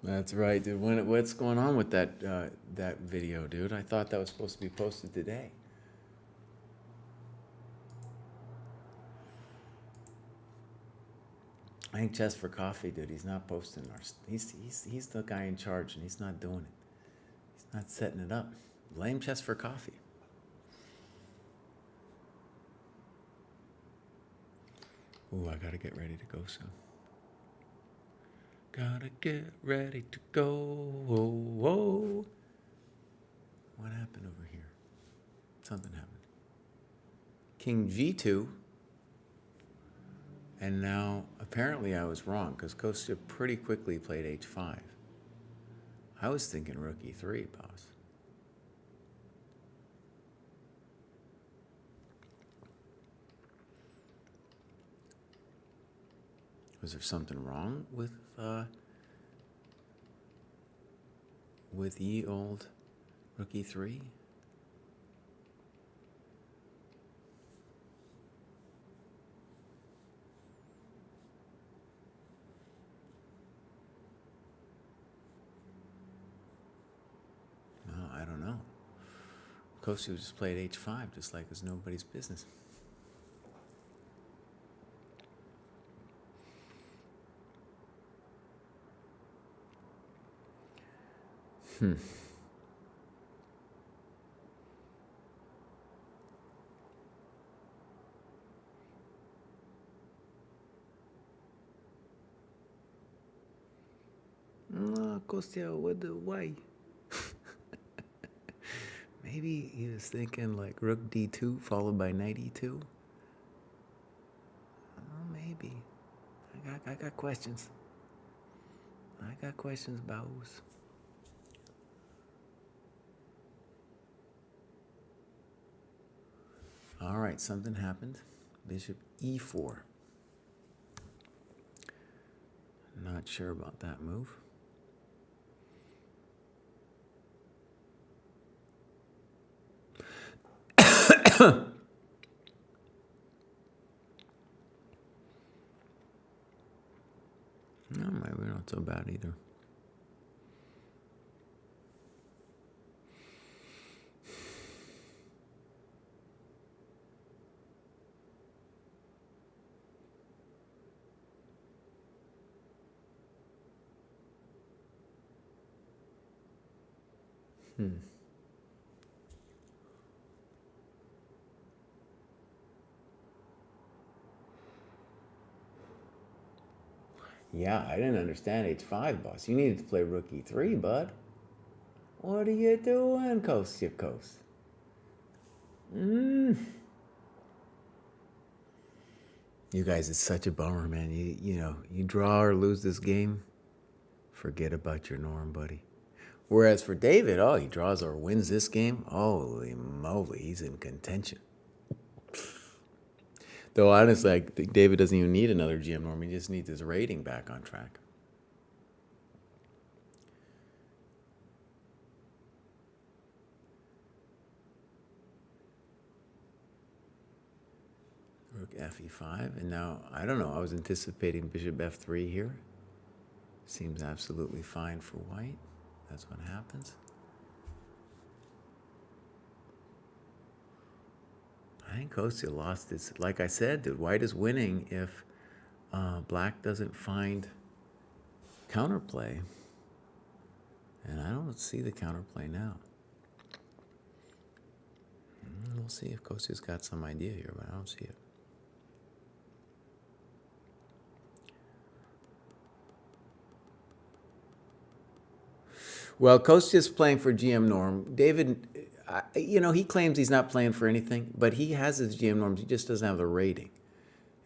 That's right, dude. What's going on with that that video, dude? I thought that was supposed to be posted today. I think Chess for Coffee, dude. He's not posting our. He's the guy in charge, and he's not doing it. He's not setting it up. Blame Chess for Coffee. Ooh, I gotta get ready to go soon. Gotta get ready to go. Whoa. What happened over here? Something happened. King G2. And now, apparently I was wrong, because Kostya pretty quickly played H5. I was thinking rook E3, boss. Was there something wrong with ye old rook E3? No, I don't know. Kostya just played H5 just like it's nobody's business. No, Kostya, why? Maybe he was thinking like rook D2 followed by knight E2. Oh, maybe. I got questions. I got questions, bows. All right, something happened. Bishop E4. Not sure about that move. not so bad either. Yeah, I didn't understand H5, boss. You needed to play rook E3, bud. What are you doing, Kostya Coast? You guys, it's such a bummer, man. You draw or lose this game, forget about your norm, buddy. Whereas for David, he draws or wins this game. Holy moly, he's in contention. Though honestly, I think David doesn't even need another GM norm. He just needs his rating back on track. Rook Fe5, and now, I don't know, I was anticipating bishop F3 here. Seems absolutely fine for white. That's what happens. I think Kostya lost this. Like I said, dude, white is winning if black doesn't find counterplay. And I don't see the counterplay now. We'll see if Kostya's got some idea here, but I don't see it. Well, Kostya's playing for GM norm. David, he claims he's not playing for anything, but he has his GM norms. He just doesn't have the rating.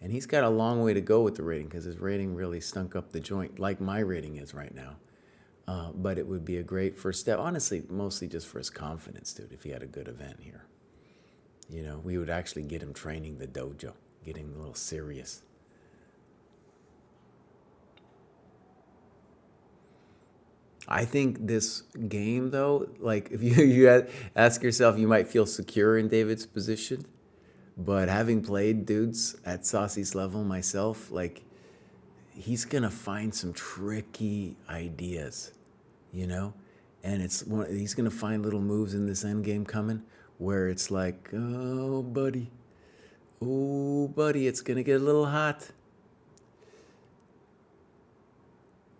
And he's got a long way to go with the rating because his rating really stunk up the joint, like my rating is right now. But it would be a great first step. Honestly, mostly just for his confidence, dude, if he had a good event here. We would actually get him training the dojo, get him a little serious. I think this game, though, like if you ask yourself, you might feel secure in David's position. But having played dudes at Saucy's level myself, like he's going to find some tricky ideas, And he's going to find little moves in this endgame coming where it's like, oh, buddy, it's going to get a little hot.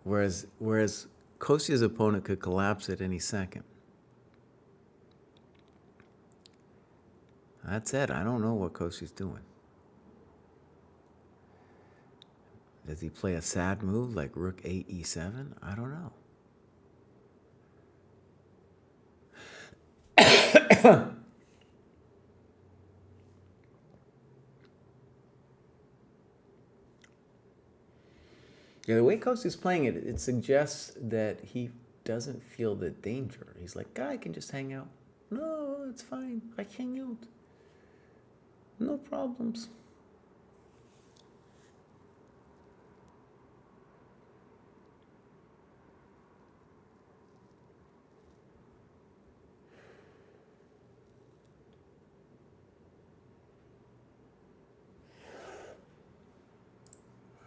Whereas Kostya's opponent could collapse at any second. That's it. I don't know what Kostya's doing. Does he play a sad move like rook 8 e7? I don't know. Yeah, the way Kostya's playing it, it suggests that he doesn't feel the danger. He's like, I can just hang out. No, it's fine. I hang out. No problems.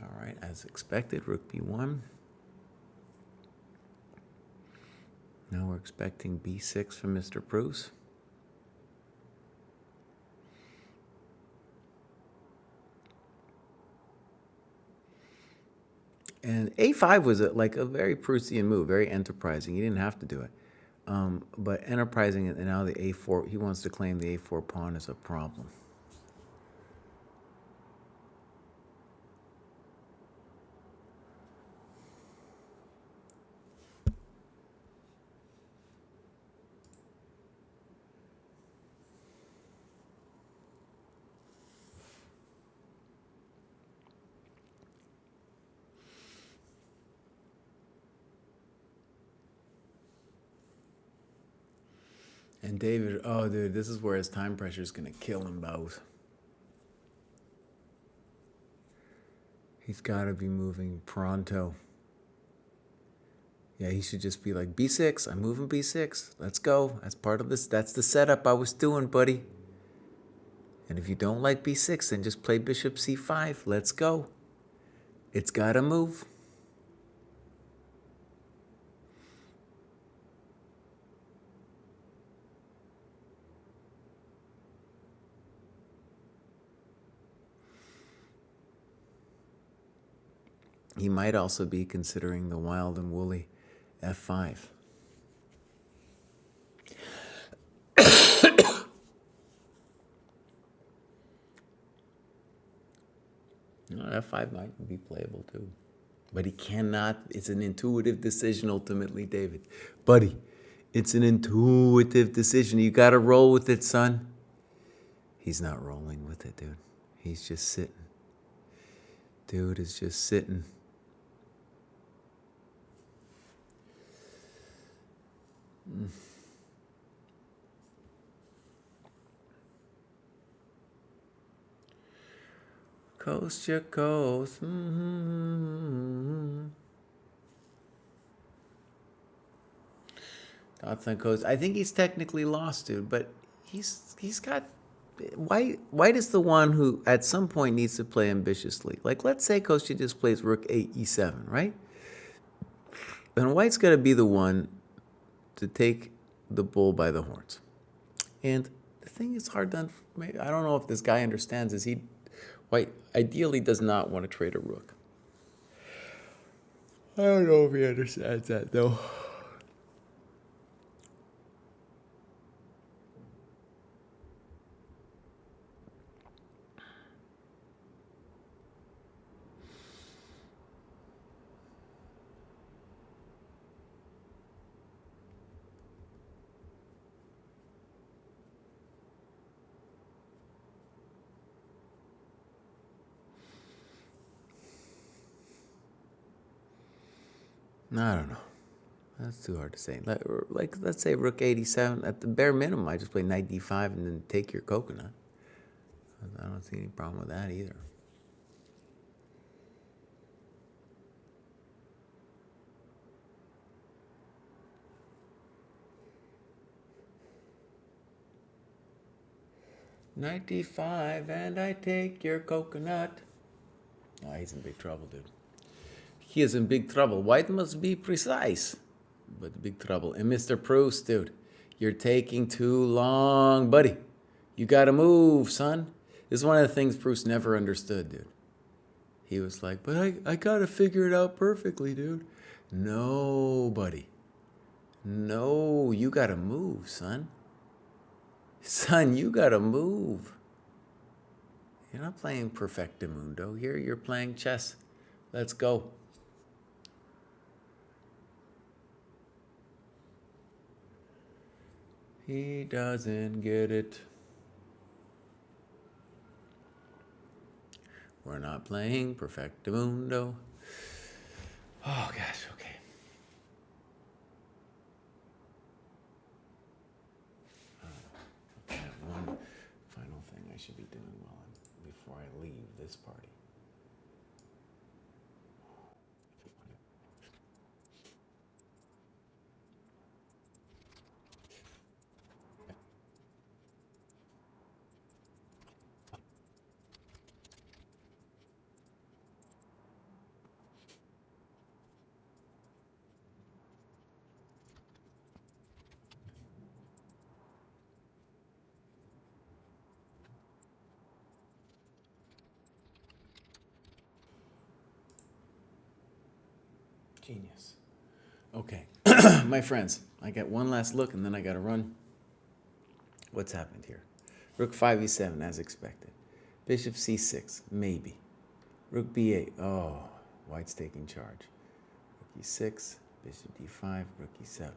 All right, as expected, rook b1. Now we're expecting b6 from Mr. Pruess. And a5 was a very Prussian move, very enterprising. He didn't have to do it. But enterprising, and now the a4, he wants to claim the a4 pawn is a problem. And David, oh, dude, this is where his time pressure is going to kill them both. He's got to be moving pronto. Yeah, he should just be like, b6, I'm moving b6. Let's go. That's part of this. That's the setup I was doing, buddy. And if you don't like b6, then just play bishop c5. Let's go. It's got to move. He might also be considering the wild and woolly f5. F5 might be playable too. But he cannot. It's an intuitive decision ultimately, David. Buddy, it's an intuitive decision. You got to roll with it, son. He's not rolling with it, dude. He's just sitting. Dude is just sitting. Coast your coast. Thoughts on coast. I think he's technically lost, dude, but he's got. White is the one who at some point needs to play ambitiously. Like, let's say Kostya just plays rook 8 e7, right? And White's got to be the one to take the bull by the horns. And the thing is hard to, I don't know if this guy understands, is White ideally does not want to trade a rook. I don't know if he understands that, though. I don't know. That's too hard to say. Like, let's say rook 87. At the bare minimum, I just play knight d5 and then take your coconut. I don't see any problem with that either. Knight d5 and I take your coconut. Oh, he's in big trouble, dude. He is in big trouble. White must be precise, but big trouble. And Mr. Pruess, dude, you're taking too long, buddy. You got to move, son. This is one of the things Pruess never understood, dude. He was like, but I got to figure it out perfectly, dude. No, buddy. No, you got to move, son. Son, you got to move. You're not playing Perfectamundo here. You're playing chess. Let's go. He doesn't get it. We're not playing Perfectamundo. Oh, gosh, okay. I have one final thing I should be doing before I leave this party. Genius. Okay, my friends, I got one last look and then I got to run. What's happened here? Rook 5 e7 as expected. Bishop c6, maybe. Rook b8, oh, White's taking charge. Rook e6, bishop d5, rook e7.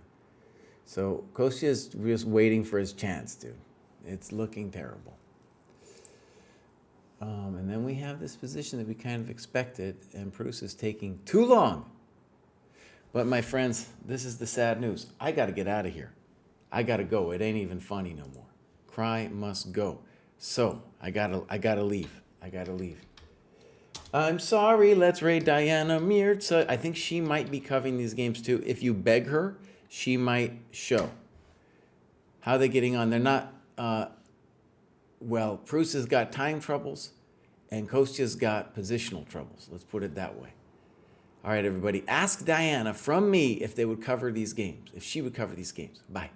So Kostya is just waiting for his chance, dude. It's looking terrible. And then we have this position that we kind of expected, and Pruess is taking too long. But my friends, this is the sad news. I got to get out of here. I got to go. It ain't even funny no more. Kraai must go. So I gotta leave. I gotta leave. I'm sorry. Let's raid Diana Mirza. I think she might be covering these games too. If you beg her, she might show. How are they getting on? They're not. Well, Pruess has got time troubles, and Kostya's got positional troubles. Let's put it that way. All right, everybody. Ask Diana from me if they would cover these games, if she would cover these games. Bye.